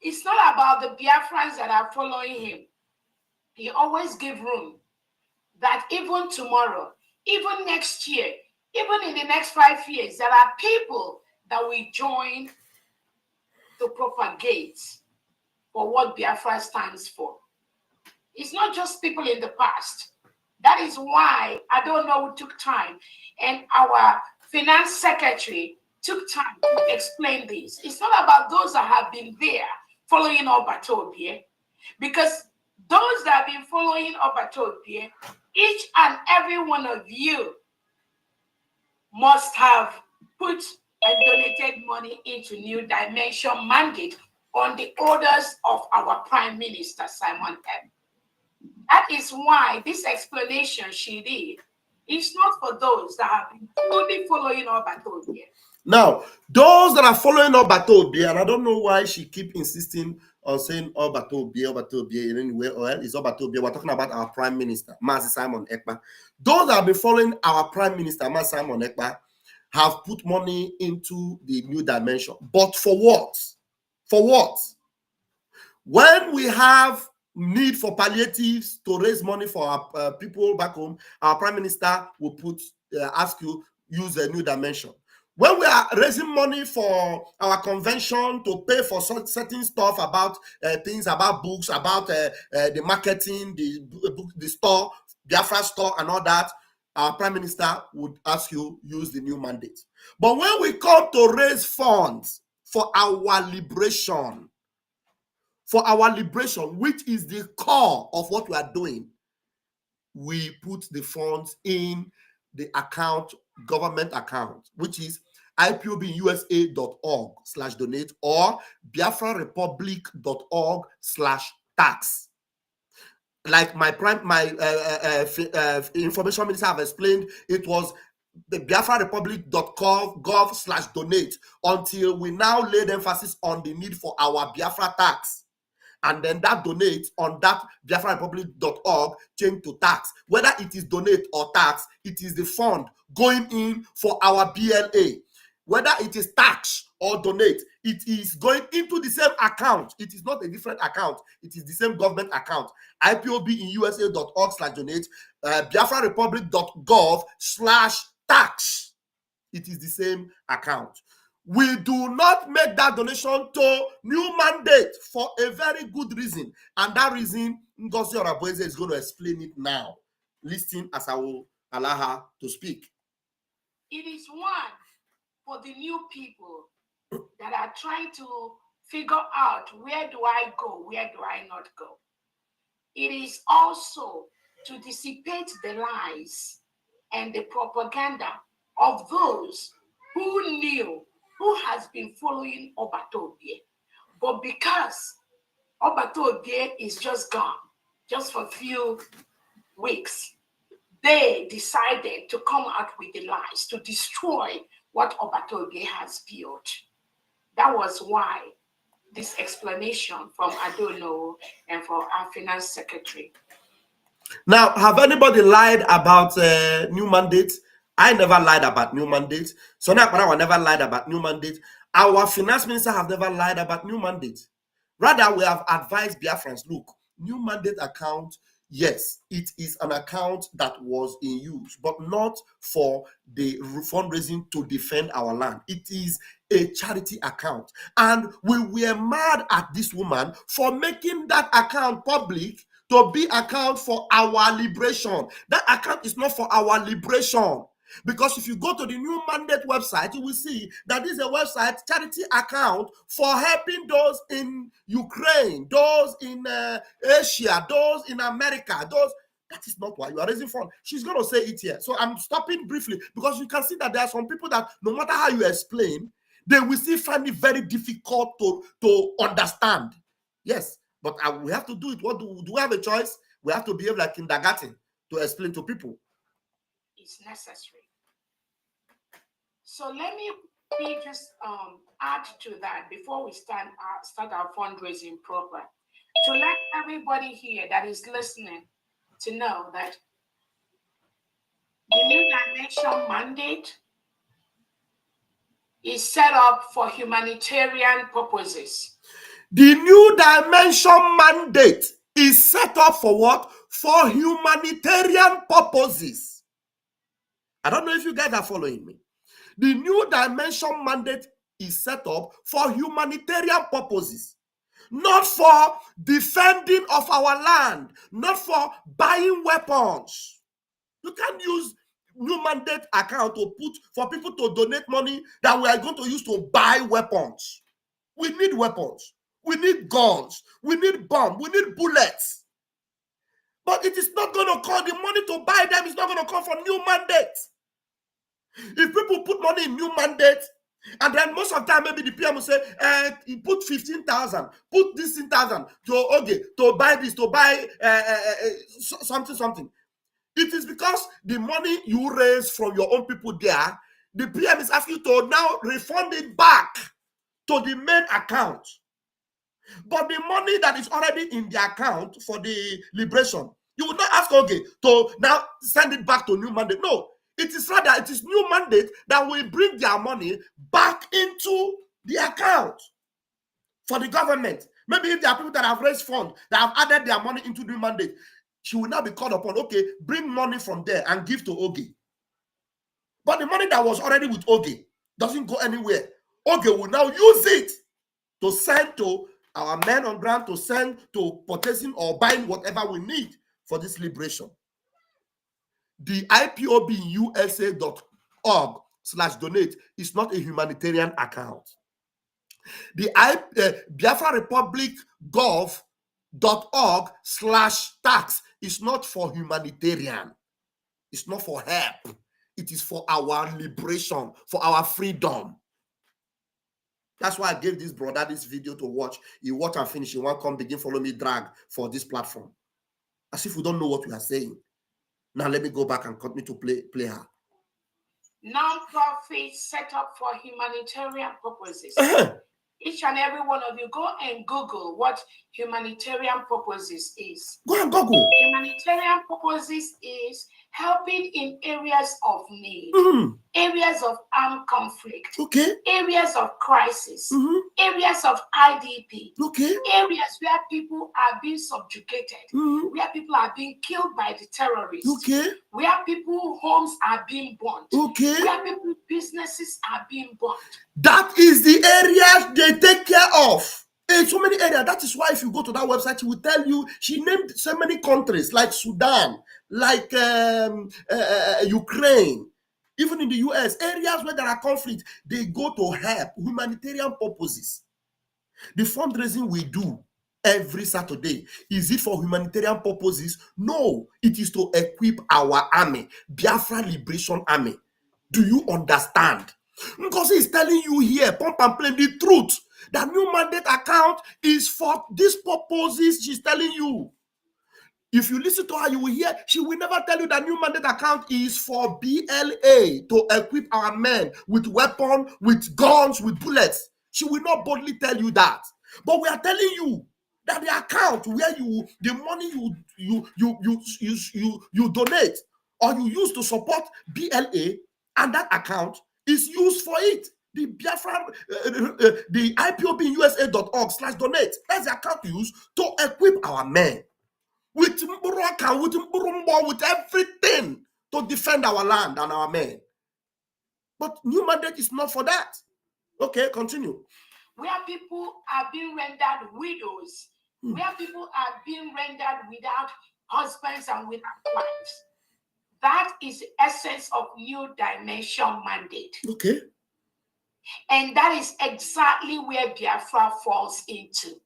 it's not about the Biafrans that are following him. He always gives room that even tomorrow, even next year, even in the next 5 years, there are people that will join to propagate for what Biafra stands for. It's not just people in the past. That is why I don't know who took time, and our finance secretary took time to explain this. It's not about those that have been there following Obatobie, because those that have been following Obatobie, each and every one of you must have put and donated money into New Dimension mandate on the orders of our Prime Minister, Simon M. That is why this explanation she did is not for those that have been fully following Obatobie. Now, those that are following Obatobie, and I don't know why she keep insisting on saying Obatobie anyway, or it's Obatobie. We're talking about our Prime Minister, Mazi Simon Ekpa. Those that have been following our Prime Minister, Mazi Simon Ekpa, have put money into the New Dimension. But for what? For what? When we have need for palliatives to raise money for our people back home, our Prime Minister will put ask you use a New Dimension. When we are raising money for our convention to pay for certain stuff about things about books, about the marketing, the store, Biafra store, and all that, our Prime Minister would ask you use the new mandate. But when we come to raise funds for our liberation, which is the core of what we are doing, we put the funds in the account, government account, which is ipobusa.org/donate or biafrarepublic.org/tax. Like my information minister have explained, it was the biafrarepublic.gov/donate until we now laid emphasis on the need for our Biafra tax. And then that donate on that biafrarepublic.org change to tax. Whether it is donate or tax, it is the fund going in for our BLA. Whether it is tax or donate, it is going into the same account. It is not a different account. It is the same government account. ipobusa.org/donate, biafrarepublic.gov/tax. It is the same account. We do not make that donation to new mandate for a very good reason. And that reason, Ngozi Orabueze is going to explain it now. Listen as I will allow her to speak. It is one for the new people that are trying to figure out, where do I go, where do I not go? It is also to dissipate the lies and the propaganda of those who knew, who has been following Obatobie. But because Obatobie is just gone, just for a few weeks, they decided to come out with the lies, to destroy what Obatobie has built. That was why this explanation from Adono and from our finance secretary. Now, have anybody lied about new mandate? I never lied about new mandate. So now I never lied about new mandate. Our finance minister have never lied about new mandate. Rather, we have advised Biafrans, look, new mandate account, yes, it is an account that was in use, but not for the fundraising to defend our land. It is a charity account. And we were mad at this woman for making that account public to be account for our liberation. That account is not for our liberation. Because if you go to the new mandate website, you will see that this is a website, charity account for helping those in Ukraine, those in Asia, those in America, those That is not why you are raising funds. She's going to say it here. So I'm stopping briefly because you can see that there are some people that no matter how you explain, they will still find it very difficult to understand. Yes, but we have to do it. What do we have a choice? We have to behave like kindergarten to explain to people. It's necessary. So let me just add to that before we start our fundraising program, to let everybody here that is listening to know that the New Dimension mandate is set up for humanitarian purposes. The New Dimension mandate is set up for what? For humanitarian purposes. I don't know if you guys are following me. The New Dimension mandate is set up for humanitarian purposes, not for defending of our land, not for buying weapons. You can't use new mandate account to put for people to donate money that we are going to use to buy weapons. We need weapons. We need guns. We need bombs. We need bullets. But it is not going to come. The money to buy them is not going to come from new mandates. If people put money in new mandates, and then most of the time maybe the PM will say, you put 15,000, put this 10,000 to buy this, to buy something. It is because the money you raise from your own people there, the PM is asking you to now refund it back to the main account. But the money that is already in the account for the liberation, you would not ask to now send it back to new mandate. No, it is rather, it is new mandate that will bring their money back into the account for the government. Maybe if there are people that have raised funds, that have added their money into the mandate, she will now be called upon, bring money from there and give to Oge. But the money that was already with Oge doesn't go anywhere. Oge will now use it to send to our men on ground, to send to purchasing or buying whatever we need for this liberation. The IPOBUSA.org/donate is not a humanitarian account. The Biafra Republic gov.org/tax is not for humanitarian. It's not for help. It is for our liberation, for our freedom. That's why I gave this brother this video to watch. He watch and finish. He won't come begin follow me drag for this platform. As if we don't know what we are saying. Now let me go back and continue to play her. Non-profit set up for humanitarian purposes. Each and every one of you, go and Google what humanitarian purposes is. Go and Google. Humanitarian purposes is helping in areas of need, areas of armed conflict, areas of crisis, areas of IDP, areas where people are being subjugated, where people are being killed by the terrorists, where people's homes are being burnt, where people's businesses are being burnt. That is the areas they take care of. In so many areas. That is why if you go to that website, she will tell you, she named so many countries like Sudan, like Ukraine, even in the US, areas where there are conflicts, they go to help humanitarian purposes. The fundraising we do every Saturday, is it for humanitarian purposes? No, it is to equip our army, Biafra Liberation Army. Do you understand? Because he's telling you here, pump and play the truth. That new mandate account is for these purposes. She's telling you. If you listen to her, you will hear she will never tell you that new mandate account is for BLA to equip our men with weapons, with guns, with bullets. She will not boldly tell you that. But we are telling you that the account where the money you donate or you use to support BLA, and that account is used for it. The Biafra, the IPOBUSA.org/donate. That's the account used to equip our men with Mburaka, with everything to defend our land and our men. But new mandate is not for that. Okay, continue. Where people are being rendered widows, where people are being rendered without husbands and without wives. That is the essence of New Dimension mandate. Okay. And that is exactly where Biafra falls into.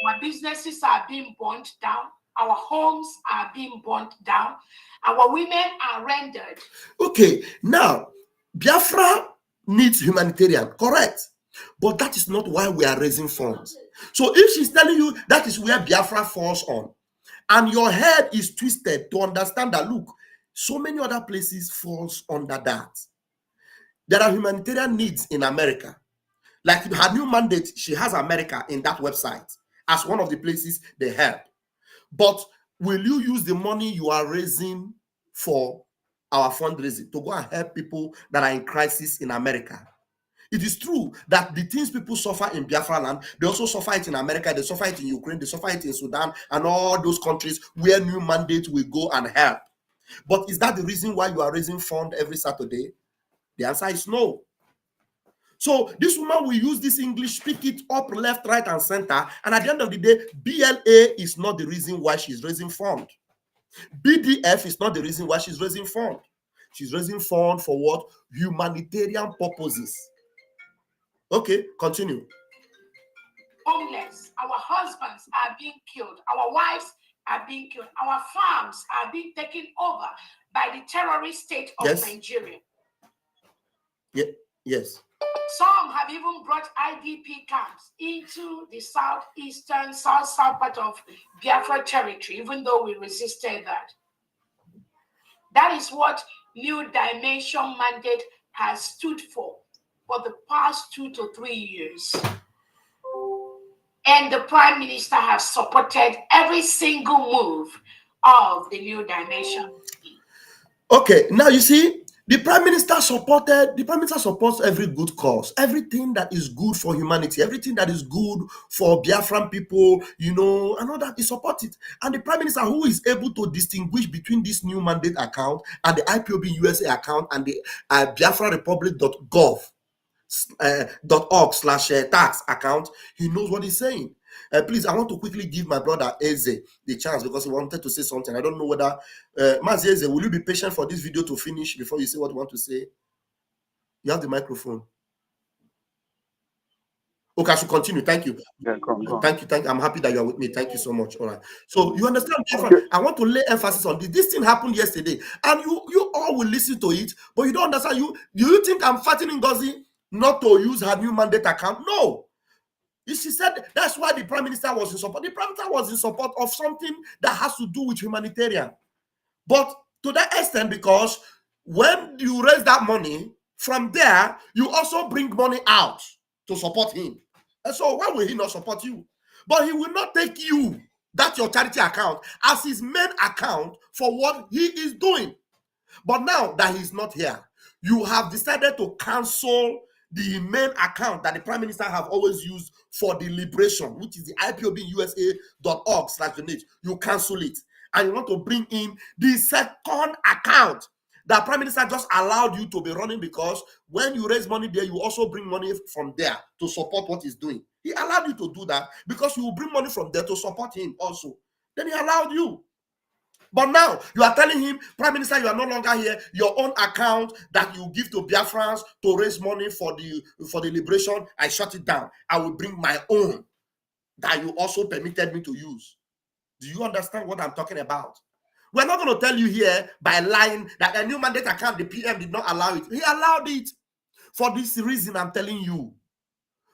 Our businesses are being burnt down. Our homes are being burnt down. Our women are rendered. Okay, now, Biafra needs humanitarian, correct? But that is not why we are raising funds. So if she's telling you that is where Biafra falls on, and your head is twisted to understand that, look, so many other places falls under that. There are humanitarian needs in America. Like her new mandate, she has America in that website as one of the places they help. But will you use the money you are raising for our fundraising to go and help people that are in crisis in America? It is true that the things people suffer in Biafra land, they also suffer it in America, they suffer it in Ukraine, they suffer it in Sudan, and all those countries where new mandates will go and help. But is that the reason why you are raising fund every Saturday? The answer is no. So this woman will use this English, speak it up, left, right, and center. And at the end of the day, BLA is not the reason why she's raising fund. BDF is not the reason why she's raising fund. She's raising fund for what? Humanitarian purposes. Okay, continue. Homeless. Our husbands are being killed. Our wives are being killed. Our farms are being taken over by the terrorist state of Nigeria. Yeah. Yes. Some have even brought IDP camps into the southeastern, south part of Biafra territory, even though we resisted that. That is what New Dimension mandate has stood for the past 2 to 3 years. And the Prime Minister has supported every single move of the New Dimension. Okay, now you see, the Prime Minister supports every good cause, everything that is good for humanity, everything that is good for Biafran people, and all that, he supports it. And the Prime Minister, who is able to distinguish between this new mandate account and the IPOB USA account and the BiafraRepublic.gov .org/tax account, he knows what he's saying. Please, I want to quickly give my brother Eze the chance because he wanted to say something. I don't know whether Mazi Eze, will you be patient for this video to finish before you say what you want to say? You have the microphone. Okay, I should continue. Thank you. Yeah, go on. Thank you. I'm happy that you are with me. Thank you so much. All right. So you understand? Okay. I want to lay emphasis on this. This thing happened yesterday, and you all will listen to it, but you don't understand. Do you think I'm fighting Ngozi not to use her new mandate account? No. She said that's why the Prime Minister was in support. The Prime Minister was in support of something that has to do with humanitarian. But to that extent, because when you raise that money, from there, you also bring money out to support him. And so why will he not support you? But he will not take you, that's your charity account, as his main account for what he is doing. But now that he's not here, you have decided to cancel the main account that the Prime Minister have always used for the liberation, which is the IPOBUSA.org/donate. You cancel it. And you want to bring in the second account that Prime Minister just allowed you to be running, because when you raise money there, you also bring money from there to support what he's doing. He allowed you to do that because you will bring money from there to support him also. Then he allowed you. But now you are telling him, Prime Minister, you are no longer here. Your own account that you give to Biafrans to raise money for the liberation, I shut it down. I will bring my own that you also permitted me to use. Do you understand what I'm talking about? We're not going to tell you here by lying that a new mandate account, the PM did not allow it. He allowed it for this reason I'm telling you.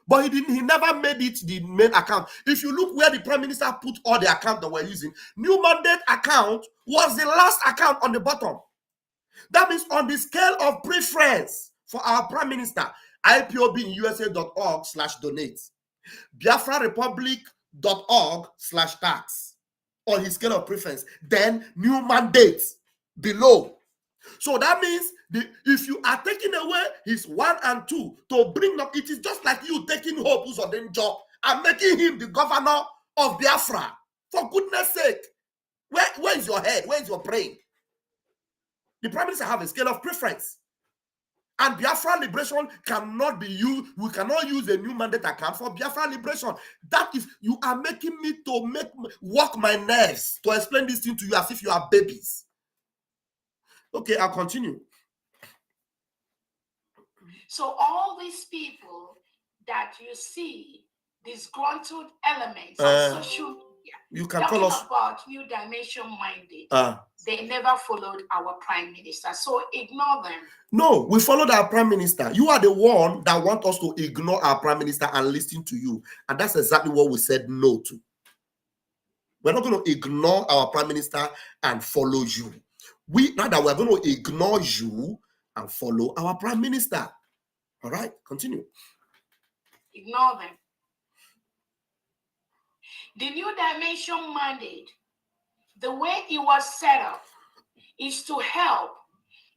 But he never made it the main account. If you look where the Prime Minister put all the accounts that we're using, new mandate account was the last account on the bottom. That means on the scale of preference for our Prime Minister, IPOBUSA.org/donate, BiafraRepublic.org/tax on his scale of preference, then new mandate below. So that means if you are taking away his 1 and 2 to bring up, it is just like you taking Hope Uzodinjo and making him the governor of Biafra. For goodness sake, where is your head? Where is your brain? The Prime Minister have a scale of preference. And Biafra liberation cannot be used. We cannot use a new mandate account for Biafra liberation. That is, you are making me to work my nerves to explain this thing to you as if you are babies. Okay, I'll continue. So all these people that you see, disgruntled elements on social media you can talking call us about New Dimension Minded. They never followed our Prime Minister, so ignore them. No, we followed our Prime Minister. You are the one that want us to ignore our Prime Minister and listen to you. And that's exactly what we said no to. We're not going to ignore our Prime Minister and follow you. Rather, we're going to ignore you and follow our Prime Minister. All right, continue. Ignore them. The New Dimension Mandate, the way it was set up, is to help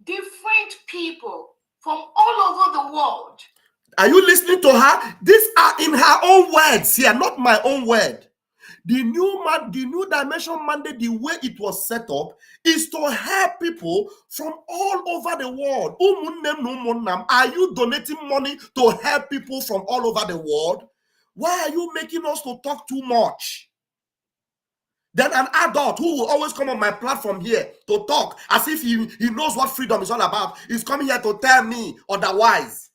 different people from all over the world. Are you listening to her? These are in her own words here, not my own word. The new dimension mandate, the way it was set up, is to help people from all over the world. Are you donating money to help people from all over the world? Why are you making us to talk too much? Then an adult who will always come on my platform here to talk as if he knows what freedom is all about is coming here to tell me otherwise.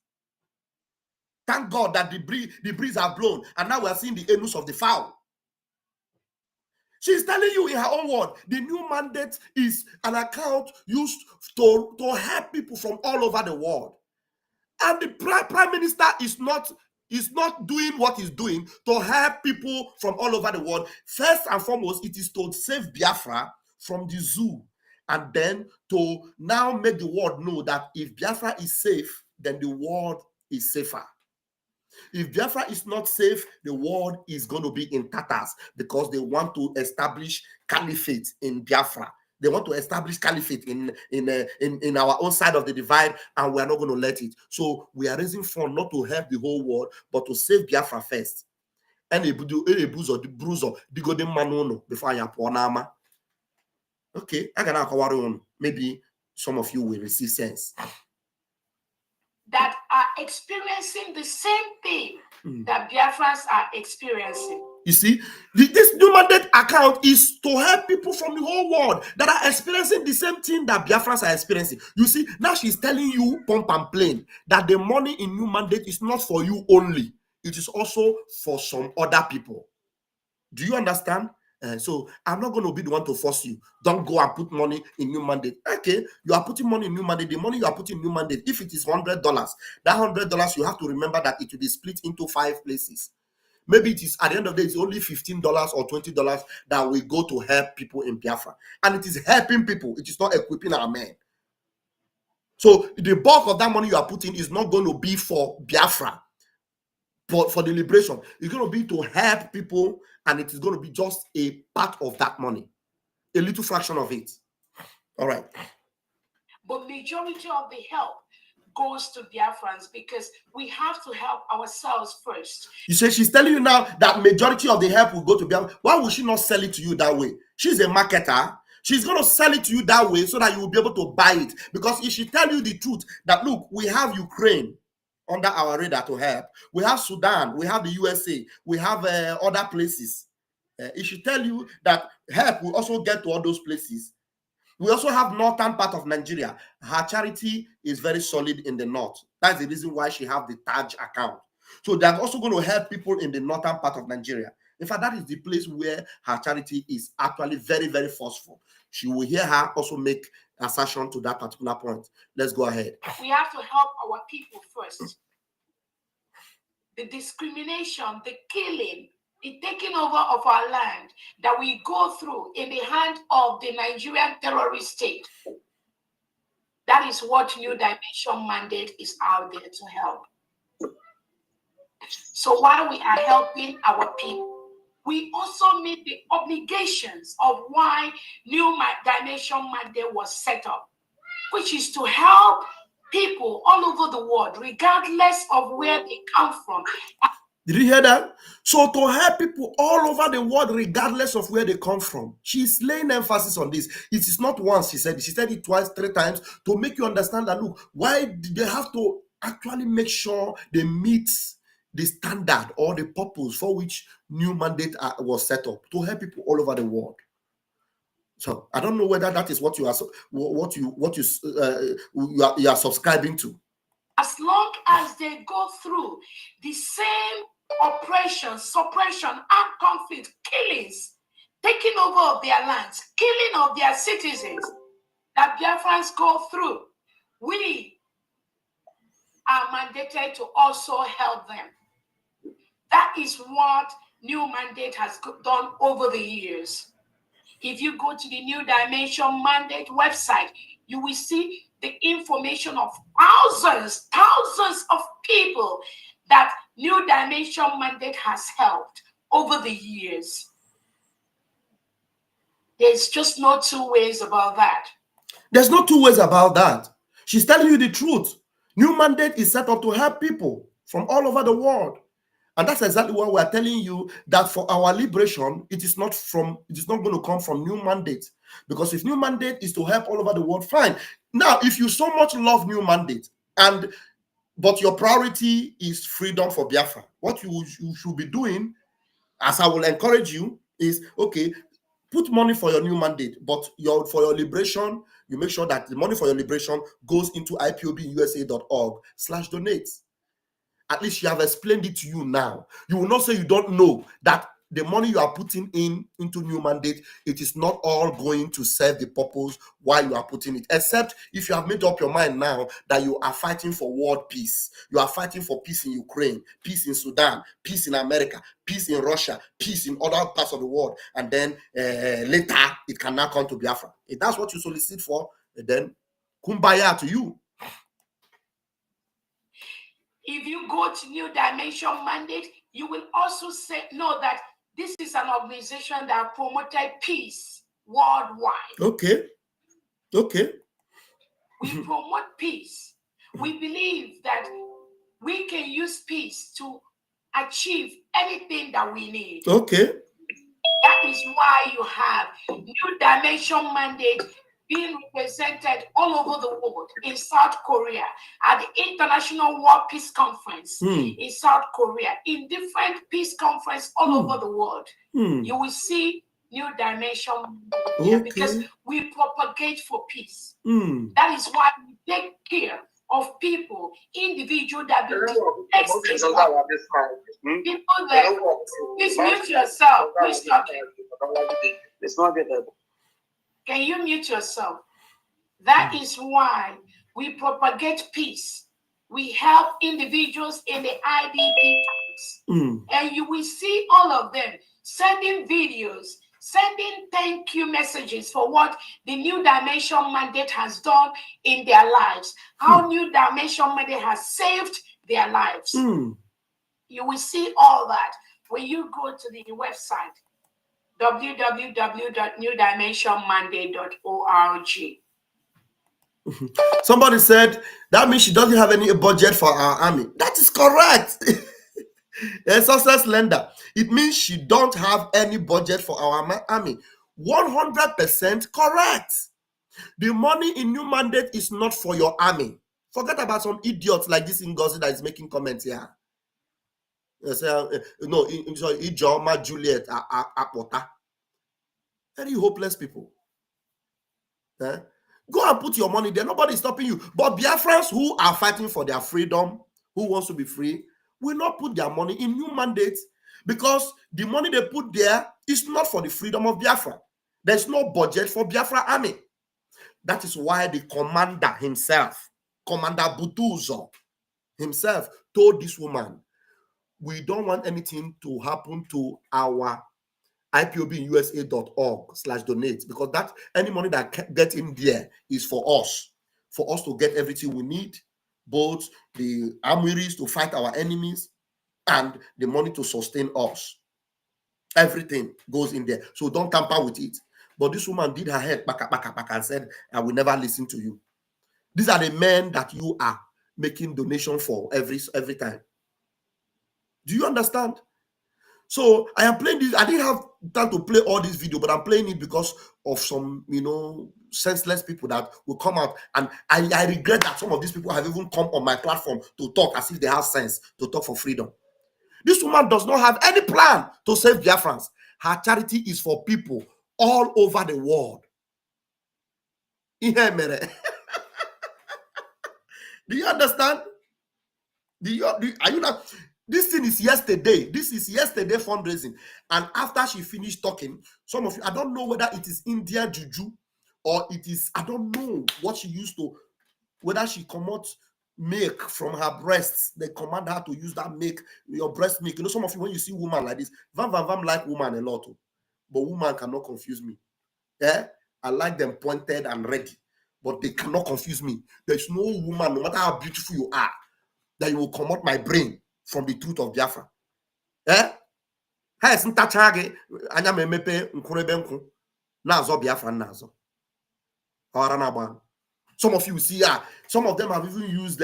Thank God that the breeze have blown and now we are seeing the anus of the fowl. She's telling you in her own word, the new mandate is an account used to help people from all over the world. And the Prime Minister is not doing what he's doing to help people from all over the world. First and foremost, it is to save Biafra from the zoo. And then to now make the world know that if Biafra is safe, then the world is safer. If Biafra is not safe, the world is going to be in tatters because they want to establish caliphate in Biafra. They want to establish caliphate in our own side of the divide, and we are not going to let it. So we are raising funds not to help the whole world, but to save Biafra first. And before I am okay, I can maybe some of you will receive sense. That are experiencing the same thing that Biafrans are experiencing. You see, this new mandate account is to help people from the whole world that are experiencing the same thing that Biafrans are experiencing. You see, now she's telling you, pump and plain, that the money in new mandate is not for you only. It is also for some other people. Do you understand? So I'm not going to be the one to force you. Don't go and put money in new mandate. Okay, you are putting money in new mandate. The money you are putting in new mandate, if it is $100, that $100 you have to remember that it will be split into 5 places. Maybe it is at the end of the day, it's only $15 or $20 that will go to help people in Biafra, and it is helping people. It is not equipping our men. So the bulk of that money you are putting is not going to be for Biafra. For the liberation, it's going to be to help people, and it is going to be just a part of that money, a little fraction of it. All right. But majority of the help goes to Biafrans because we have to help ourselves first. You say she's telling you now that majority of the help will go to Biafra. Why would she not sell it to you that way? She's a marketer. She's going to sell it to you that way so that you will be able to buy it. Because if she tell you the truth, that look, we have Ukraine under our radar to help. We have Sudan, we have the USA, we have other places. It should tell you that help will also get to all those places. We also have northern part of Nigeria. Her charity is very solid in the north. That's the reason why she have the Taj account. So they're also going to help people in the northern part of Nigeria. In fact, that is the place where her charity is actually very, very forceful. She will hear her also make assertion to that particular point. Let's go ahead. We have to help our people first. The discrimination, the killing, the taking over of our land that we go through in the hand of the Nigerian terrorist state. That is what New Dimension Mandate is out there to help. So while we are helping our people, we also meet the obligations of why New Dimension Mandate was set up, which is to help people all over the world, regardless of where they come from. Did you hear that? So to help people all over the world, regardless of where they come from. She's laying emphasis on this. It is not once she said it. She said it twice, 3 times to make you understand that, look, why did they have to actually make sure they meet the standard or the purpose for which new mandate was set up, to help people all over the world. So I don't know whether that is what you are subscribing to. As long as they go through the same oppression, suppression, armed conflict, killings, taking over of their lands, killing of their citizens that Biafrans go through, we are mandated to also help them. That is what New Mandate has done over the years. If you go to the New Dimension Mandate website, you will see the information of thousands of people that New Dimension Mandate has helped over the years. There's just no two ways about that. There's no two ways about that. She's telling you the truth. New Mandate is set up to help people from all over the world. And that's exactly why we're telling you that for our liberation, it is not going to come from New Mandate. Because if New Mandate is to help all over the world, fine. Now, if you so much love New Mandate, but your priority is freedom for Biafra, what you should be doing, as I will encourage you, is, okay, put money for your New Mandate, but for your liberation, you make sure that the money for your liberation goes into ipobUSA.org/donate. At least you have explained it to you now. You will not say you don't know that the money you are putting into New Mandate, it is not all going to serve the purpose why you are putting it, except if you have made up your mind now that you are fighting for world peace. You are fighting for peace in Ukraine, peace in Sudan, peace in America, peace in Russia, peace in other parts of the world, and then later it can now come to Biafra. If that's what you solicit for, then kumbaya to you. If you go to New Dimension Mandate, you will also know that this is an organization that promoted peace worldwide. Okay. We promote peace. We believe that we can use peace to achieve anything that we need. Okay. That is why you have New Dimension Mandate being represented all over the world, in South Korea, at the International World Peace Conference in South Korea, in different peace conferences all over the world. You will see New Dimension here because we propagate for peace. That is why we take care of people, individuals that do people that please mute yourself. Please stop it. It's not good. Can you mute yourself? That is why we propagate peace. We help individuals in the IDP camps. And you will see all of them sending videos, sending thank you messages for what the New Dimension Mandate has done in their lives, how New Dimension Mandate has saved their lives. You will see all that when you go to the website, www.newdimensionmandate.org. Somebody said that means she doesn't have any budget for our army. That is correct. A success lender. It means she don't have any budget for our army. 100% correct. The money in New Mandate is not for your army. Forget about some idiots like this Ngozi that is making comments here. No, Ijoma, Juliet, Apota. Very hopeless people. Go and put your money there. Nobody is stopping you. But Biafrans who are fighting for their freedom, who wants to be free, will not put their money in New Mandate because the money they put there is not for the freedom of Biafra. There's no budget for Biafra army. That is why the commander himself, Commander Butuzo himself, told this woman, we don't want anything to happen to our ipobUSA.org/donate because that any money that get in there is for us to get everything we need, both the armories to fight our enemies and the money to sustain us. Everything goes in there, so don't tamper with it. But this woman did her head back and said, I will never listen to you. These are the men that you are making donation for every time. Do you understand? So I am playing this. I didn't have time to play all this video, but I'm playing it because of some, senseless people that will come out. And I regret that some of these people have even come on my platform to talk as if they have sense to talk for freedom. This woman does not have any plan to save Biafrans. Her charity is for people all over the world. Do you understand? Are you not? This thing is yesterday. This is yesterday fundraising. And after she finished talking, some of you, I don't know whether it is India juju or it is, I don't know what she used to, whether she command milk from her breasts. They command her to use that milk, your breast milk. You know, some of you, when you see woman like this, Vam like woman a lot. But woman cannot confuse me. Yeah? I like them pointed and ready. But they cannot confuse me. There's no woman, no matter how beautiful you are, that you will come out my brain from the truth of Biafra. Eh? Ha is ntachage anya memepe nkurebe nku nazo Biafra nazo. Some of you see, some of them have even used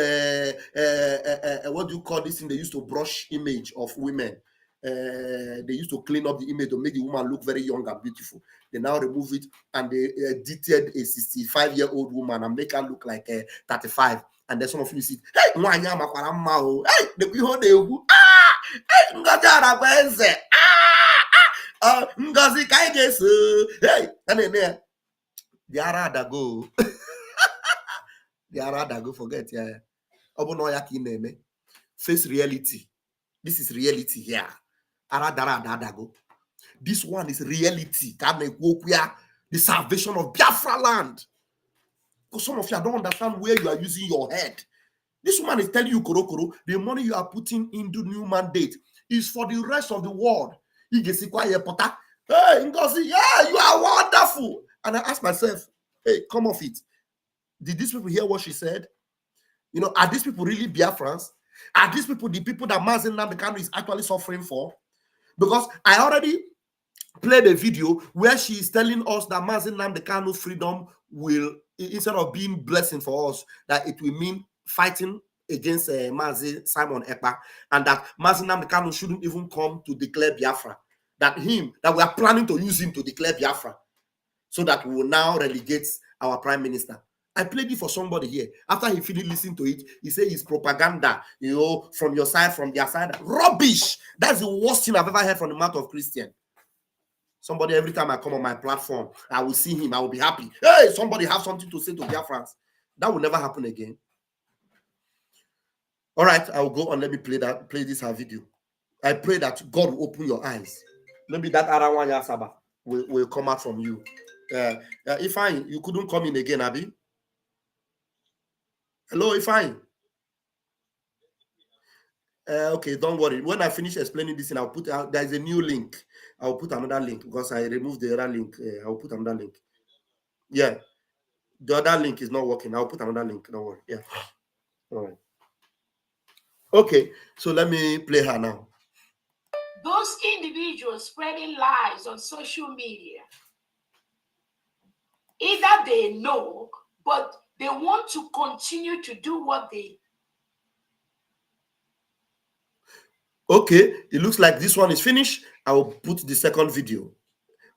what do you call this thing? They used to brush image of women. They used to clean up the image to make the woman look very young and beautiful. They now remove it and they edited a 65-year-old woman and make her look like 35. And then some of you see, hey, the people they Ngozi Aragbenze, Ngozi Kaigesu, hey, and then the Arada go. The Arada go forget, yeah. Face reality. This is reality here. Go. This one is reality. The salvation of Biafra land. Because some of you don't understand where you are using your head. This woman is telling you, Korokoro, the money you are putting into new mandate is for the rest of the world. Hey, Ngozi, yeah, you are wonderful. And I ask myself, hey, come off it. Did these people hear what she said? You know, are these people really Biafrans? Are these people the people that Mazen Nnamdi Kanu is actually suffering for? Because I already played a video where she is telling us that Mazen Nnamdi Kanu freedom will, instead of being blessing for us, that it will mean fighting against Mazi Simon Ekpa, and that Mazen Nnamdi Kanu shouldn't even come to declare Biafra. That we are planning to use him to declare Biafra, so that we will now relegate our prime minister. I played it for somebody here. After he finished listening to it, he said it's propaganda, you know, from your side, from their side. Rubbish! That's the worst thing I've ever heard from the mouth of Christian. Somebody, every time I come on my platform, I will see him, I will be happy. Hey, somebody have something to say to Biafrans. That will never happen again. All right, I will go on. Let me play this video. I pray that God will open your eyes. Maybe that Arawanya Saba will come out from you. Ifeanyi, you couldn't come in again, Abi? Hello, Ifeanyi. Okay, don't worry. When I finish explaining this, I'll put out. There's a new link. I'll put another link because I removed the other link. I'll put another link. Yeah, the other link is not working. I'll put another link. Don't worry. Yeah. All right. Okay, so let me play her now. Those individuals spreading lies on social media, either they know, but they want to continue to do what they. Okay, it looks like this one is finished. I will put the second video.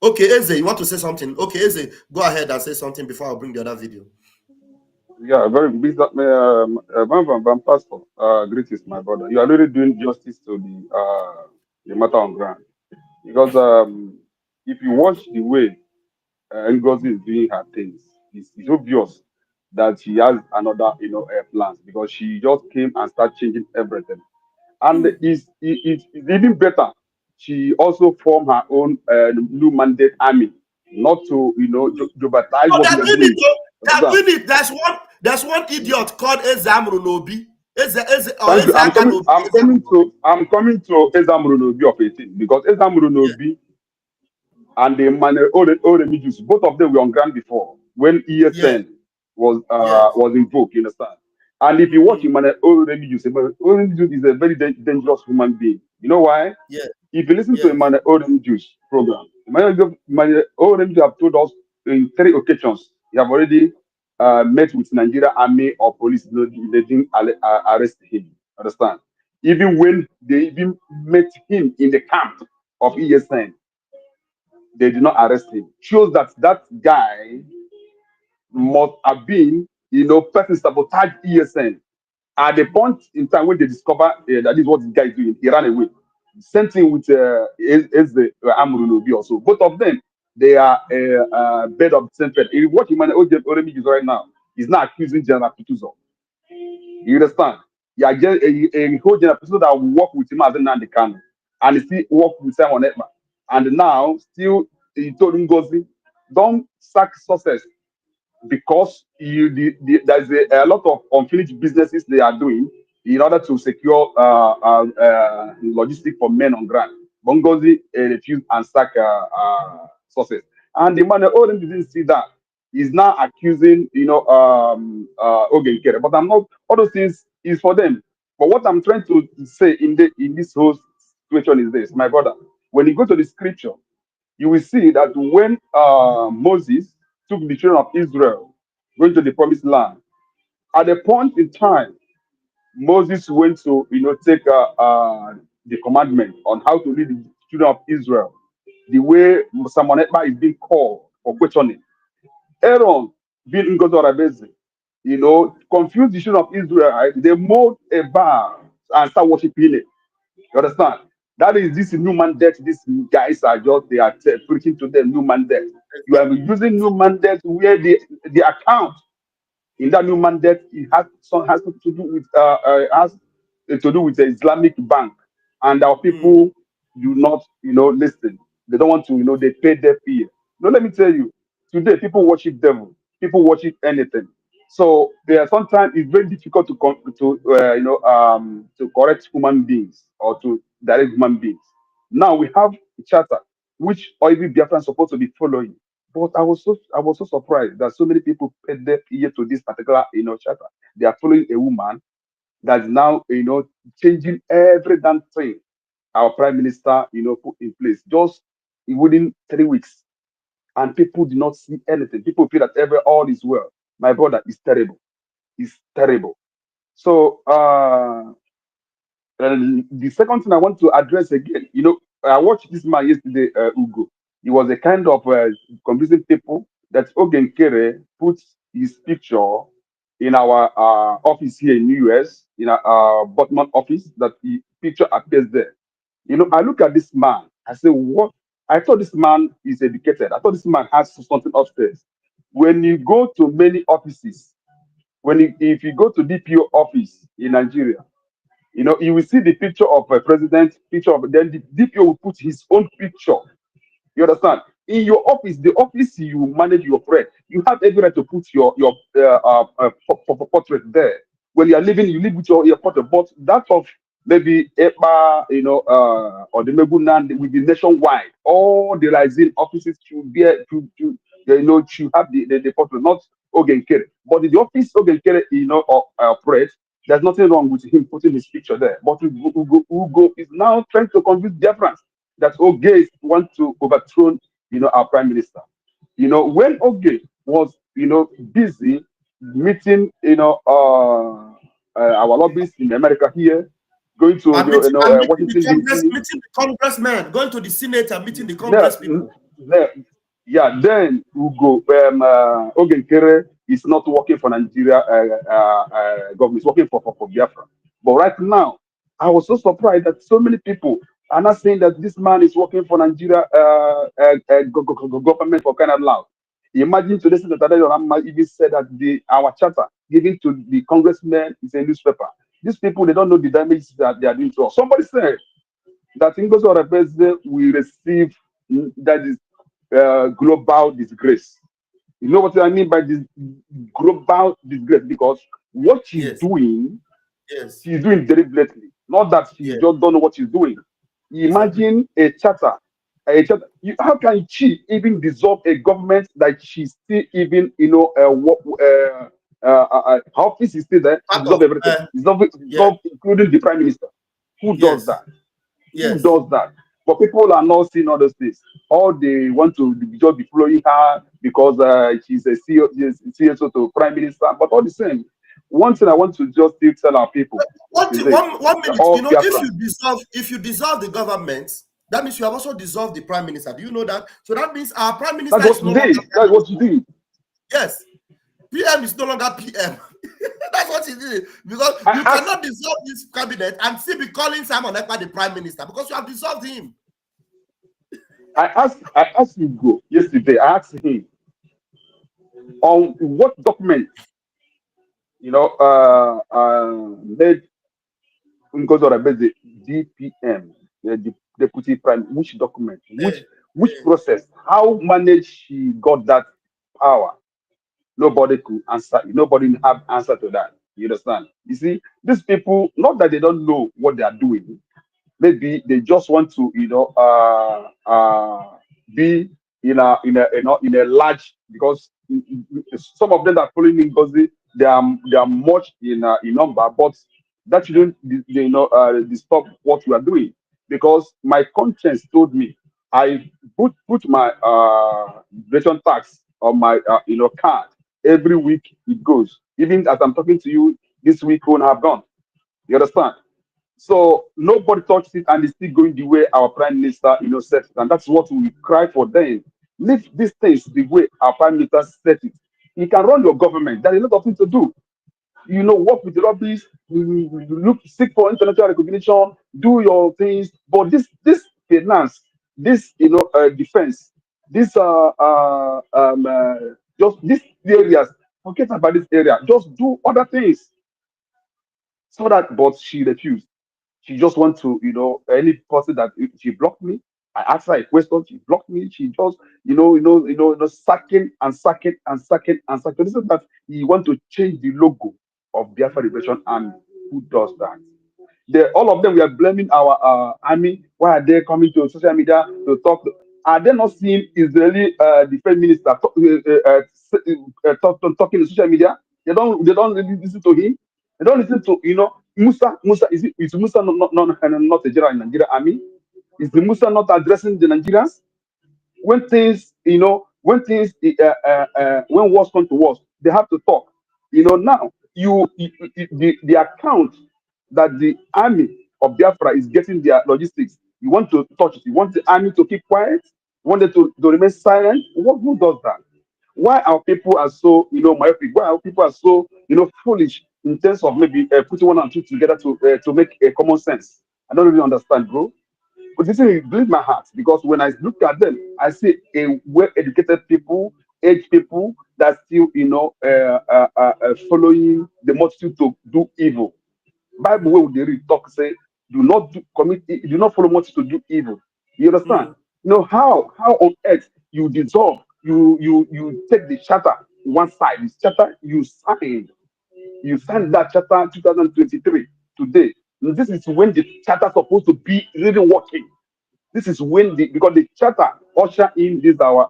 Okay, Eze, you want to say something? Okay, Eze, go ahead and say something before I bring the other video. Yeah, very big. Pastor, greetings, my brother. You are really doing justice to the matter on ground, because if you watch the way Ngozi is doing her things, it's obvious that she has another, plans, because she just came and started changing everything. And it's even better. She also formed her own new mandate army, not to, jeopardize Oh, what they're we are doing doing. it. They're doing it. There's one idiot called Ezamru Nobi. Thank you. I'm coming to Ezamru Nobi of 18, because Ezamru Nobi and the Oremijus, both of them were on ground before when ESN was invoked, you understand? And if you watch Emmanuel Oremijus is a very dangerous human being. You know why? Yeah. If you listen to Emmanuel Oremijus program, Emmanuel Oremijus have told us in 3 occasions he have already met with Nigeria Army or police. They didn't arrest him. Understand? Even when they even met him in the camp of ESN, they did not arrest him. Shows that guy must have been, person sabotage ESN. At the point in time when they discover that is what this guy is doing, he ran away. Same thing with the Amru Nobi also. Both of them, they are bed of the same thread. If what Emmanuel Oremijus is right now, he's not accusing General Kutuzo. You understand? Yeah, just a whole generation that work with him as a Nandi Kanu, and he still work with Simon Ekpa. And now still he told him, Ngozi, don't sack success because there's a lot of unfinished businesses they are doing in order to secure logistics for men on ground. Bongozi refused and sacked success. And the man, oh, didn't see that. He's now accusing, Ogenkere. But I'm not, all those things is for them. But what I'm trying to say in this whole situation is this, my brother. When you go to the scripture, you will see that when Moses took the children of Israel going to the promised land, at a point in time, Moses went to take the commandment on how to lead the children of Israel, the way Simon Ekpa is being called for questioning. Aaron, being Ngozi Arabeze, confused the children of Israel. Right? They made a bar and start worshiping it. You understand? That is this new mandate. These guys are just preaching to them new mandate. You are using new mandate where the account in that new mandate it has to do with the Islamic bank, and our people do not listen. They don't want to they pay their fee. No, let me tell you, today people worship devil, people worship anything. So there are sometimes it's very difficult to correct human beings or to direct human beings. Now we have a charter which every Biafran is supposed to be following. But I was so surprised that so many people paid their ear to this particular charter. They are following a woman that's now changing every damn thing our prime minister put in place just within 3 weeks, and people do not see anything. People feel that all is well. My brother, is terrible. It's terrible. So the second thing I want to address again, I watched this man yesterday, Ugo. He was a kind of convincing people that Ogenkere put his picture in our office here in the US, in our Botman office, that the picture appears there. I look at this man, I say, what? I thought this man is educated. I thought this man has something upstairs. When you go to many offices, if you go to DPO office in Nigeria, you will see the picture of a president, then the DPO will put his own picture. You understand? In your office, the office you manage your friend, you have every right to put your portrait there. When you are living, you live with your portrait. But that of maybe EPA, or the Megunan will be nationwide. All the rising offices should be should have the portrait, not Ogenkere. But the office Ogenkere, operate, there's nothing wrong with him putting his picture there. But Ugo is now trying to convince difference that Oge want to overthrow, our prime minister. When Oge was, busy meeting, our lobbyists in America here, going to, Washington DC, meeting the congressmen, going to the Senate and meeting the congress people. Then Ugo, Ogenkere is not working for Nigeria government, is working for Biafra. But right now, I was so surprised that so many people are not saying that this man is working for Nigeria government for Canada loud. Imagine today, Senator Rama even said that our charter given to the congressmen is a newspaper. These people, they don't know the damage that they are doing to us. Somebody said that Ngozi Arabeze will receive, that is global disgrace. You know what I mean by this global disgrace? Because what she's doing, she's doing deliberately. Not that she just don't know what she's doing. Imagine a charter. How can she even dissolve a government that she's still even, her office is still there, dissolve everything, dissolve, including the prime minister. Who does that? Who does that? But people are not seeing all those things. All they want to just be following her because she's a CSO to prime minister. But all the same, one thing I want to just still tell our people. One minute, if you dissolve the government, that means you have also dissolved the prime minister. Do you know that? So that means our prime minister is no longer. That's what you did. Yes. PM is no longer PM. That's what he did. Because you cannot dissolve this cabinet and still be calling Simon Ekpa the prime minister because you have dissolved him. I asked Hugo yesterday. I asked him on what document, made because of the DPM, the deputy prime, which document, which process, how managed she got that power? Nobody could answer. Nobody have answer to that. You understand? You see, these people, not that they don't know what they are doing, maybe they just want to, be in a large, because some of them that are following Ngozi, they are much in number, but that shouldn't disturb what we are doing, because my conscience told me I put my registration tax on my card every week. It goes, even as I'm talking to you this week won't have done. You understand? So nobody touched it, and it's still going the way our prime minister, set it, and that's what we cry for them. Leave these things the way our prime minister set it. You can run your government. There is a lot of things to do. Work with the lobbyists, look, seek for international recognition, do your things. But this finance, this defense, this just these areas, forget about this area. Just do other things. So that, but she refused. She just wants to, any person that she blocked me. I asked her a question. She blocked me. She just, sacking and sacking and sacking and sacking. This is that he want to change the logo of Biafra Liberation Army. Who does that? All of them, we are blaming our army. Why are they coming to social media to talk? Are they not seeing Israeli defense minister talking to social media? They don't really listen to him. They don't listen to Musa. Is Musa not a general in Nigeria army? Is the Musa not addressing the Nigerians? When things when wars come to wars, they have to talk. Now the account that the army of Biafra is getting their logistics. You want to touch it. You want the army to keep quiet. You want them to remain silent. Who does that? Why our people are so myopic? Why our people are so foolish in terms of maybe putting one and two together to make a common sense? I don't really understand, bro. But this thing bleeds my heart, because when I look at them, I see a well-educated people, aged people that still following the multitude to do evil. Bible where they read talk say, do not follow multitude to do evil. You understand? How on earth you dissolve, you take the charter one side, this charter you signed that charter 2023 today. This is when the charter supposed to be really working. This is when because the charter usher in this our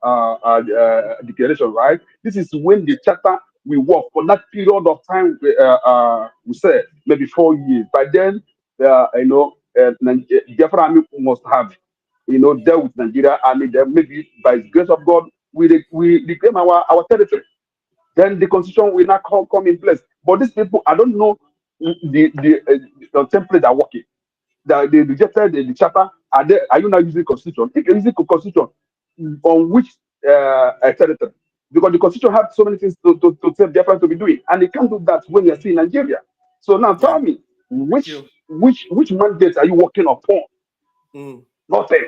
declaration, right? This is when the charter will work for that period of time. We said maybe 4 years. By then, Biafra army must have dealt with Nigeria army. Then maybe by the grace of God, we reclaim our territory. Then the constitution will not come in place. But these people, I don't know the template are working. They rejected the charter. Are you not using constitution? If you're using constitution, on which territory? Because the constitution has so many things to tell Biafra to be doing, and they can't do that when you're still in Nigeria. So now tell me, which mandate are you working upon? Nothing.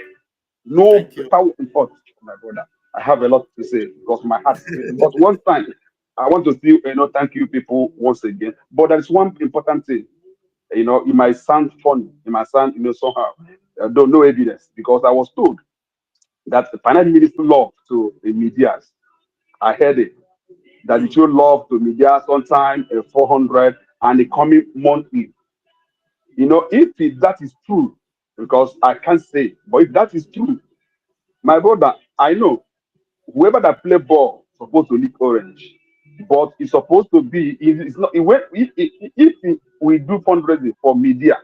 No power in force, my brother. I have a lot to say because my heart. But one time, I want to still thank you people once again. But there's one important thing. It might sound funny, it might sound somehow. Don't know evidence, because I was told that the finance minister love to the media. I heard it that it should love to media sometime 400 and the coming monthly. If that is true, because I can't say, but if that is true, my brother, I know whoever that play ball supposed to lick orange, but it's supposed to be. It's not. If we do fundraising for media,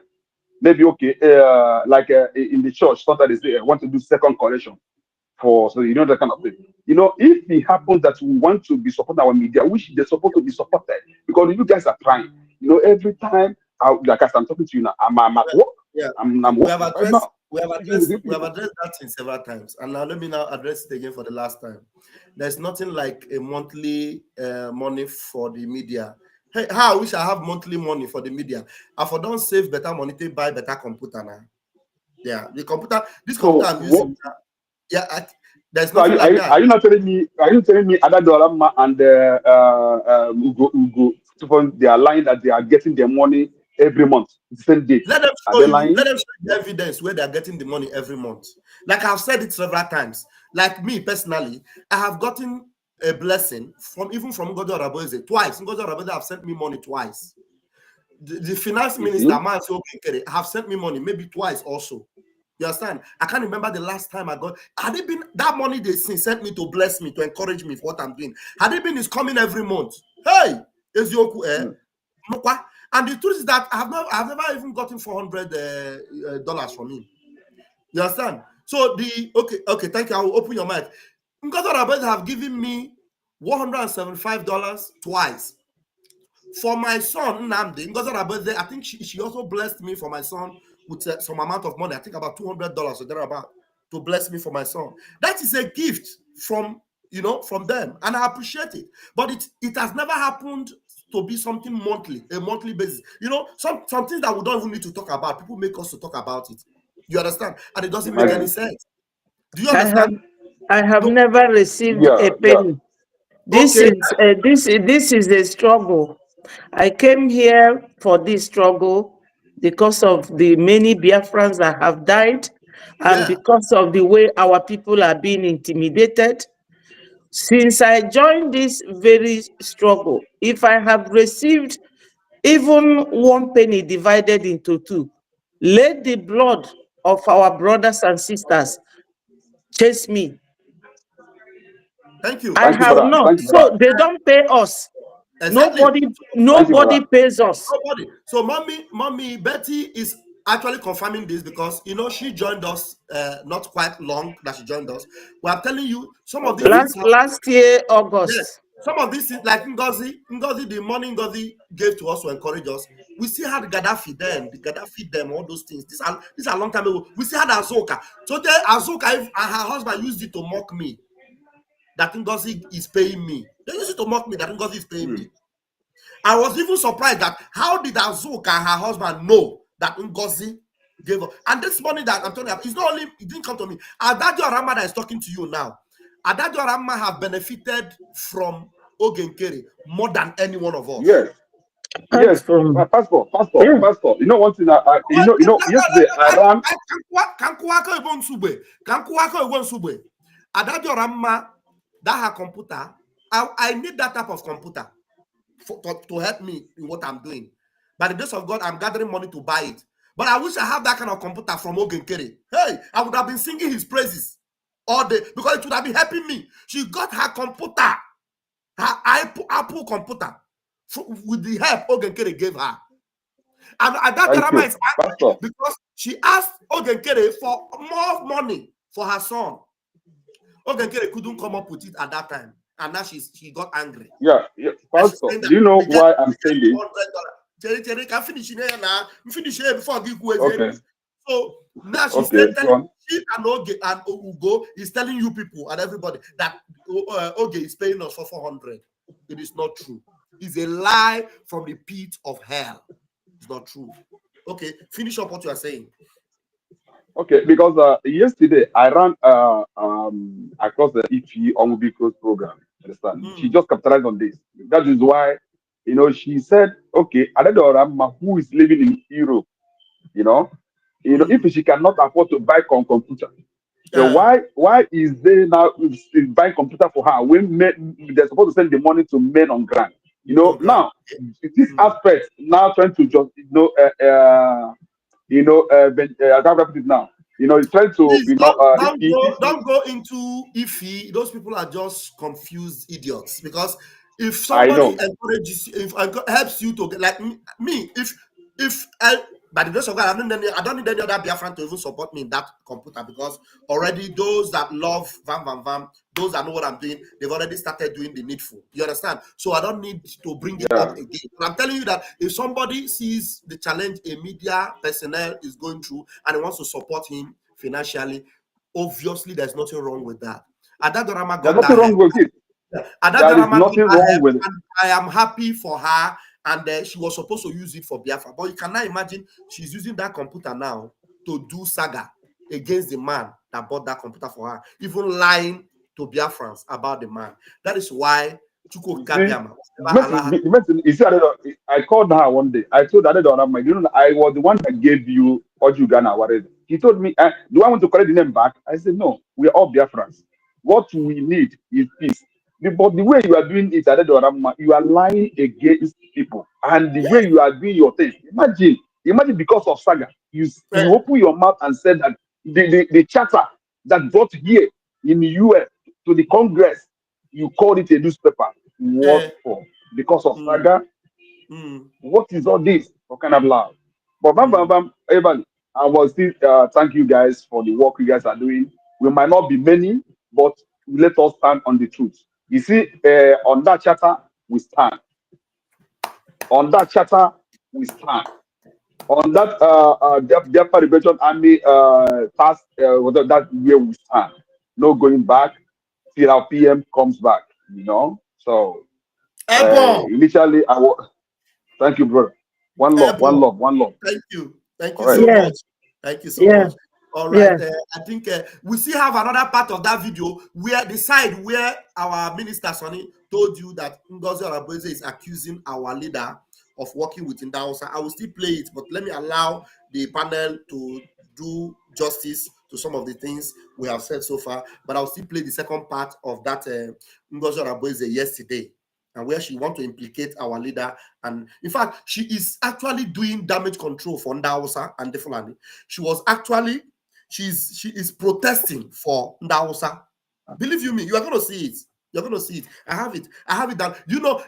maybe okay, like in the church, sometimes they say I want to do second collection for, so that kind of thing. If it happens that we want to be supporting our media, which they're supposed to be supported, because you guys are trying. Every time, like as I'm talking to you now, I'm at work. Yeah, I'm we have working addressed right now. that thing several times, and now let me now address it again for the last time. There's nothing like a monthly money for the media. Hey, how I wish I have monthly money for the media. I for don't save better money to buy better computer now. Yeah, this computer I'm using. There's nothing like that. Are you not telling me? Are you telling me Adadolama and Ugo they are lying that they are getting their money every month, the same date. Let them Are show they you. lying? Let them show you the evidence where they are getting the money every month. Like I've said it several times. Like me personally, I have gotten a blessing from Ngozi Oraboeze twice. Ngozi Oraboeze have sent me money twice. The finance minister, Manso Kekere, have sent me money maybe twice also. You understand? I can't remember the last time I got. Had it been that money they sent me to bless me, to encourage me for what I'm doing? Had it been it's coming every month? Hey, Ezioku, and the truth is that I've never even gotten $400 from him. You understand? So okay, thank you. I will open your mic. Ngozi Oraboeze have given me $175 twice. For my son, Nnamdi, Ngozi Oraboeze, I think she also blessed me for my son with some amount of money. I think about $200 or thereabout to bless me for my son. That is a gift from them, and I appreciate it. But it has never happened to be something monthly, a monthly basis. Some things that we don't even need to talk about. People make us to talk about it. You understand? And it doesn't make any sense. Do you understand? I have never received a penny. This is a struggle. I came here for this struggle because of the many Biafrans that have died, and because of the way our people are being intimidated. Since I joined this very struggle, if I have received even 1 penny divided into 2, let the blood of our brothers and sisters chase me. Thank you. I have not. So they don't pay us. Exactly. Nobody pays us. Nobody. So mommy Betty is actually confirming this because she joined us not quite long that she joined us. We are telling you some of these things last year August. Yes, some of these things like Ngozi, the money Ngozi gave to us to encourage us. We still had Gaddafi then, all those things. These are a long time ago. We still had Azoka. So Azoka and her husband used it to mock me that Ngozi is paying me. They used it to mock me that Ngozi is paying me. I was even surprised that how did Azuka and her husband know that Ngozi gave her? And this money that I'm telling you, it's not only, it didn't come to me. Adadio Arama that is talking to you now. Adadio Arama have benefited from Ogenkere more than any one of us. Yes. Yes, pastor. You know one thing. Yesterday I ran. Adadio Arama, that her computer, I need that type of computer to help me in what I'm doing. By the grace of God, I'm gathering money to buy it. But I wish I had that kind of computer from Ogenkere. Hey, I would have been singing his praises all day because it would have been helping me. She got her computer, her Apple computer, with the help Ogenkere gave her. And that drama is angry because she asked Ogenkere for more money for her son. Ogenkere couldn't come up with it at that time. And now she got angry. Yeah, pastor. Do you know why I'm saying this? Jerry can finish here now. Finish here before I give you. Okay. So now she's telling she and Oge and Ugo is telling you people and everybody that Oge is paying us for 400. It is not true. It's a lie from the pit of hell. It's not true. Okay, finish up what you are saying. Okay, because yesterday I ran across the EP Omubiko's program. Understand? She just capitalized on this. That is why, she said, okay, Adedo who is living in Europe, if she cannot afford to buy computer, then why is they now buying computer for her when they're supposed to send the money to men on ground? Now this aspect now trying to just I can't repeat it now. It's trying to Please, don't go into iffy. Those people are just confused idiots. Because if somebody encourages, helps you to get like me, if by the grace of God, I don't need any other Biafran to even support me in that computer because already those that love Vam, those that know what I'm doing, they've already started doing the needful. You understand? So I don't need to bring it up again. But I'm telling you that if somebody sees the challenge a media personnel is going through and wants to support him financially, obviously there's nothing wrong with that. There's nothing wrong with it. There is nothing wrong with it. I am happy for her. And she was supposed to use it for Biafra. But you cannot imagine she's using that computer now to do saga against the man that bought that computer for her, even lying to Biafrans about the man. That is why I called her one day. I told her, I was the one that gave you Ojugana, whatever. He told me, do I want to correct the name back? I said, no, we are all Biafrans. What we need is peace. But the way you are doing it, you are lying against people. And the way you are doing your thing, imagine because of Saga, you open your mouth and said that the charter that brought here in the US to the Congress, you called it a newspaper. What for? Because of Saga? What is all this? What kind of love? But Evan, I will still thank you guys for the work you guys are doing. We might not be many, but let us stand on the truth. You see, on that charter, we stand. On that charter, we stand. On that Biafra Liberation Army task, that where we stand. No going back till our PM comes back. So initially, thank you, brother. One love. Thank you All right. so much. Thank you so much. All right. I think we still have another part of that video where the side where our minister Sonny told you that Ngozi Araboze is accusing our leader of working with Ndausa. I will still play it, but let me allow the panel to do justice to some of the things we have said so far. But I'll still play the second part of that Ngozi Araboze yesterday, and where she wants to implicate our leader. And in fact, she is actually doing damage control for Ndausa and the Fulani. She is protesting for Ndausa. Believe you me, you are going to see it. You're going to see it. I have it down.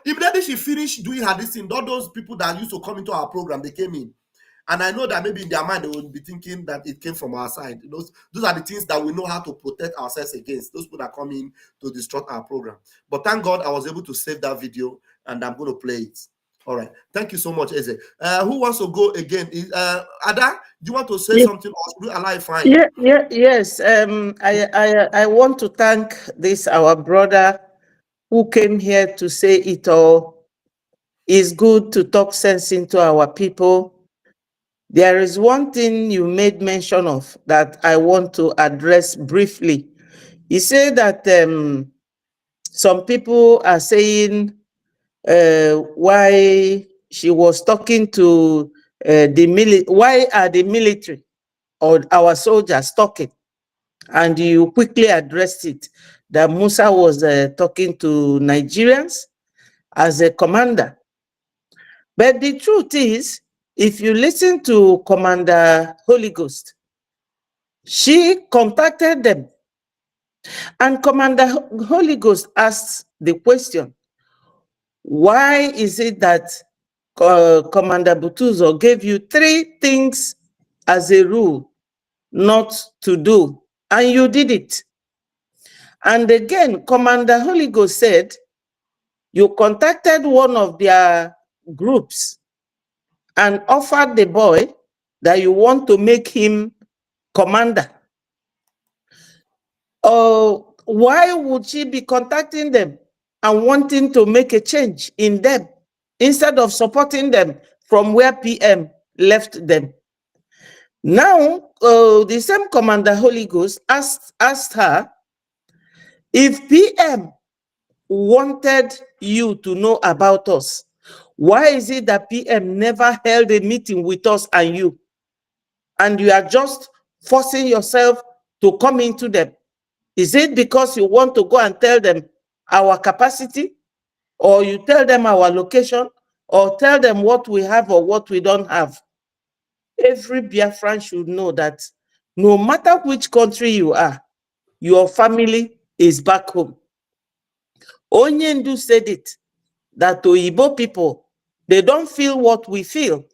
Immediately she finished doing her this thing, all those people that used to come into our program, they came in. And I know that maybe in their mind, they will be thinking that it came from our side. Those are the things that we know how to protect ourselves against. Those people that come in to disrupt our program. But thank God I was able to save that video, and I'm going to play it. All right. Thank you so much, Eze. Who wants to go again? Ada, do you want to say something, or should we allow it fine? Yes. I want to thank this our brother who came here to say it all. It's good to talk sense into our people. There is one thing you made mention of that I want to address briefly. You say that some people are saying why she was talking to the military, why are the military or our soldiers talking? And you quickly addressed it, that Musa was talking to Nigerians as a commander. But the truth is, if you listen to Commander Holy Ghost, she contacted them. And Commander Holy Ghost asked the question, why is it that Commander Butuzo gave you 3 things as a rule not to do, and you did it? And again, Commander Holy Ghost said, you contacted one of their groups and offered the boy that you want to make him commander. Why would she be contacting them and wanting to make a change in them instead of supporting them from where PM left them? Now, the same Commander Holy Ghost asked her, if PM wanted you to know about us, why is it that PM never held a meeting with us and you? And you are just forcing yourself to come into them? Is it because you want to go and tell them our capacity, or you tell them our location, or tell them what we have or what we don't have? Every Biafran should know that no matter which country you are, your family is back home. Onyendu said it, that Oyibo people, they don't feel what we feel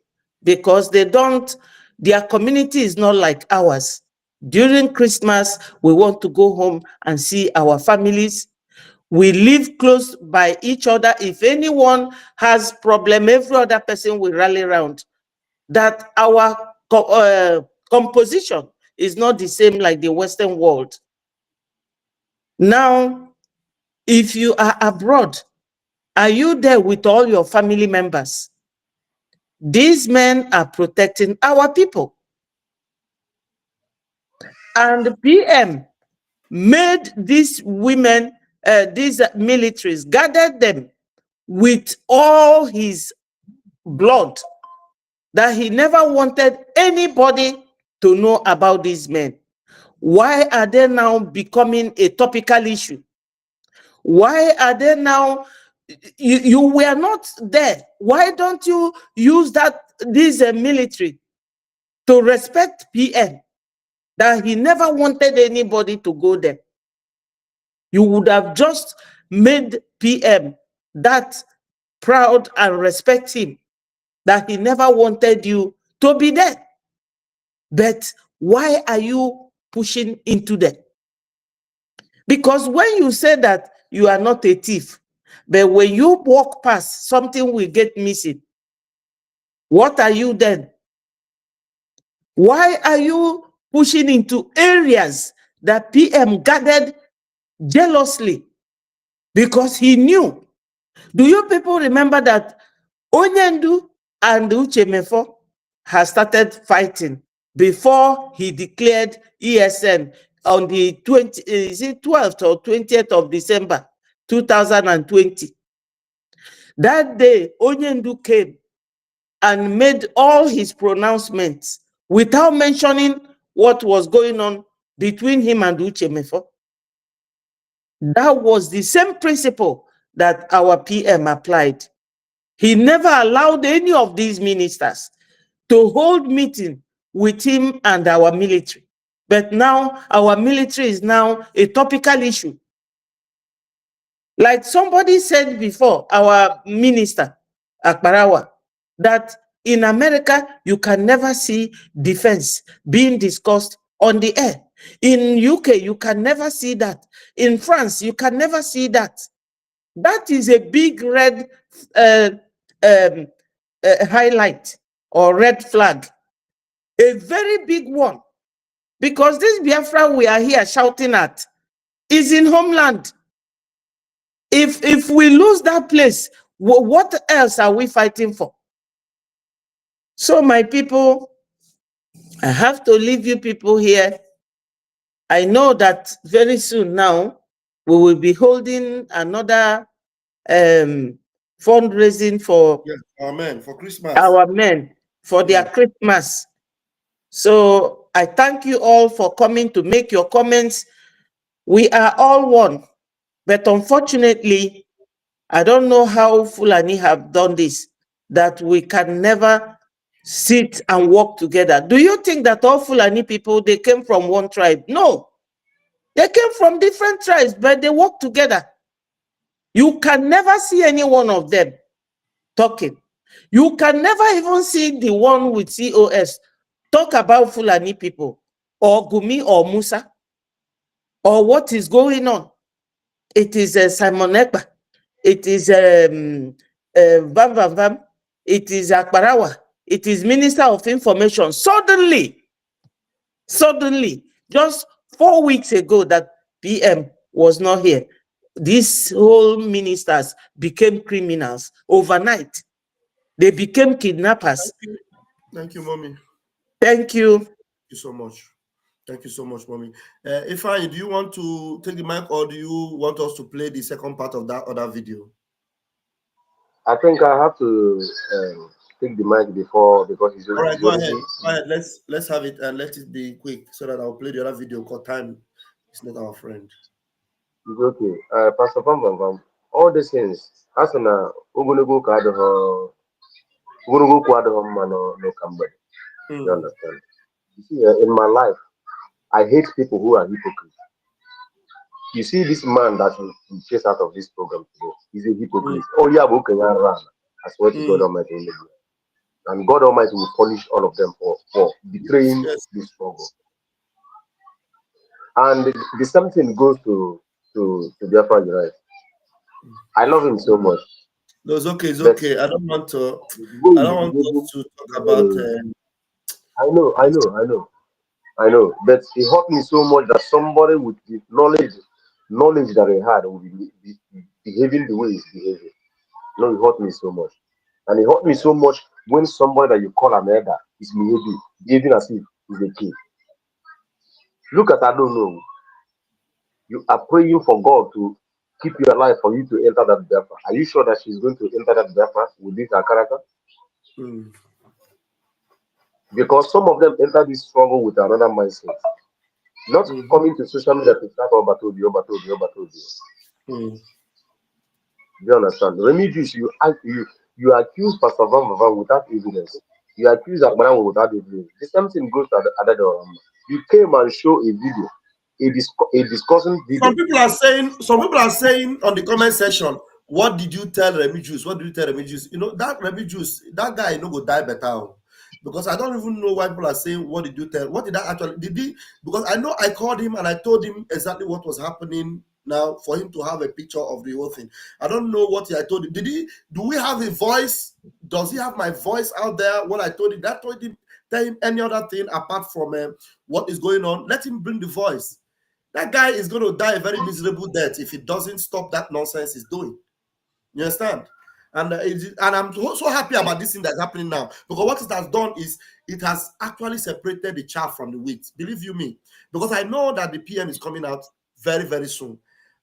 because their community is not like ours. During Christmas, we want to go home and see our families. We live close by each other. If anyone has problem, every other person will rally around. That our composition is not the same like the Western world. Now, if you are abroad, are you there with all your family members? These men are protecting our people. And the PM made these women these militaries, gathered them with all his blood, that he never wanted anybody to know about these men. Why are they now becoming a topical issue? Why are they now? You were not there. Why don't you use this military to respect PM? That he never wanted anybody to go there. You would have just made PM that proud and respect him, that he never wanted you to be there. But why are you pushing into that? Because when you say that you are not a thief, but when you walk past, something will get missing. What are you then? Why are you pushing into areas that PM gathered jealously? Because he knew. Do you people remember that Onyendu and Uchemefo had started fighting before he declared ESN on the 12th or 20th of December 2020? That day, Onyendu came and made all his pronouncements without mentioning what was going on between him and Uchemefo. That was the same principle that our PM applied. He never allowed any of these ministers to hold meeting with him and our military. But now our military is now a topical issue. Like somebody said before, our minister, Akbarawa, that in America, you can never see defense being discussed on the air. In UK, you can never see that. In France, you can never see that. That is a big red highlight or red flag. A very big one. Because this Biafra we are here shouting at is in homeland. If we lose that place, what else are we fighting for? So my people, I have to leave you people here. I know that very soon now, we will be holding another fundraising for our men for Christmas. Our men for their Christmas. So I thank you all for coming to make your comments. We are all one. But unfortunately, I don't know how Fulani have done this, that we can never sit and work together. Do you think that all Fulani people, they came from one tribe? No. They came from different tribes, but they work together. You can never see any one of them talking. You can never even see the one with COS talk about Fulani people, or Gumi or Musa, or what is going on. It is Simon Ekpa. It is Vam Vam Vam. It is Akbarawa. It is Minister of Information. Suddenly, just 4 weeks ago that PM was not here, these whole ministers became criminals overnight. They became kidnappers. Thank you, Mommy. Thank you. Thank you so much. Thank you so much, Mommy. Ifeanyi, do you want to take the mic, or do you want us to play the second part of that other video? I think I have to take the mic because it's all right. Go ahead. Go ahead. Let's have it and let it be quick so that I'll play the other video. Because time is not our friend. It's okay. Pastor Bam, all these things. As an Ugunugu Kadaho, Ugunugu Kadaho no Kambed. You understand? You see, in my life, I hate people who are hypocrites. You see, this man that we chase out of this program today, he's a hypocrite. Oh, yeah, okay, run. I swear to God Almighty. And God Almighty will punish all of them for betraying this struggle. And the same thing goes to Biafra United. I love him so much. No, it's okay. It's okay. I don't want us to talk about. I know. But it hurt me so much that somebody with the knowledge that he had would be behaving the way he's behaving. No, it hurt me so much. And it hurt me so much when somebody that you call an elder is behaving as if he's a kid. Look at, I don't know. You are praying for God to keep you alive for you to enter that Biafra? Are you sure that she's going to enter that Biafra with this her character? Because some of them enter this struggle with another mindset, not coming to social media to start Obatobi. Do you understand? Remigius, you accuse Pastor Van without evidence. You accuse Akbaran without evidence. The same thing goes to Adado. You came and show a video, a discussing video. Some people are saying on the comment section, what did you tell Remigius? What did you tell Remigius? You know, that Remigius, that guy no go die better. Because I don't even know why people are saying, what did you tell? What did I actually did he? Because I know I called him and I told him exactly what was happening now for him to have a picture of the whole thing. I don't know what I told him. Do we have a voice? Does he have my voice out there? What I told him, that told him, tell him any other thing apart from what is going on. Let him bring the voice. That guy is going to die a very miserable death if he doesn't stop that nonsense he's doing. You understand? And I'm so happy about this thing that's happening now, because what it has done is it has actually separated the chaff from the wheat. Believe you me, because I know that the PM is coming out very, very soon.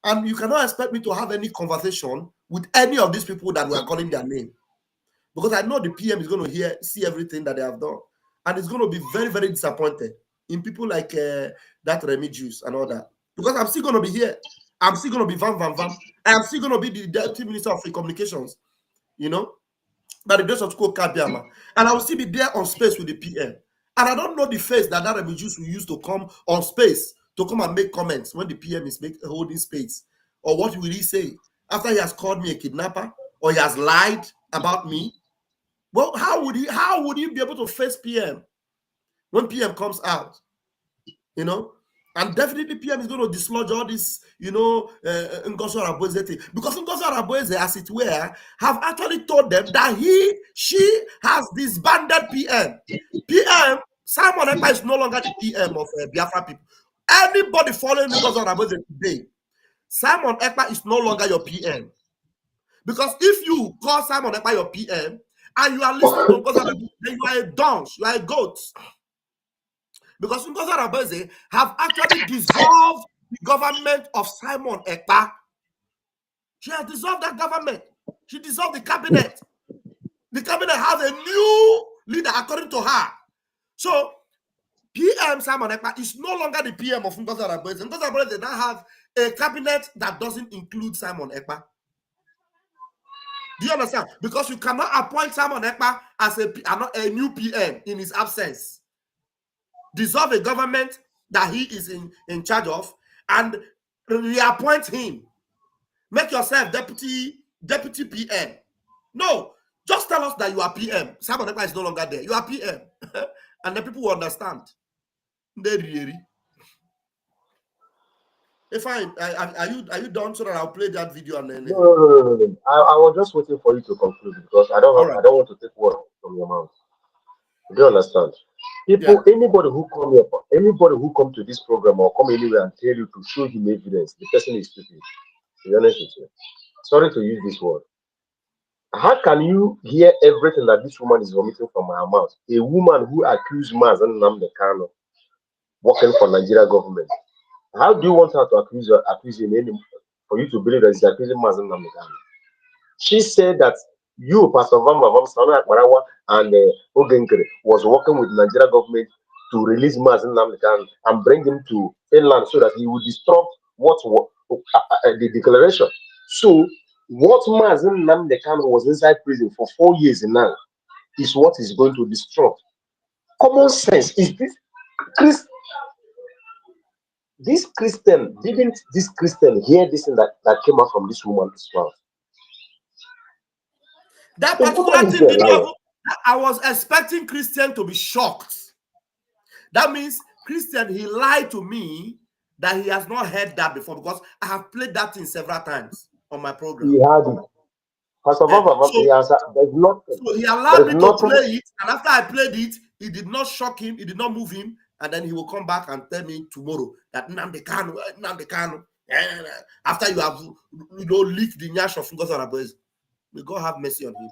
And you cannot expect me to have any conversation with any of these people that were calling their name, because I know the PM is going to see everything that they have done, and it's going to be very, very disappointed in people like that Remigius and all that, because I'm still going to be here. I'm still going to be Vam. I'm still going to be the Deputy Minister of Free Communications, you know, by the grace of School Kabiama. And I will still be there on space with the PM. And I don't know the face that Remigius will use to come on space to come and make comments when the PM is holding space. Or what will he say after he has called me a kidnapper or he has lied about me? Well, how would he be able to face PM when PM comes out? You know? And definitely PM is going to dislodge all this, you know, Ngozi Araboeze thing. Because Ngozi Araboeze, as it were, have actually told them that she has disbanded PM. PM, Simon Ekpa is no longer the PM of Biafra people. Anybody following Ngozi Araboeze today, Simon Ekpa is no longer your PM. Because if you call Simon Ekpa your PM and you are listening to Ngozi Araboeze, then you are a dunce, you are a goat. Because Ngozi Araboeze have actually dissolved the government of Simon Ekpa. She has dissolved that government. She dissolved the cabinet. The cabinet has a new leader according to her. So PM Simon Ekpa is no longer the PM of Ngozi Araboeze. Ngozi Araboeze now have a cabinet that doesn't include Simon Ekpa. Do you understand? Because you cannot appoint Simon Ekpa as a new PM in his absence. Dissolve a government that he is in charge of and reappoint him. Make yourself deputy PM. No, just tell us that you are PM. Simon Ekpa is no longer there. You are PM. And the people will understand. If are you done so that I'll play that video and then No. I was just waiting for you to conclude because I don't want to take word from your mouth. Do you understand? People, anybody who come to this program or come anywhere and tell you to show him evidence, the person is stupid. To be honest with you. Sorry to use this word. How can you hear everything that this woman is vomiting from her mouth? A woman who accused Mazen Nnamdi Kanu working for Nigeria government. How do you want her to accuse him for you to believe that she's accusing Mazen Nnamdi Kanu? She said that you, Pastor Vam, Sana Akbarawa, and Ogenkere was working with Nigeria government to release Mazen Nnamdi Kanu and bring him to Finland so that he would disrupt the declaration. So, what Mazen Nnamdi Kanu was inside prison for 4 years now is what is going to disrupt. Common sense is this. Didn't this Christian hear this thing that came out from this woman's mouth? That particular thing, I was expecting Christian to be shocked. That means Christian, he lied to me that he has not heard that before because I have played that thing several times on my program. He had it. Pastor So he allowed me to play it, and after I played it, it did not shock him, it did not move him, and then he will come back and tell me tomorrow that Nnamdi Kanu, after you have leaked the nyash of Ngozi Araboeze. May God have mercy on him.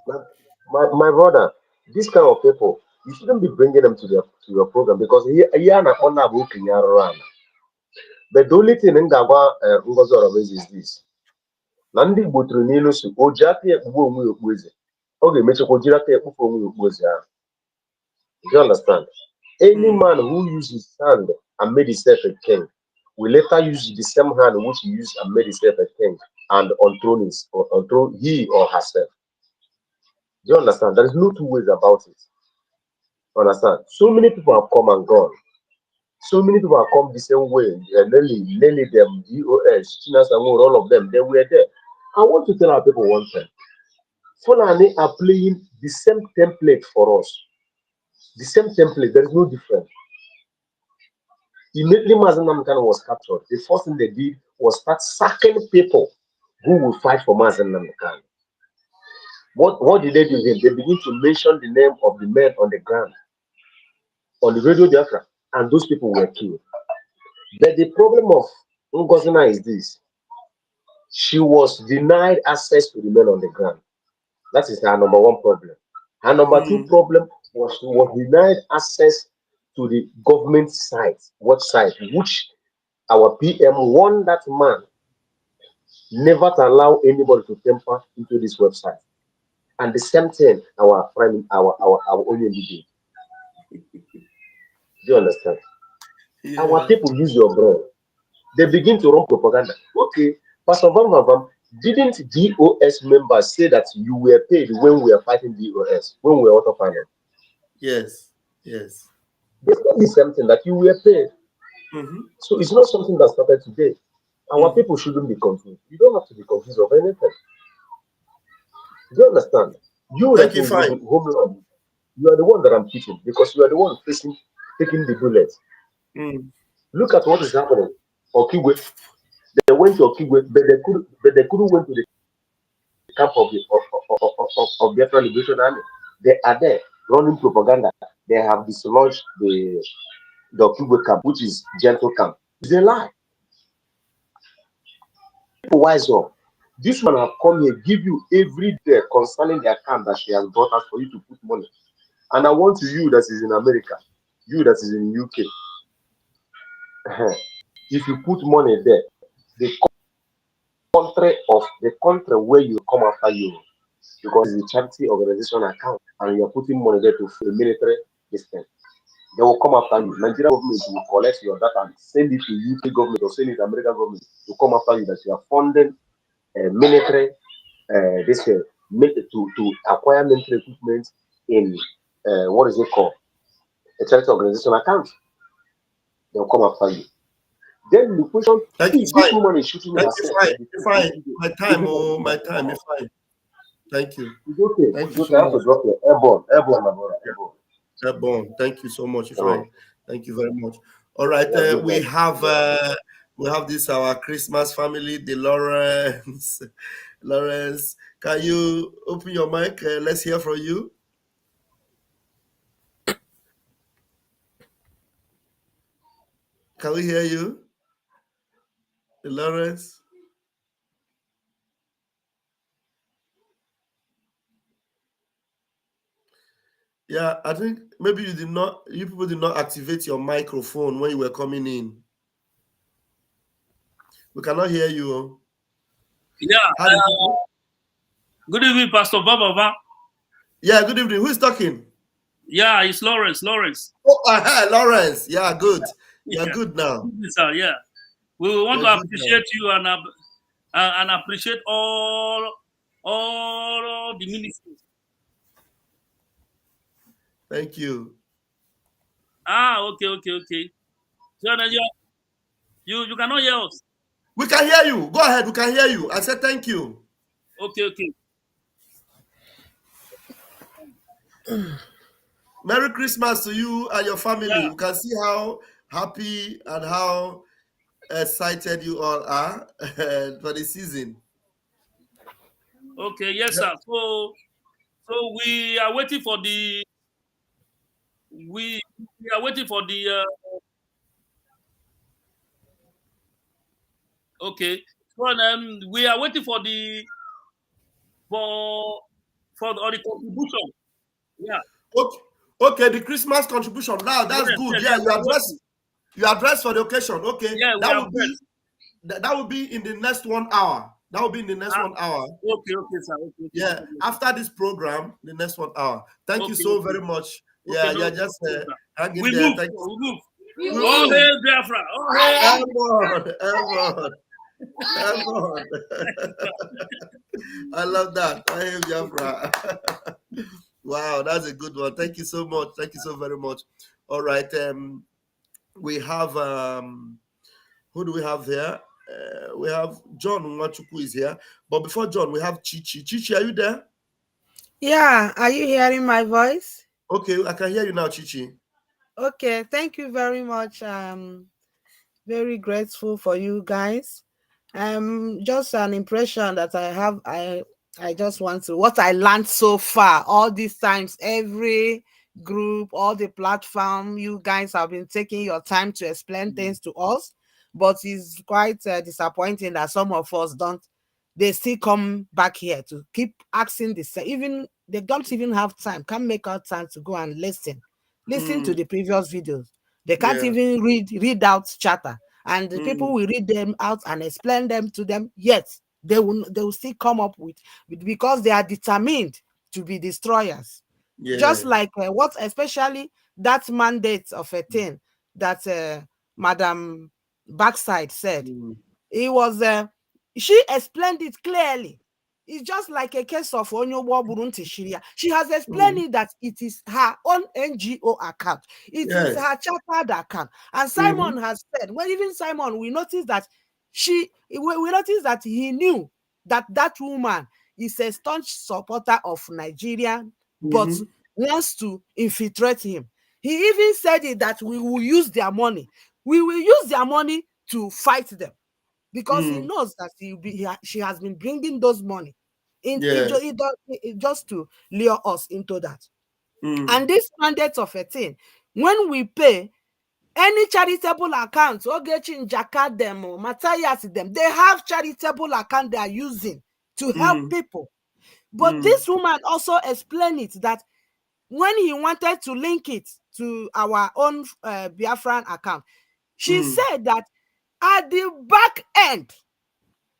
My brother, this kind of people, you shouldn't be bringing them to your program because but the only thing in Ngozi Araboeze is this. Nandi Butrinino su Ojati Ekbu Okpueze. Okay, Metro Jirate Ekbu Okpueze. Do you understand? Any man who uses sand and made himself a king will later use the same hand which he used and made himself a king and unthrone he or herself. Do you understand? There is no two ways about it. Understand? So many people have come and gone. So many people have come the same way. Nelly, them, DOS, Chinas, and all of them, they were there. I want to tell our people one thing. Fulani are playing the same template for us. The same template, there is no difference. Immediately Mazen Namdekan was captured, the first thing they did was start sacking people who will fight for Mazen Namdekan. What did they do then? They begin to mention the name of the men on the ground, on the radio Biafra, and those people were killed. But the problem of Ngozina is this. She was denied access to the men on the ground. That is her number one problem. Her number two problem was she was denied access to the government site, website, which our PM warned that man never to allow anybody to temper into this website. And the same thing our Onion did. Do you understand? Yeah. Our people use your brain. They begin to run propaganda. Okay, Pastor Vam, didn't DOS members say that you were paid when we were fighting DOS, when we were out of finance? Yes, yes. It's not the same thing that you were paid. So it's not something that started today. Our people shouldn't be confused. You don't have to be confused of anything. Do you understand? You that is homeland, you are the one that I'm teaching because you are the one taking the bullets. Look at what is happening. Okigwe. They went to Okigwe, but they couldn't went to the camp of the Biafra Liberation Army. They are there running propaganda. They have dislodged the Okigwe camp, which is gentle camp. It's a lie. People wise up. This one have come here, give you every day concerning the account that she has brought us for you to put money. And I want you that is in America, you that is in UK, if you put money there, the country where you come after you, because it's a charity organization account and you're putting money there to fill military distance. They will come after you. Nigerian government will collect your data and send it to UK government or send it to American government to come after you that you are funding military to acquire military equipment in what is it called? A charity organization account. They'll come after you. Then the question, this woman is shooting herself. Fine. My time is fine. Thank you. It's okay. Thank you so much. Drop your airborne, my brother. Airborne. Thank you so much. Thank you very much. All right. We have this our Christmas family, the Lawrence. Lawrence, can you open your mic? Let's hear from you. Can we hear you, Lawrence? Yeah, I think maybe you people did not activate your microphone when you were coming in. We cannot hear you. Yeah. Good evening, Pastor Baba. Yeah, good evening. Who's talking? Yeah, it's Lawrence. Oh, Lawrence. Yeah, good. You're good now. Sir, yeah. We want to appreciate you and appreciate all the ministries. Thank you. Okay. So then you cannot hear us. We can hear you. Go ahead. We can hear you. I said thank you. Okay. Merry Christmas to you and your family. Yeah. You can see how happy and how excited you all are for the season. Okay, yes, sir. So we are waiting for the okay. So we are waiting for the contribution. Yeah. Okay, the Christmas contribution. Now that's good. Yeah, you address for the occasion. Okay. Yeah, that would be in the next 1 hour. That will be in the next 1 hour. Okay, sir. Okay. Yeah, after this program, the next 1 hour. Thank you so very much. Yeah, no, just hang in we there. move. Thank you. We move. All hail Biafra. All hail. Everyone. I love that. I hail Biafra. Wow, that's a good one. Thank you so much. Thank you so very much. All right. We have who do we have here? We have John Nwachukwu is here. But before John, we have Chichi. Chichi, are you there? Yeah, are you hearing my voice? Okay, I can hear you now, Chichi. Okay, thank you very much. Very grateful for you guys. Just an impression that I have. I just want to what I learned so far. All these times, every group, all the platform, you guys have been taking your time to explain things to us. But it's quite disappointing that some of us don't. They still come back here to keep asking the same. Even they don't even have time. Can't make out time to go and listen to the previous videos. They can't even read out chatter, and the people will read them out and explain them to them. Yet they will still come up with because they are determined to be destroyers. Just like what especially that mandate of a thing that Madam Backside said. It was she explained it clearly. It's just like a case of Onyobo Burunti Shiria. She has explained it that it is her own NGO account. It is her chartered account. And Simon has said, well, even Simon, we noticed that we noticed that he knew that that woman is a staunch supporter of Nigeria, but wants to infiltrate him. He even said it that we will use their money. We will use their money to fight them. Because he knows that she has been bringing those money just to lure us into that. And this mandate of a thing, when we pay any charitable account, Ogechin Jaka them or Matthias them, they have charitable account they are using to help people. But this woman also explained it that when he wanted to link it to our own Biafran account, she said that at the back end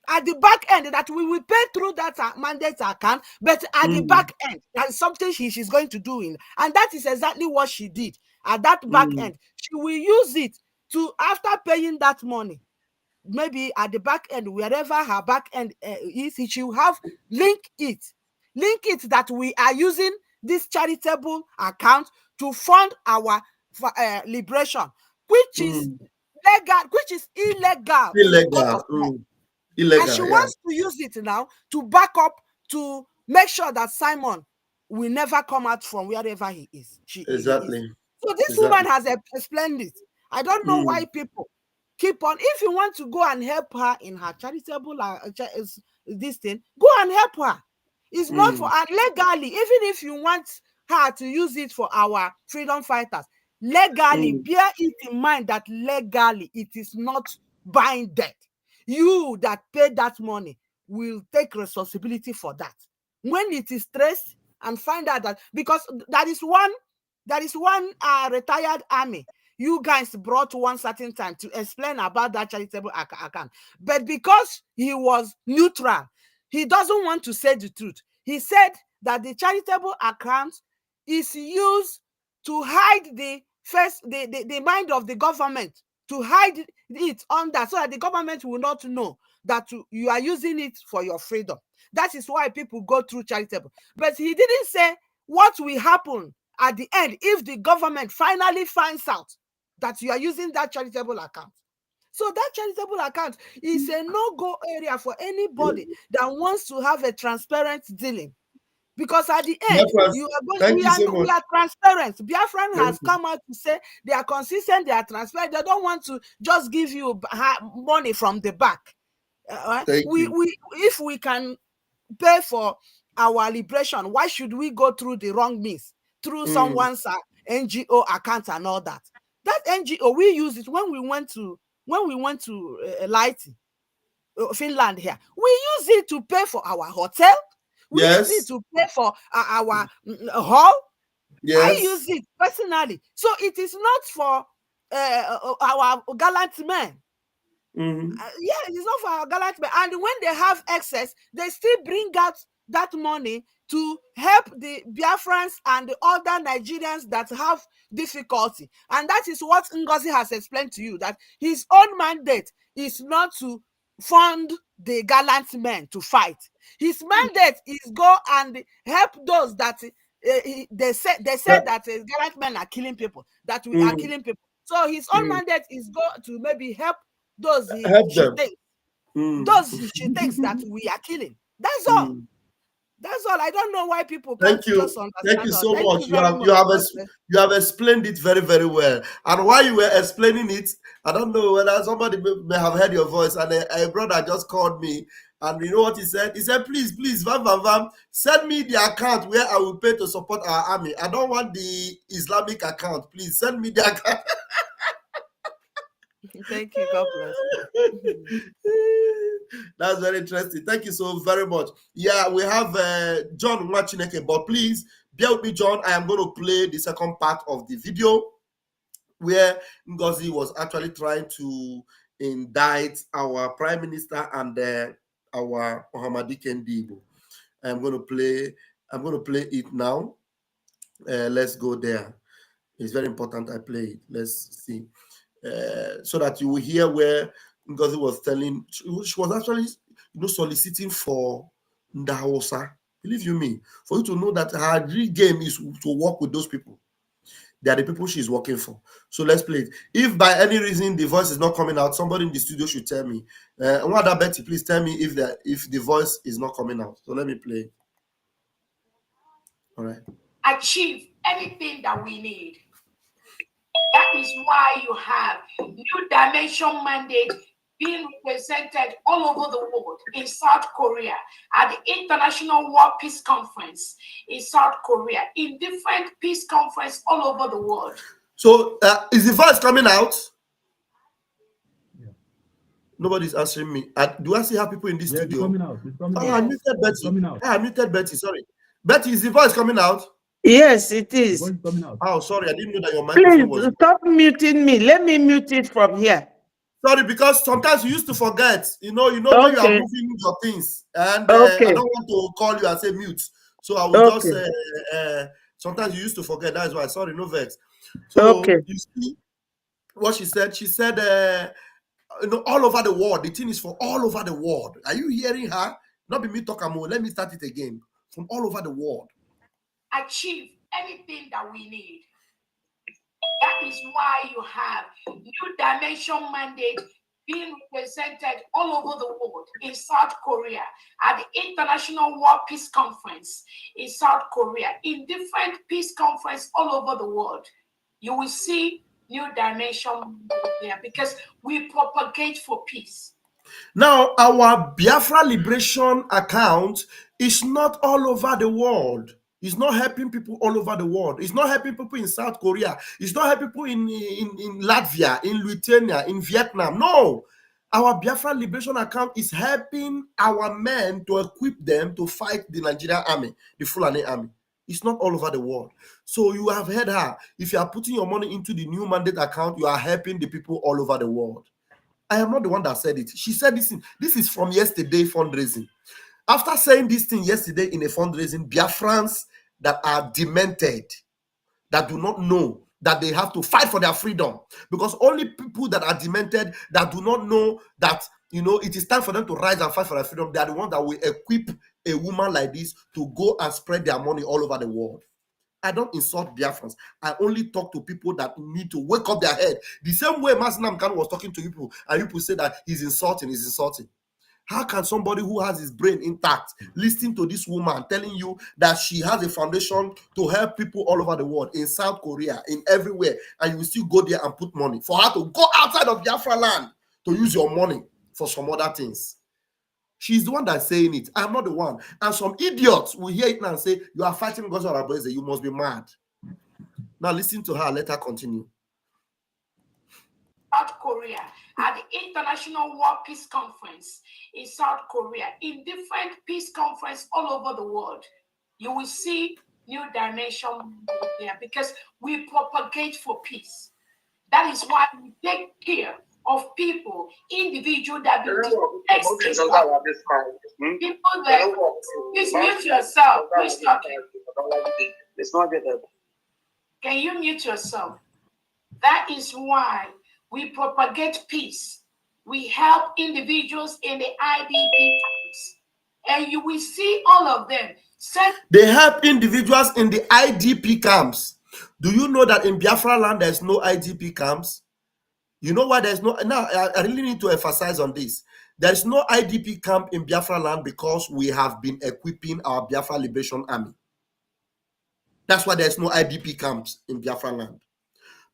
that we will pay through that mandate account, but at the back end, that is something she's going to do in. And that is exactly what she did. At that back end, she will use it to, after paying that money, maybe at the back end, wherever her back end is, she will have link it that we are using this charitable account to fund our liberation, which is legal, which is illegal. Illegal, and she wants to use it now to back up, to make sure that Simon will never come out from wherever he is. He is. So this woman has explained it. I don't know why people keep on. If you want to go and help her in her charitable this thing, go and help her. It's not for legally. Even if you want her to use it for our freedom fighters, legally, bear it in mind that legally it is not buying debt. You that paid that money will take responsibility for that. When it is traced and find out that, because that is one retired army you guys brought one certain time to explain about that charitable account. But because he was neutral, he doesn't want to say the truth. He said that the charitable account is used to hide the mind of the government, to hide it under, so that the government will not know that you are using it for your freedom. That is why people go through charitable. But he didn't say what will happen at the end if the government finally finds out that you are using that charitable account. So that charitable account is a no-go area for anybody that wants to have a transparent dealing. Because at the end, we are transparent. Biafran has come out to say they are consistent, they are transparent. They don't want to just give you money from the back. If we can pay for our liberation, why should we go through the wrong means, through someone's NGO account and all that? That NGO, we use it when we went to Finland here. We use it to pay for our hotel. We use it to pay for our hall. I use it personally. So it is not for our gallant men. Yeah, it is not for our gallant men. And when they have excess, they still bring out that money to help the Biafrans and the other Nigerians that have difficulty. And that is what Ngozi has explained to you, that his own mandate is not to fund the gallant men to fight. His mandate is go and help those that they said that gallant men are killing people, that we are killing people. So his own mandate is go to maybe help those she thinks that we are killing. That's all. That's all. I don't know why people can't just understand. Thank you so Thank much. you very much. You have explained it very, very well. And while you were explaining it, I don't know whether somebody may have heard your voice, and a brother just called me, and you know what he said? He said, please, Vam, send me the account where I will pay to support our army. I don't want the Islamic account. Please send me the account. Thank you. God bless. That's very interesting. Thank you so very much. Yeah, we have John Mwachineke, but please bear with me, John. I am going to play the second part of the video where Ngozi was actually trying to indict our Prime Minister and our Muhammadi Kendibo. I'm going to play it now. Let's go there. It's very important I play it. Let's see. So that you will hear where Ngozi was telling, she was actually, soliciting for Ndahosa. Believe you me, for you to know that her dream game is to work with those people. They are the people she's working for. So let's play it. If by any reason the voice is not coming out, somebody in the studio should tell me. Wanda Betty, please tell me if the voice is not coming out. So let me play it. All right. Achieve anything that we need. That is why you have New Dimension mandate being represented all over the world, in South Korea, at the International War Peace Conference in South Korea, in different peace conferences all over the world. So is the voice coming out? Yeah. Nobody's answering me. Do I still have people in this studio? It's coming out. It's coming out. I muted Betty. I muted Betty. Sorry. Betty, is the voice coming out? Yes, it is. Oh, sorry, I didn't know that your microphone was. Please stop muting me. Let me mute it from here. Sorry, because sometimes you used to forget. You know when you are moving your things, and I don't want to call you and say mute. So I will just sometimes you used to forget. That's why. Sorry, no vex. So you see what she said? She said, all over the world. The thing is for all over the world. Are you hearing her? Not be me talking more. Let me start it again. From all over the world. Achieve anything that we need. That is why you have New Dimension mandate being represented all over the world, in South Korea, at the International War Peace Conference in South Korea, in different peace conferences all over the world. You will see New Dimension there because we propagate for peace. Now, our Biafra Liberation account is not all over the world. It's not helping people all over the world. It's not helping people in South Korea. It's not helping people in Latvia, in Lithuania, in Vietnam. No. Our Biafra Liberation account is helping our men to equip them to fight the Nigerian army, the Fulani army. It's not all over the world. So you have heard her. If you are putting your money into the new mandate account, you are helping the people all over the world. I am not the one that said it. She said this. This is from yesterday fundraising. After saying this thing yesterday in a fundraising, Biafrans that are demented, that do not know that they have to fight for their freedom, because only people that are demented, that do not know that, it is time for them to rise and fight for their freedom, they are the ones that will equip a woman like this to go and spread their money all over the world. I don't insult Biafrans. I only talk to people that need to wake up their head. The same way Masinam Khan was talking to people, and people say that he's insulting. How can somebody who has his brain intact listen to this woman telling you that she has a foundation to help people all over the world, in South Korea, in everywhere, and you will still go there and put money for her to go outside of Biafra land to use your money for some other things? She's the one that's saying it. I'm not the one. And some idiots will hear it now and say, you are fighting Ngozi Oronigwe, you must be mad. Now listen to her. Let her continue. South Korea, at the International War Peace Conference in South Korea, in different peace conferences all over the world, you will see New Dimension there because we propagate for peace. That is why we take care of people, individual that be people that please mute yourself. Who's talking? Can you mute yourself? That is why we propagate peace. We help individuals in the IDP camps, and you will see all of them. They help individuals in the IDP camps. Do you know that in Biafra land there's no IDP camps? You know why there's no? Now I really need to emphasize on this. There's no IDP camp in Biafra land because we have been equipping our Biafra Liberation Army. That's why there's no IDP camps in Biafra land.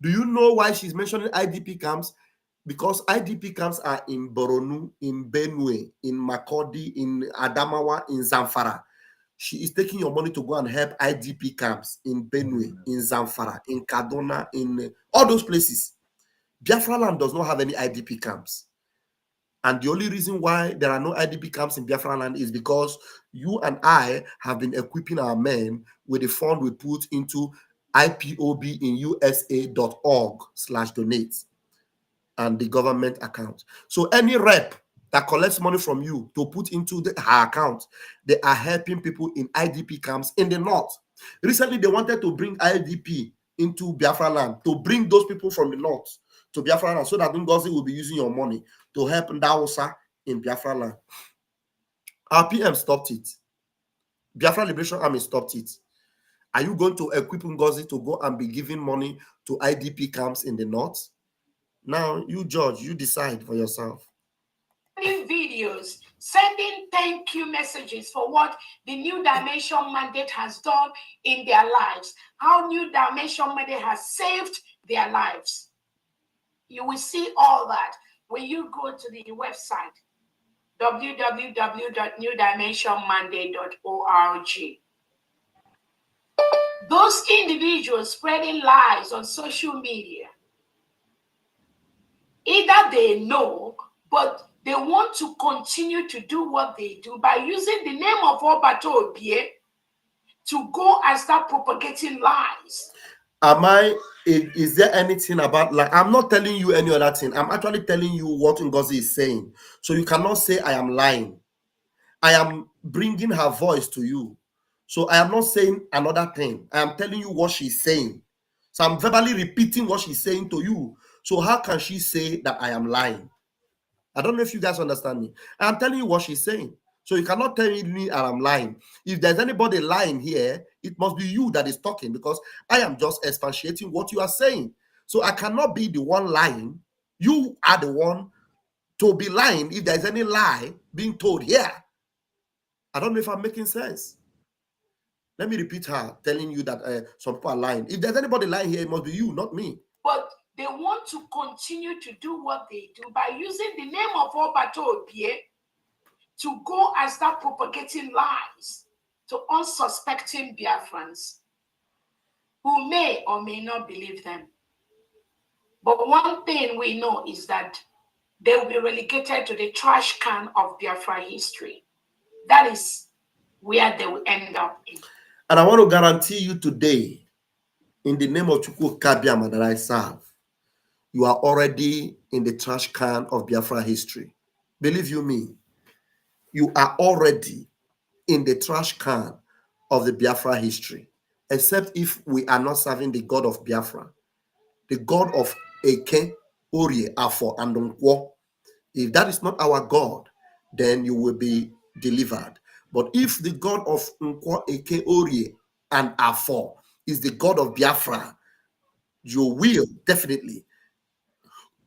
Do you know why she's mentioning IDP camps? Because IDP camps are in Boronu, in Benue, in Makurdi, in Adamawa, in Zamfara. She is taking your money to go and help IDP camps in Benue, in Zamfara, in Kaduna, in all those places. Biafra land does not have any IDP camps. And the only reason why there are no IDP camps in Biafra land is because you and I have been equipping our men with the fund we put into IPOBinusa.org/donate and the government account. So any rep that collects money from you to put into her account, they are helping people in IDP camps in the north. Recently, they wanted to bring IDP into Biafra land, to bring those people from the north to Biafra land, so that Ngozi will be using your money to help Ndawosa in Biafra land. Our PM stopped it. Biafra Liberation Army stopped it. Are you going to equip Ngozi to go and be giving money to IDP camps in the north? Now, you judge, you decide for yourself. Videos, sending thank you messages for what the New Dimension Mandate has done in their lives, how New Dimension Mandate has saved their lives. You will see all that when you go to the website, www.newdimensionmandate.org. Those individuals spreading lies on social media, either they know, but they want to continue to do what they do by using the name of Obato Obie to go and start propagating lies. Is there anything about, like, I'm not telling you any other thing. I'm actually telling you what Ngozi is saying. So you cannot say I am lying. I am bringing her voice to you. So I am not saying another thing. I am telling you what she's saying. So I'm verbally repeating what she's saying to you. So how can she say that I am lying? I don't know if you guys understand me. I'm telling you what she's saying. So you cannot tell me that I'm lying. If there's anybody lying here, it must be you that is talking, because I am just expatiating what you are saying. So I cannot be the one lying. You are the one to be lying if there's any lie being told here. I don't know if I'm making sense. Let me repeat her telling you that some people are lying. If there's anybody lying here, it must be you, not me. But they want to continue to do what they do by using the name of Obato Obie to go and start propagating lies to unsuspecting Biafrans who may or may not believe them. But one thing we know is that they will be relegated to the trash can of Biafra history. That is where they will end up in. And I want to guarantee you today, in the name of Chukwu Kabiama that I serve, you are already in the trash can of Biafra history. Believe you me, you are already in the trash can of the Biafra history, except if we are not serving the God of Biafra, the God of Eke, Orie, Afo, and Nkwo. If that is not our God, then you will be delivered. But if the God of Nkwo, Eke, Orie, and Afo is the God of Biafra, you will definitely,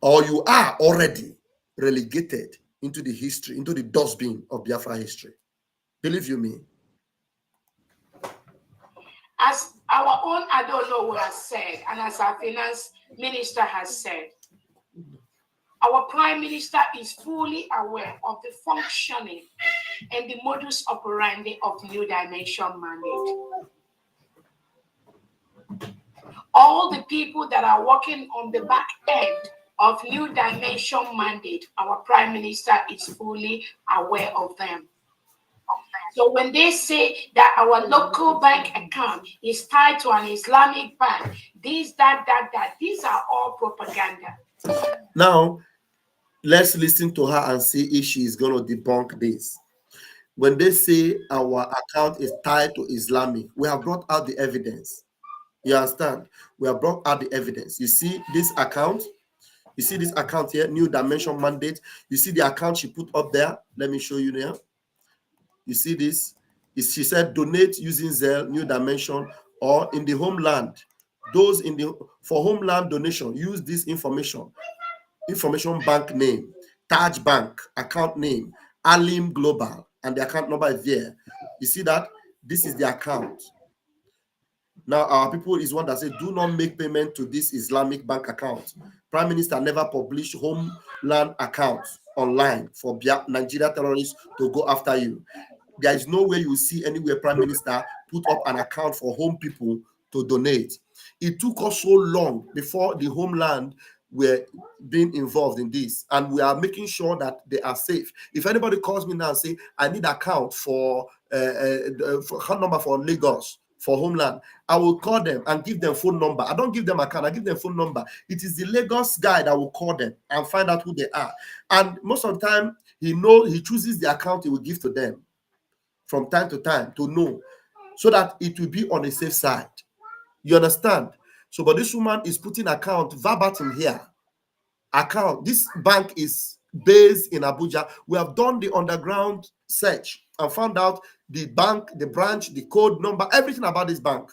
or you are already relegated into the history, into the dustbin of Biafra history. Believe you me. As our own Adolo has said, and as our finance minister has said, our prime minister is fully aware of the functioning and the modus operandi of New Dimension Mandate. All the people that are working on the back end of New Dimension Mandate, our prime minister is fully aware of them. So when they say that our local bank account is tied to an Islamic bank, these are all propaganda. Now, let's listen to her and see if she is going to debunk this. When they say our account is tied to Islamic, we have brought out the evidence. You understand? We have brought out the evidence. You see this account? You see this account here, New Dimension Mandate. You see the account she put up there. Let me show you there. You see this? She said donate using Zelle, New Dimension, or in the homeland. Those in the for homeland donation, use this information bank name, Taj Bank, account name, Alim Global, and the account number is there. You see that? This is the account. Now, our people is one that says, do not make payment to this Islamic bank account. Prime Minister never published homeland accounts online for Nigeria terrorists to go after you. There is no way you will see anywhere Prime Minister put up an account for home people to donate. It took us so long before the homeland were being involved in this, and we are making sure that they are safe. If anybody calls me now and say, I need account for account number for Lagos, for homeland, I will call them and give them phone number. I don't give them account, I give them phone number. It is the Lagos guy that will call them and find out who they are. And most of the time, he chooses the account he will give to them from time to time to know, so that it will be on a safe side. You understand? So, but this woman is putting account verbatim here. Account. This bank is based in Abuja. We have done the underground search and found out the bank, the branch, the code number, everything about this bank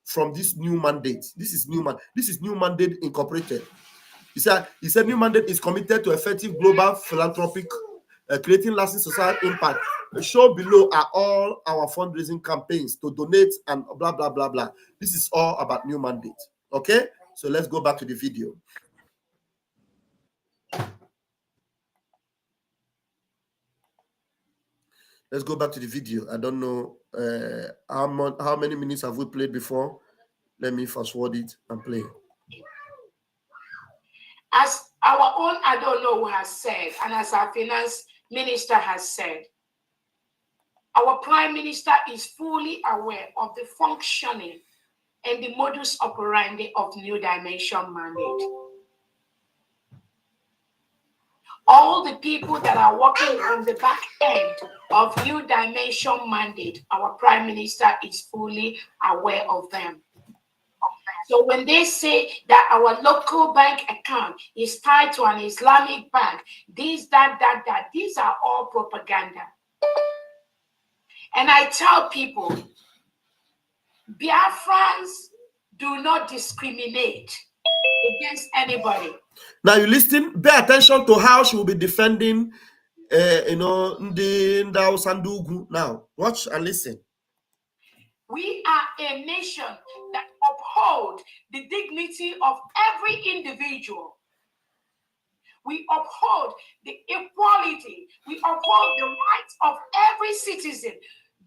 from this new mandate. This is New Mandate Incorporated. He said New Mandate is committed to effective global philanthropic, creating lasting societal impact. Show below are all our fundraising campaigns to donate and blah, blah, blah, blah. This is all about New Mandate. Okay? So let's go back to the video. Let's go back to the video. I don't know how many minutes have we played before. Let me fast forward it and play. As our own I don't know who has said, and as our finance minister has said, our prime minister is fully aware of the functioning and the modus operandi of New Dimension Mandate. All the people that are working on the back end of New Dimension Mandate, our prime minister is fully aware of them. So when they say that our local bank account is tied to an Islamic bank, these are all propaganda. And I tell people, Biafrans do not discriminate against anybody. Now you listen, pay attention to how she will be defending, the Sandugu. Now, watch and listen. We are a nation that uphold the dignity of every individual. We uphold the equality. We uphold the rights of every citizen.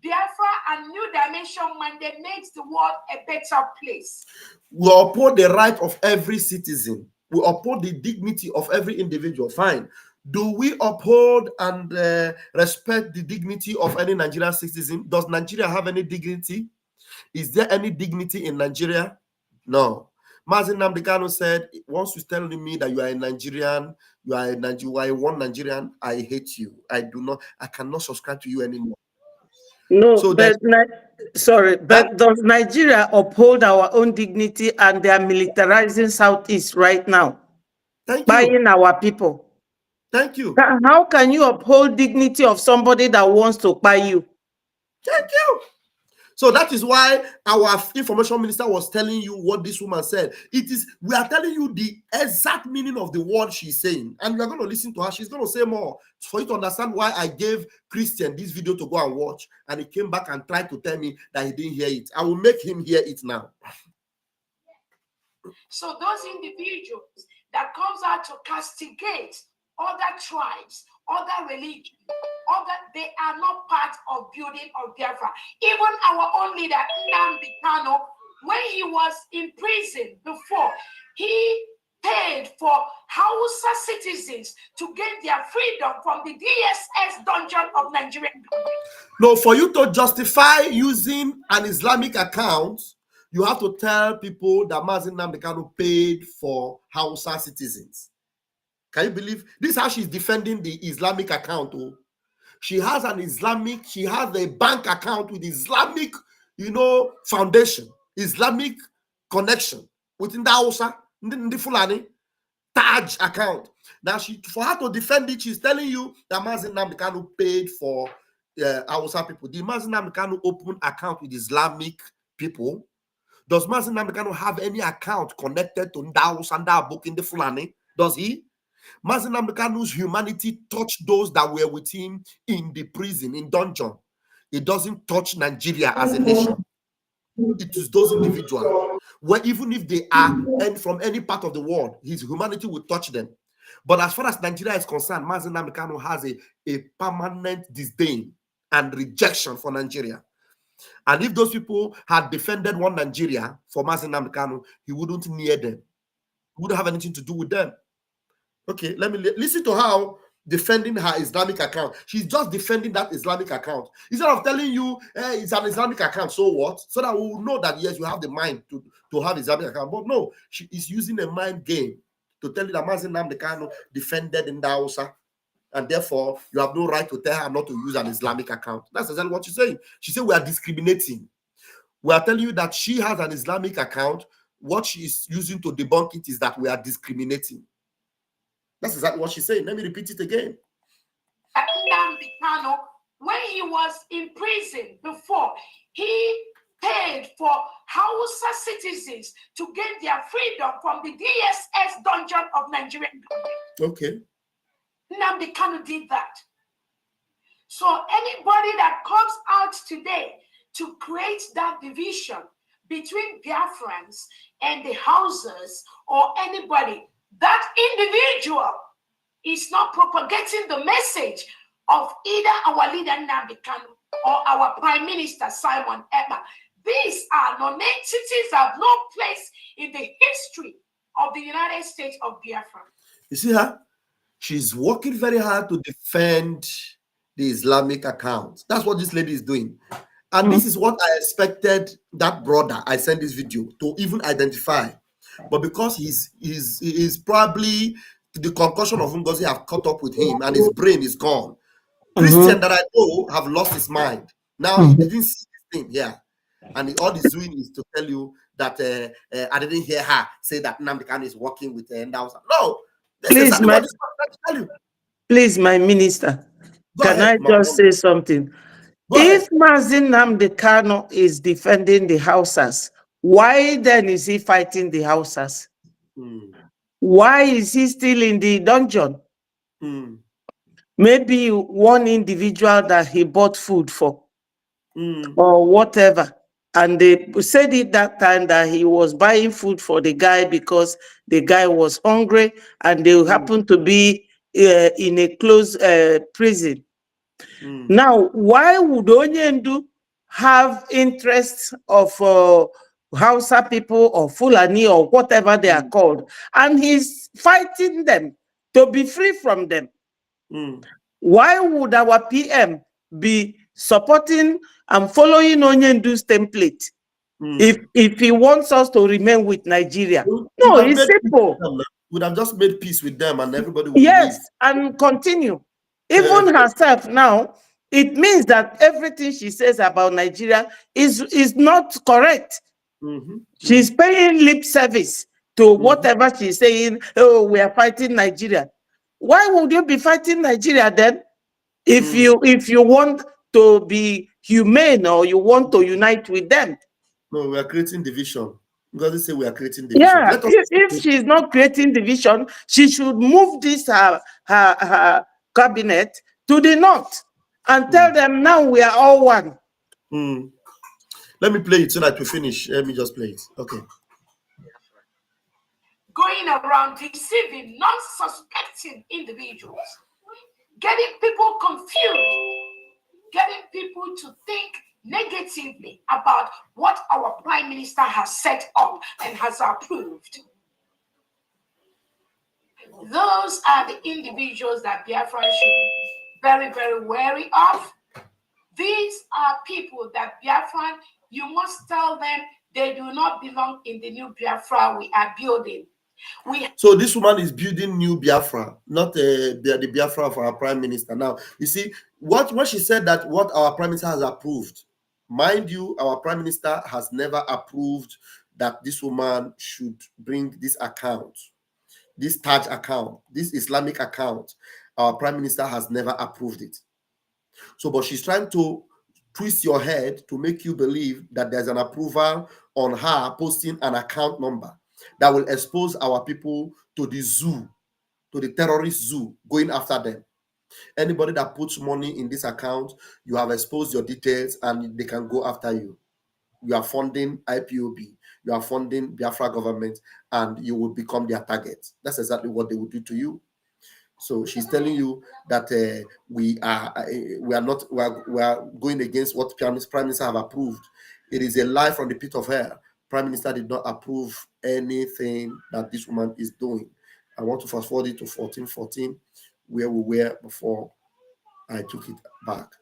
Biafra and New Dimension Mandate makes the world a better place. We uphold the right of every citizen. We uphold the dignity of every individual. Fine. Do we uphold and respect the dignity of any Nigerian citizen? Does Nigeria have any dignity? Is there any dignity in Nigeria? No. Mazin Nnamdi Kanu said, once you tell me that you are a Nigerian, you are one Nigerian, I hate you. I cannot subscribe to you anymore. No, so but does Nigeria uphold our own dignity, and they are militarizing Southeast right now? Buying our people. Thank you. How can you uphold dignity of somebody that wants to buy you? Thank you. So that is why our information minister was telling you what this woman said. We are telling you the exact meaning of the word she's saying, and you are going to listen to her. She's going to say more for you to understand why I gave Christian this video to go and watch, and he came back and tried to tell me that he didn't hear it. I will make him hear it now. So those individuals that comes out to castigate other tribes, other religions, they are not part of building of Biafra. Even our own leader, Nnamdi Kanu, when he was in prison before, he paid for Hausa citizens to get their freedom from the DSS dungeon of Nigerian government. No, for you to justify using an Islamic account, you have to tell people that Mazin Nnamdi Kanu paid for Hausa citizens. Can you believe this? Is how she's defending the Islamic account. Oh, she has a bank account with Islamic, foundation, Islamic connection within the Hausa, the Fulani Taj account. Now, for her to defend it, she's telling you that Mazi Nnamdi Kanu paid for Hausa people. Did Mazi Nnamdi Kanu open account with Islamic people? Does Mazi Nnamdi Kanu have any account connected to Ndao Sanda book in the Fulani? Does he? Mazi Nnamdi Kanu's humanity touched those that were with him in the prison, in dungeon. It doesn't touch Nigeria as a nation. It is those individuals where even if they are from any part of the world, his humanity will touch them. But as far as Nigeria is concerned, Mazi Nnamdi Kanu has a permanent disdain and rejection for Nigeria. And if those people had defended one Nigeria for Mazi Nnamdi Kanu, he wouldn't near them. He wouldn't have anything to do with them. Okay, let me listen to how defending her Islamic account. She's just defending that Islamic account. Instead of telling you, hey, it's an Islamic account, so what? So that we will know that, yes, you have the mind to have Islamic account. But no, she is using a mind game to tell you that Mazi Nnamdi Kanu defended in the Hausa, and therefore you have no right to tell her not to use an Islamic account. That's exactly what she's saying. She said we are discriminating. We are telling you that she has an Islamic account. What she is using to debunk it is that we are discriminating. That's exactly what she's saying. Let me repeat it again. Nnamdi Kanu, when he was in prison before, he paid for Hausa citizens to gain their freedom from the DSS dungeon of Nigerian government. Okay. Nnamdi Kanu did that. So anybody that comes out today to create that division between Biafrans and the Hausas or anybody, that individual is not propagating the message of either our leader Nnamdi Kanu or our Prime Minister Simon Ekpa. These are non-entities, have no place in the history of the United States of Biafra. You see her? She's working very hard to defend the Islamic account. That's what this lady is doing. And this is what I expected that brother I sent this video to even identify. But because he's probably the concussion of Ngozi have caught up with him and his brain is gone. Christian that I know have lost his mind. Now he didn't see this thing here. And all he's doing is to tell you that I didn't hear her say that Nnamdi Kanu is working with Ndao. No, this is exactly what this man trying to tell you. Please, my minister, can I just say something? If Mazi Nnamdi Kanu is defending the Hausas, why then is he fighting the Hausas? Why is he still in the dungeon? Maybe one individual that he bought food for or whatever. And they said it that time that he was buying food for the guy because the guy was hungry and they happened to be in a closed prison. Now, why would Onyendu have interests of Hausa people or Fulani or whatever they are called, and he's fighting them to be free from them? Why would our PM be supporting and following Onyendu's template if he wants us to remain with Nigeria? No, it's simple. Would have just made peace with them and everybody would leave. And continue. Even herself now, it means that everything she says about Nigeria is not correct. She's paying lip service to whatever she's saying. Oh, we are fighting Nigeria. Why would you be fighting Nigeria then? If you want to be humane or you want to unite with them. No, we are creating division. God say we are creating division. Yeah, if she's not creating division, she should move this her cabinet to the north and tell them now we are all one. Let me play it so that we finish. Let me just play it. Okay. Going around deceiving non-suspecting individuals, getting people confused, getting people to think negatively about what our Prime Minister has set up and has approved. Those are the individuals that Biafra should be very, very wary of. These are people that Biafra, you must tell them they do not belong in the new Biafra we are building. So this woman is building new Biafra, not the Biafra of our prime minister. Now, you see, what she said that what our prime minister has approved, mind you, our prime minister has never approved that this woman should bring this account, this Taj account, this Islamic account. Our prime minister has never approved it. So, but she's trying to twist your head to make you believe that there's an approval on her posting an account number that will expose our people to the zoo, to the terrorist zoo, going after them. Anybody that puts money in this account, you have exposed your details and they can go after you. You are funding IPOB, you are funding Biafra government, and you will become their target. That's exactly what they will do to you. So she's telling you that we are going against what Prime Minister have approved. It is a lie from the pit of hell. Prime Minister did not approve anything that this woman is doing. I want to fast forward it to 1414, where we were before I took it back.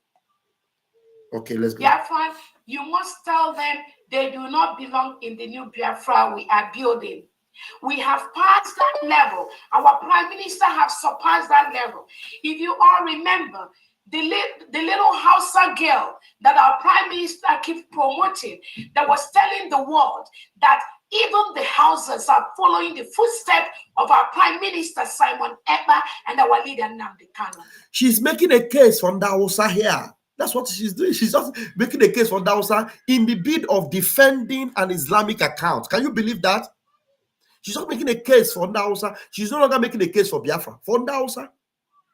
Okay, let's go. Biafra, you must tell them they do not belong in the new Biafra we are building. We have passed that level. Our prime minister has surpassed that level. If you all remember, the little Hausa girl that our prime minister keeps promoting, that was telling the world that even the Hausas are following the footsteps of our prime minister Simon Ekpa and our leader Nnamdi Kanu. She's making a case for Hausa here. That's what she's doing. She's just making a case for Hausa in the bid of defending an Islamic account. Can you believe that? She's not making a case for Hausa. She's no longer making a case for Biafra. For Hausa.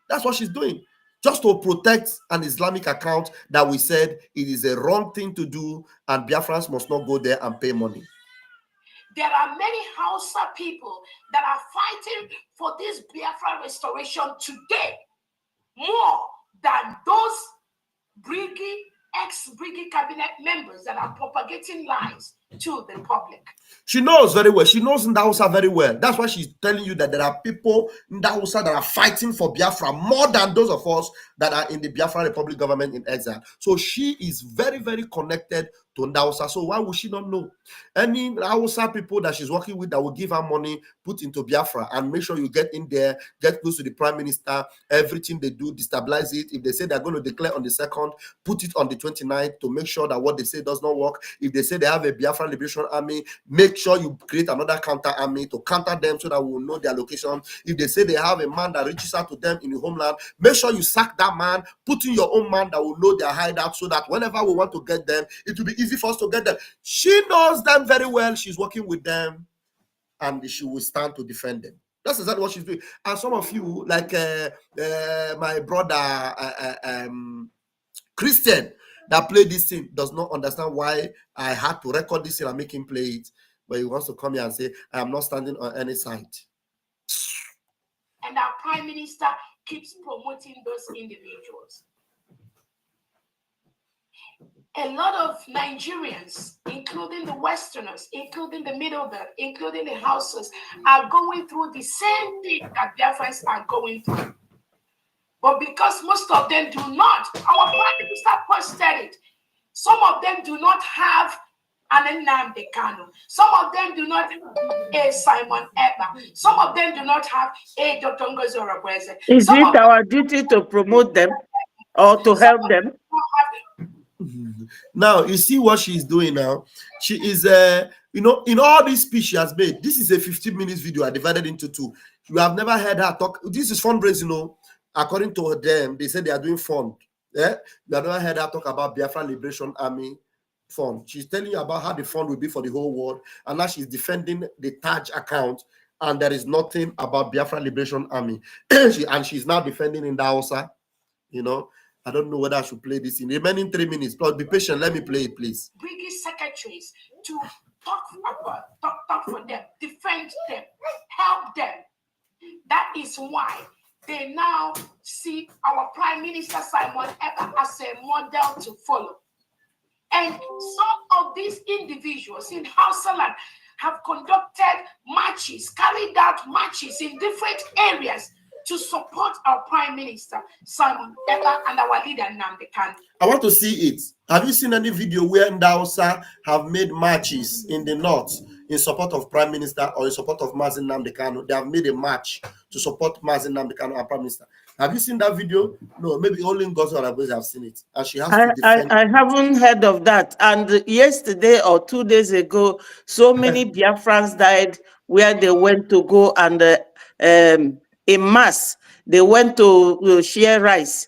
That's what she's doing. Just to protect an Islamic account that we said it is a wrong thing to do and Biafrans must not go there and pay money. There are many Hausa people that are fighting for this Biafra restoration today more than those ex-Briggy cabinet members that are propagating lies to the public. She knows very well. She knows Ndausa very well. That's why she's telling you that there are people in Ndausa that are fighting for Biafra more than those of us that are in the Biafra Republic government in exile. So she is very, very connected to Ndausa. So why would she not know? Any Ndausa people that she's working with that will give her money, put into Biafra and make sure you get in there, get close to the prime minister, everything they do, destabilize it. If they say they're going to declare on the 2nd, put it on the 29th to make sure that what they say does not work. If they say they have a Biafra Liberation Army, make sure you create another counter army to counter them so that we will know their location. If they say they have a man that reaches out to them in the homeland, make sure you sack that man, put in your own man that will know their hideout so that whenever we want to get them, it will be easy for us to get them. She knows them very well. She's working with them and she will stand to defend them. That's exactly what she's doing. And some of you, like my brother Christian, that played this thing, does not understand why I had to record this thing and make him play it. But he wants to come here and say, I am not standing on any side. And our prime minister keeps promoting those individuals. A lot of Nigerians, including the Westerners, including the Middle Belt, including the Hausas, are going through the same thing that Biafrans are going through. But because most of them do not, our prime minister posted it. Some of them do not have an Nnamdi Kanu. Some of them do not have a Simon Ekpa. Some of them do not have a Dr. Ngozi Orebweze. Is it our duty to promote them or to help them? Now, you see what she's doing now. She is, in all this speech she has made, this is a 15-minute video. I divided into 2. You have never heard her talk. This is fundraising, According to them, they said they are doing fund. Yeah? You have never heard her talk about Biafra Liberation Army fund. She's telling you about how the fund will be for the whole world. And now she's defending the Taj account. And there is nothing about Biafra Liberation Army. She's now defending in Hausa. I don't know whether I should play this in the remaining 3 minutes. Please be patient. Let me play it, please. Brigade secretaries to talk for them, defend them, help them. That is why they now see our Prime Minister Simon Ekpa as a model to follow. And some of these individuals in Hausa land have conducted marches, carried out marches in different areas to support our Prime Minister Simon Ekpa and our leader Nnamdi Kanu. I want to see it. Have you seen any video where Ndausa have made marches in the north in support of Prime Minister or in support of Mazi Nnamdi Kanu. They have made a march to support Mazi Nnamdi Kanu and Prime Minister. Have you seen that video? No, maybe only Ngozi Orabueze have seen it. And she has to defend. I haven't heard of that. And yesterday or 2 days ago, so many Biafrans died where they went to go and in mass, they went to share rice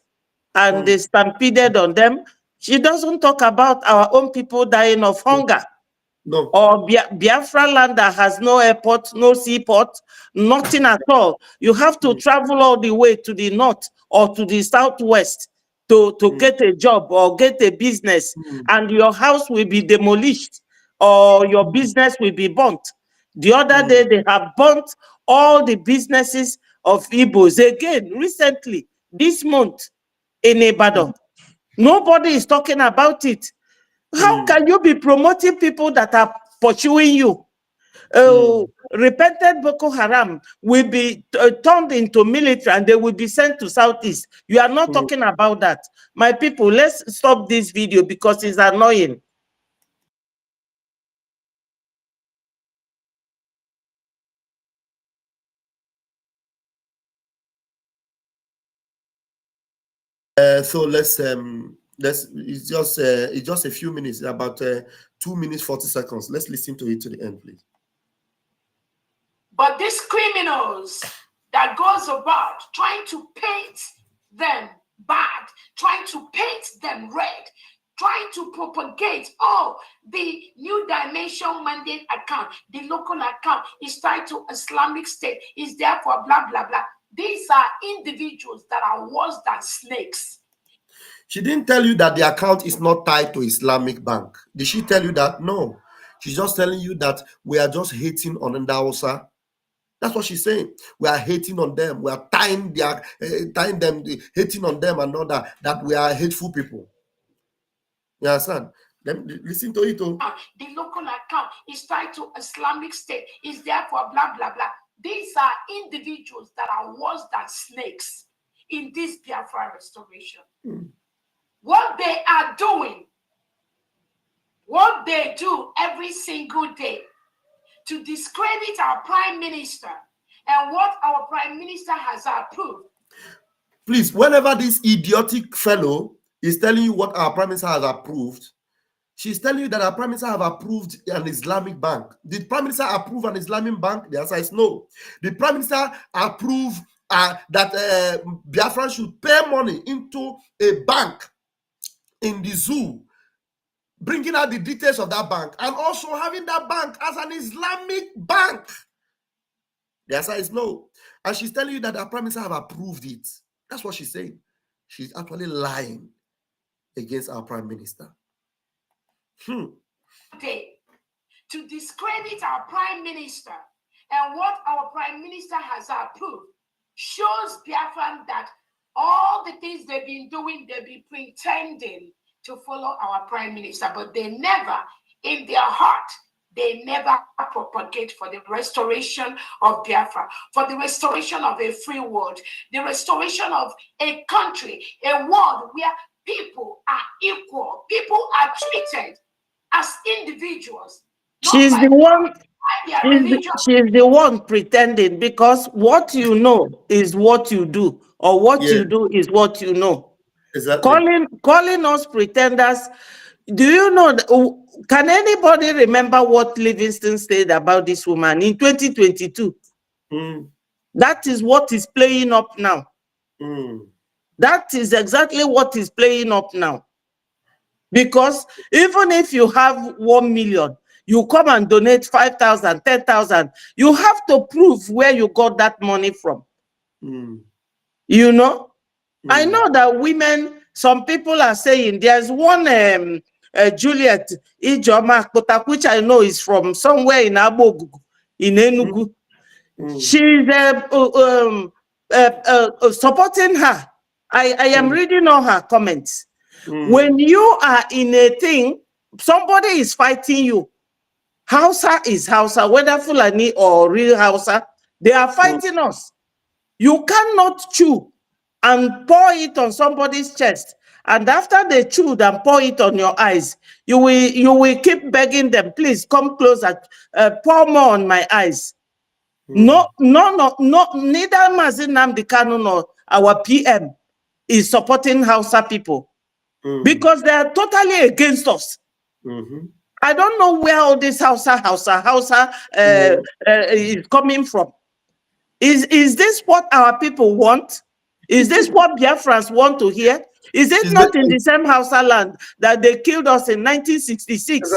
and they stampeded on them. She doesn't talk about our own people dying of hunger. No. Or Biafra land that has no airport, no seaport, nothing at all. You have to travel all the way to the north or to the southwest to get a job or get a business, and your house will be demolished or your business will be burnt. The other day, they have burnt all the businesses of Igbos again recently, this month in Ibadan. Nobody is talking about it. How can you be promoting people that are pursuing you? Repented Boko Haram will be turned into military and they will be sent to Southeast. You are not talking about that. My people, let's stop this video because it's annoying. So it's just a few minutes, about 2 minutes 40 seconds. Let's listen to it to the end, please. But these criminals that goes about trying to paint them bad, trying to paint them red, trying to propagate, the New Dimension Mandate account, the local account is tied to Islamic State, is there for blah, blah, blah. These are individuals that are worse than snakes. She didn't tell you that the account is not tied to Islamic Bank. Did she tell you that? No. She's just telling you that we are just hating on Ndausa. That's what she's saying. We are hating on them. We are tying them, hating on them and all that we are hateful people. You understand? Then listen to it. The local account is tied to Islamic State, is there for blah, blah, blah. These are individuals that are worse than snakes in this Biafra restoration. What they are doing, what they do every single day to discredit our Prime Minister and what our Prime Minister has approved. Please, whenever this idiotic fellow is telling you what our Prime Minister has approved, she's telling you that our Prime Minister have approved an Islamic bank. Did Prime Minister approve an Islamic bank? The answer is no. Did Prime Minister approve that Biafra should pay money into a bank in the zoo, bringing out the details of that bank and also having that bank as an Islamic bank? The answer is no. And she's telling you that our Prime Minister have approved it. That's what she's saying. She's actually lying against our Prime Minister. To discredit our Prime Minister and what our Prime Minister has approved shows Biafran that all the things they've been doing, they've been pretending to follow our Prime Minister, but they never, in their heart, they never propagate for the restoration of Biafra, for the restoration of a free world, the restoration of a country, a world where people are equal, people are treated as individuals. She's the one pretending, because what you know is what you do, or what you do is what you know. Exactly. Calling us pretenders. Do you know, can anybody remember what Livingston said about this woman in 2022? That is what is playing up now. That is exactly what is playing up now. Because even if you have 1 million, you come and donate 5,000, 10,000, you have to prove where you got that money from. You know? I know that women, some people are saying there's one Juliet Ijoma, which I know is from somewhere in Abogu, in Enugu. She's supporting her. I am reading all her comments. When you are in a thing, somebody is fighting you. Hausa is Hausa, whether Fulani or real Hausa, they are fighting us. You cannot chew and pour it on somebody's chest And after they chewed and pour it on your eyes, you will keep begging them, please come closer, pour more on my eyes. No, neither Mazi Nnamdi Kanu nor our PM is supporting Hausa people because they are totally against us. I don't know where all this Hausa is coming from. Is this what our people want? Is this what Biafrans want to hear? Is it not in the same Hausa land that they killed us in 1966?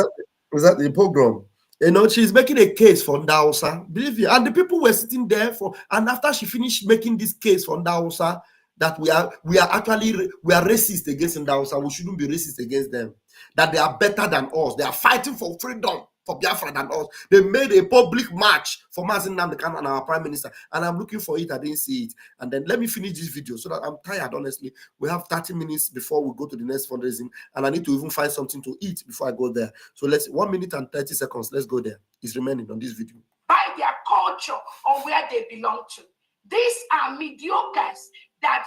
Was that the pogrom? You know, she's making a case for Ndausa. Believe you, and the people were sitting there and after she finished making this case for Ndausa, that we are racist against Ndausa, we shouldn't be racist against them. That they are better than us. They are fighting for freedom for Biafra than us. They made a public march for Mazi Nnamdi Kanu and our prime minister, and I'm looking for it. I didn't see it. And then let me finish this video so that I'm tired. Honestly, we have 30 minutes before we go to the next fundraising, and I need to even find something to eat before I go there. So let's 1 minute and 30 seconds. Let's go there. It's remaining on this video. By their culture or where they belong to. These are mediocres that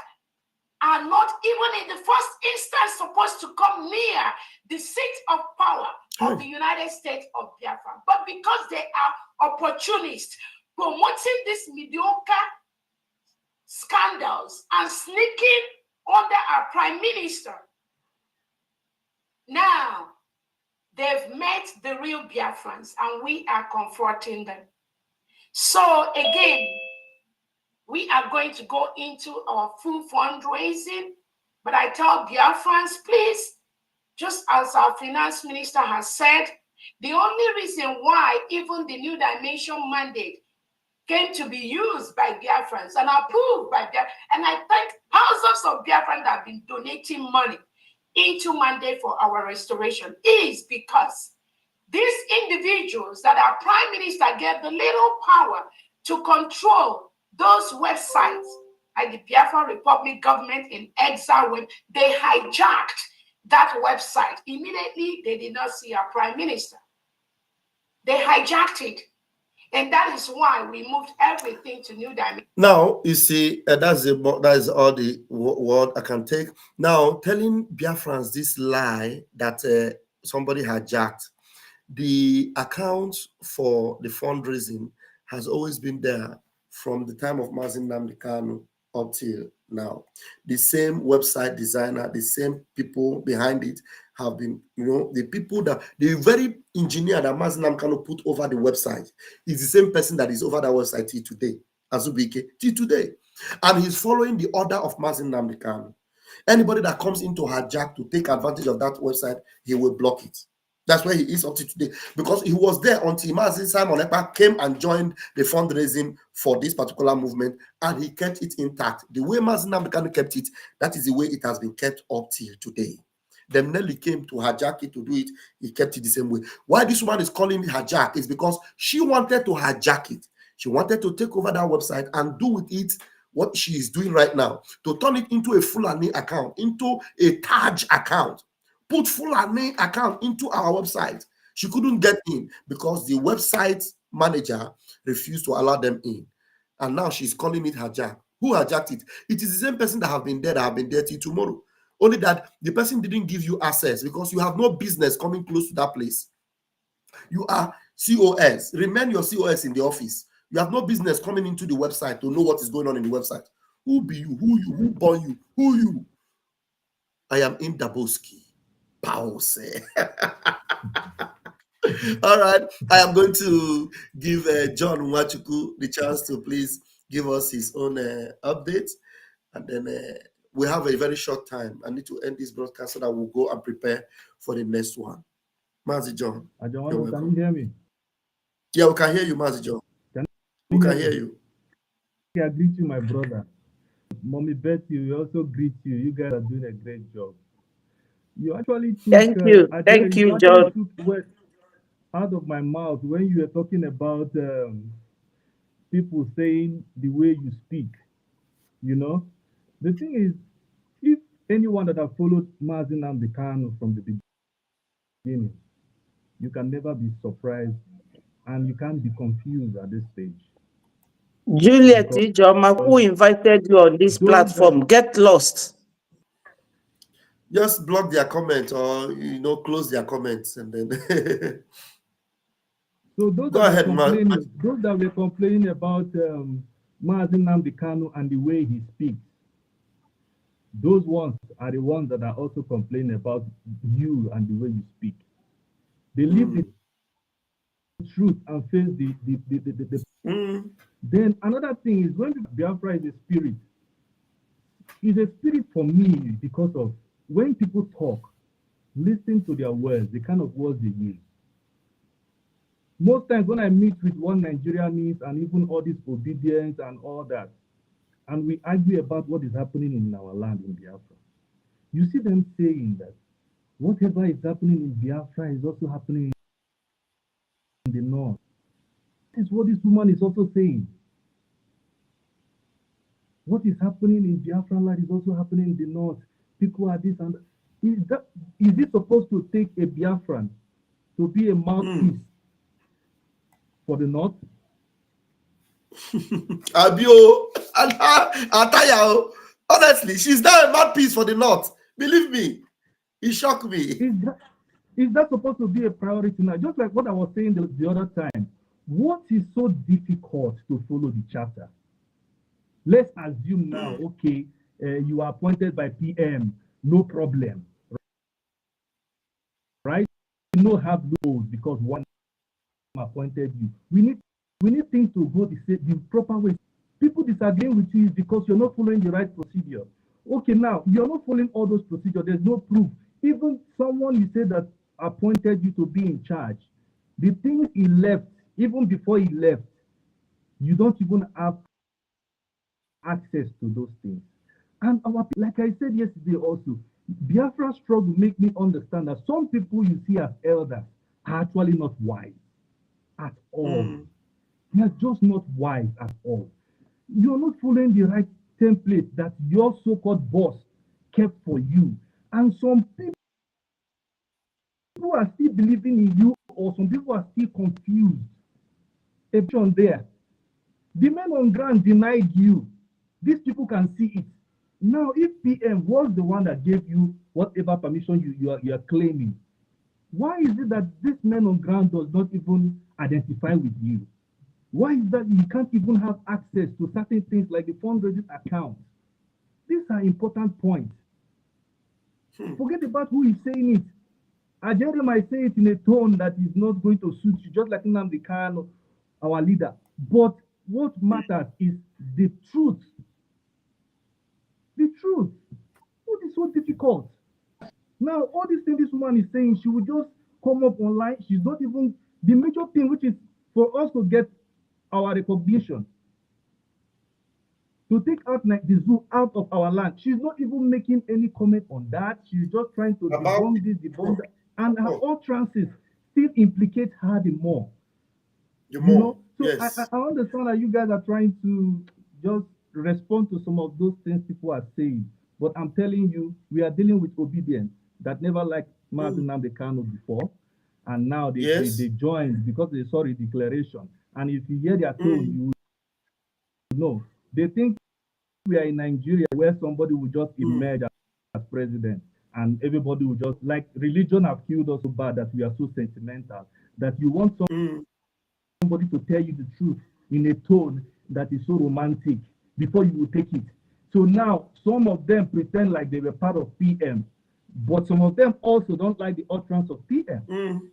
are not even in the first instance supposed to come near the seat of power of the United States of Biafra. But because they are opportunists promoting these mediocre scandals and sneaking under our prime minister, now they've met the real Biafrans and we are confronting them. So again, we are going to go into our full fundraising, but I tell Biafrans, please, just as our finance minister has said, the only reason why even the New Dimension mandate came to be used by Biafrans and approved by Biafrans, and I thank thousands of Biafrans that have been donating money into mandate for our restoration, is because these individuals that our prime minister gave the little power to control those websites, like the Biafra Republic government in exile, when they hijacked that website, immediately they did not see our prime minister. They hijacked it. And that is why we moved everything to New Dimension. Now, you see, that is all the word I can take. Now, telling Biafrans this lie that somebody hijacked, the account for the fundraising has always been there from the time of Mazi Nnamdi Kanu up till now. The same website designer, the same people behind it have been, the people that, the very engineer that Mazi Nnamdi Kanu put over the website is the same person that is over that website till today, Azubike, till today. And he's following the order of Mazi Nnamdi Kanu. Anybody that comes into hijack to take advantage of that website, he will block it. That's where he is up to today, because he was there until Mazi Simon Ekpa came and joined the fundraising for this particular movement, and he kept it intact. The way Mazi Nnamdi Kanu kept it, that is the way it has been kept up till today. Then Nelly came to hijack it to do it, he kept it the same way. Why this woman is calling it hijack is because she wanted to hijack it. She wanted to take over that website and do with it what she is doing right now, to turn it into a Fulani account, into a Taj account. Put Fulani account into our website. She couldn't get in because the website manager refused to allow them in. And now she's calling it hijack. Who hijacked it? It is the same person that have been there till tomorrow. Only that the person didn't give you access because you have no business coming close to that place. You are COS. Remain your COS in the office. You have no business coming into the website to know what is going on in the website. Who be you? Who you? Who born you? Who you? I am Indaboski. Pause. All right, I am going to give John Nwachukwu the chance to please give us his own update, and then we have a very short time. I need to end this broadcast so that we'll go and prepare for the next one. Mazi John, can you hear me? Yeah, we can hear you, Mazi John. We can hear you. I greet you, my brother. Mommy Betty, we also greet you. You guys are doing a great job. You actually took, thank you, John. Took words out of my mouth when you were talking about people saying the way you speak. The thing is, if anyone that have followed Mazi Nnamdi Kanu from the beginning, you can never be surprised and you can't be confused at this stage. Juliet Ijoma, who invited you on this platform, get lost. Just block their comment or close their comments and then So those go ahead, man. Those that were complaining about Mazen Nnamdi Kanu and the way he speaks, those ones are the ones that are also complaining about you and the way you speak. They live the truth and face the Then another thing is when Biafra is a spirit for me because of when people talk, listen to their words, the kind of words they use. Most times when I meet with one Nigerianese and even all this obedience and all that, and we argue about what is happening in our land in Biafra, you see them saying that whatever is happening in Biafra is also happening in the north. This is what this woman is also saying. What is happening in Biafra land is also happening in the north. People are this and that. Is it supposed to take a Biafran to be a mouthpiece for the north? Honestly, she's not a mouthpiece for the north. Believe me, it shocked me. Is that supposed to be a priority now? Just like what I was saying the other time. What is so difficult to follow the charter? Let's assume now, okay, you are appointed by PM, no problem, right? You don't have loads because one appointed you. We need things to go the proper way. People disagreeing with you is because you're not following the right procedure. Okay, now you're not following all those procedures. There's no proof. Even someone you say that appointed you to be in charge, the thing he left, even before he left, you don't even have access to those things. And like I said yesterday also, Biafra struggle make me understand that some people you see as elders are actually not wise at all. They are just not wise at all. You're not following the right template that your so-called boss kept for you. And some people are still believing in you, or some people are still confused. There. The men on ground denied you. These people can see it. Now, if PM was the one that gave you whatever permission you are claiming, why is it that this man on ground does not even identify with you? Why is that you can't even have access to certain things like the fundraising account? These are important points. Forget about who is saying it. Ajere might say it in a tone that is not going to suit you, just like Nnamdi Kanu, our leader. But what matters is the truth. The truth. What is so difficult? Now, all these things this woman is saying, she will just come up online. She's not even the major thing, which is for us to get our recognition, to take out the zoo out of our land. She's not even making any comment on that. She's just trying to debunk this, debunk that, and her utterances still implicate her the more. So yes. I understand that you guys are trying to just respond to some of those things people are saying, but I'm telling you, we are dealing with obedience that never liked Mazen Nnamdi Kanu before, and now they joined because they saw the declaration. And if you hear their tone, you know they think we are in Nigeria where somebody will just emerge as president, and everybody will just, like, religion have killed us so bad that we are so sentimental that you want somebody to tell you the truth in a tone that is so romantic before you will take it. So now some of them pretend like they were part of PM, but some of them also don't like the utterance of PM.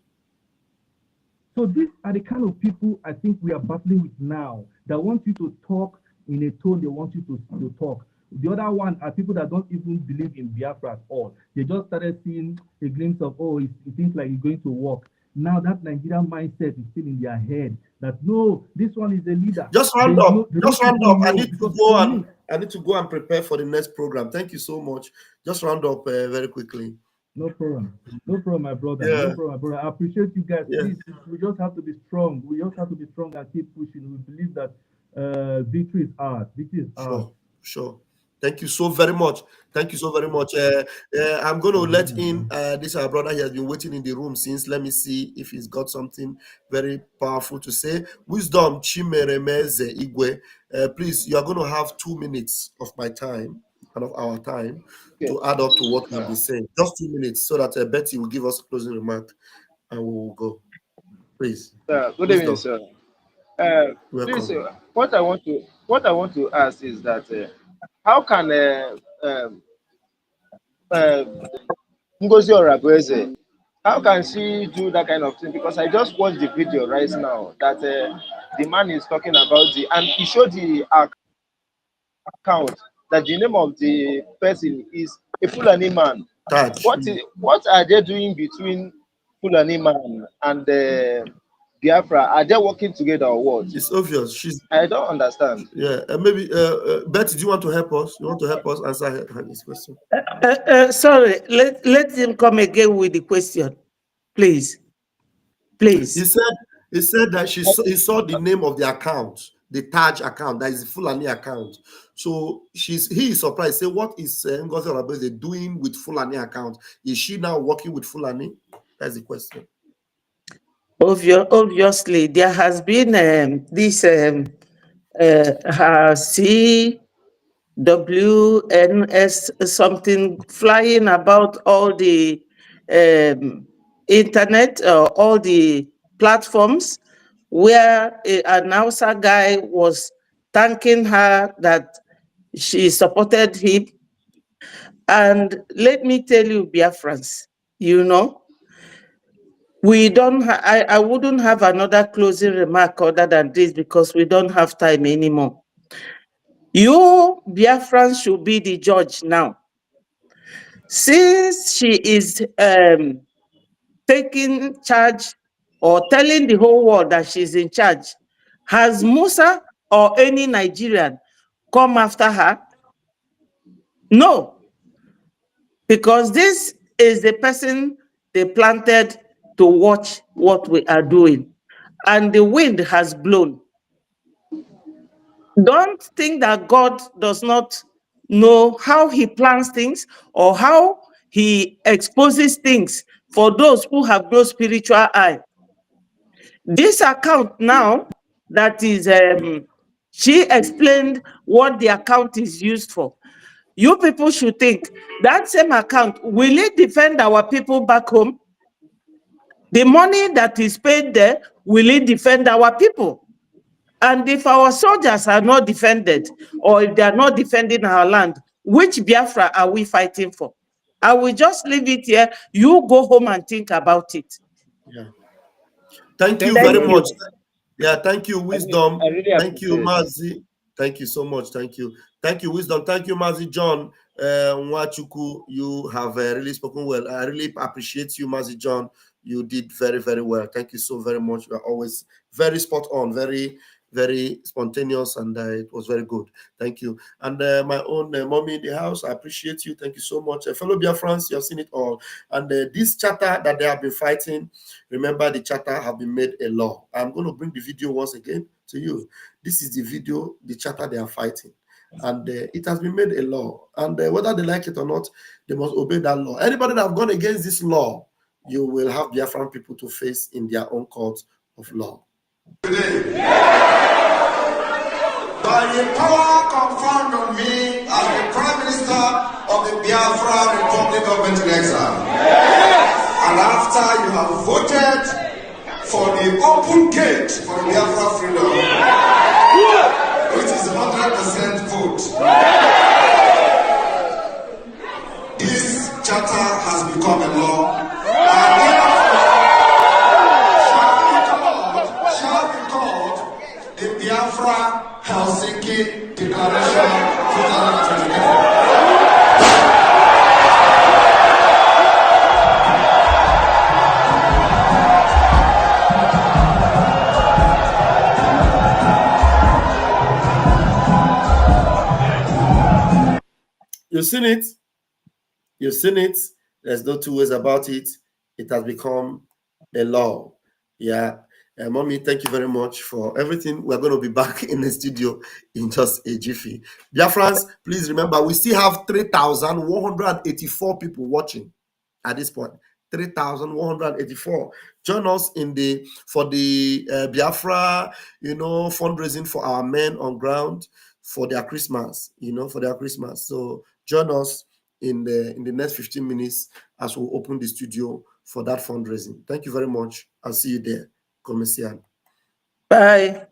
So these are the kind of people I think we are battling with now, that want you to talk in a tone they want you to talk. The other one are people that don't even believe in Biafra at all. They just started seeing a glimpse of, oh, it seems like it's going to work. Now that Nigerian mindset is still in their head that no, this one is a leader. Just round up. I need to go and prepare for the next program. Thank you so much. Just round up very quickly. No problem. No problem, my brother. Yeah. No problem, my brother. I appreciate you guys. Yeah. Please, we just have to be strong. We just have to be strong and keep pushing. We believe that victory is ours. Victory is ours. Sure. Thank you so very much. Thank you so very much. I'm going to let in this our brother. He has been waiting in the room since. Let me see if he's got something very powerful to say. Wisdom Chimeremeze Igwe. Please, you are going to have 2 minutes of my time. kind of our time to add up to what we have been saying. Just 2 minutes so that Betty will give us a closing remark and we will go. Please. Good evening, sir. Please, Welcome. what I want to ask is that how can Ngozi Orabueze, how can she do that kind of thing? Because I just watched the video right now that the man is talking about and he showed the account that the name of the person is a Fulani man. What are they doing between Fulani man and Biafra? Are they working together or what? It's obvious. I don't understand. Yeah, maybe Betty, do you want to help us? You want to help us answer his question? Sorry, let him come again with the question, please. Please. He said that he saw the name of the account, the Taj account, that is the Fulani account. So he is surprised. Say, what is Ngozi Orabueze doing with Fulani account? Is she now working with Fulani? That's the question. Obviously, there has been this CWNS something flying about all the internet, all the platforms, where an Hausa guy was thanking her that she supported him. And let me tell you, Biafrans, you know, we don't. I wouldn't have another closing remark other than this because we don't have time anymore. You Biafrans should be the judge now. Since she is taking charge or telling the whole world that she's in charge, has Musa or any Nigerian come after her? No, because this is the person they planted to watch what we are doing, and the wind has blown. Don't think that God does not know how he plans things or how he exposes things for those who have no spiritual eye. This account now that is, she explained what the account is used for. You people should think that same account, will it defend our people back home? The money that is paid there, will it defend our people? And if our soldiers are not defended, or if they are not defending our land, which Biafra are we fighting for? I will just leave it here. You go home and think about it. Yeah. Thank you very much. Yeah, thank you, Wisdom. Thank you, Mazi. Thank you so much. Thank you. Thank you, Wisdom. Thank you, Mazi John. Nwachuku, you have really spoken well. I really appreciate you, Mazi John. You did very, very well. Thank you so very much. You are always very spot on, very, very spontaneous, and it was very good. Thank you. And my own mommy in the house, I appreciate you. Thank you so much. Fellow Biafrans, you have seen it all. And this charter that they have been fighting, remember the charter have been made a law. I'm going to bring the video once again to you. This is the video, the charter they are fighting. And it has been made a law. And whether they like it or not, they must obey that law. Anybody that have gone against this law, you will have Biafran people to face in their own court of law. Today, by the power conferred on me as the Prime Minister of the Biafra Republic Government in Exile, and after you have voted for the open gate for the Biafra freedom, which is 100% vote, this charter has become a law, and the Biafra Helsinki Declaration 2024. You've seen it. You've seen it. There's no two ways about it. It has become a law. Yeah. Mommy, thank you very much for everything. We're going to be back in the studio in just a jiffy. Biafrans, please remember, we still have 3,184 people watching at this point. 3,184. Join us for the Biafra, fundraising for our men on ground for their Christmas, for their Christmas. So join us in the next 15 minutes as we open the studio for that fundraising. Thank you very much. I'll see you there. Commercial. Bye.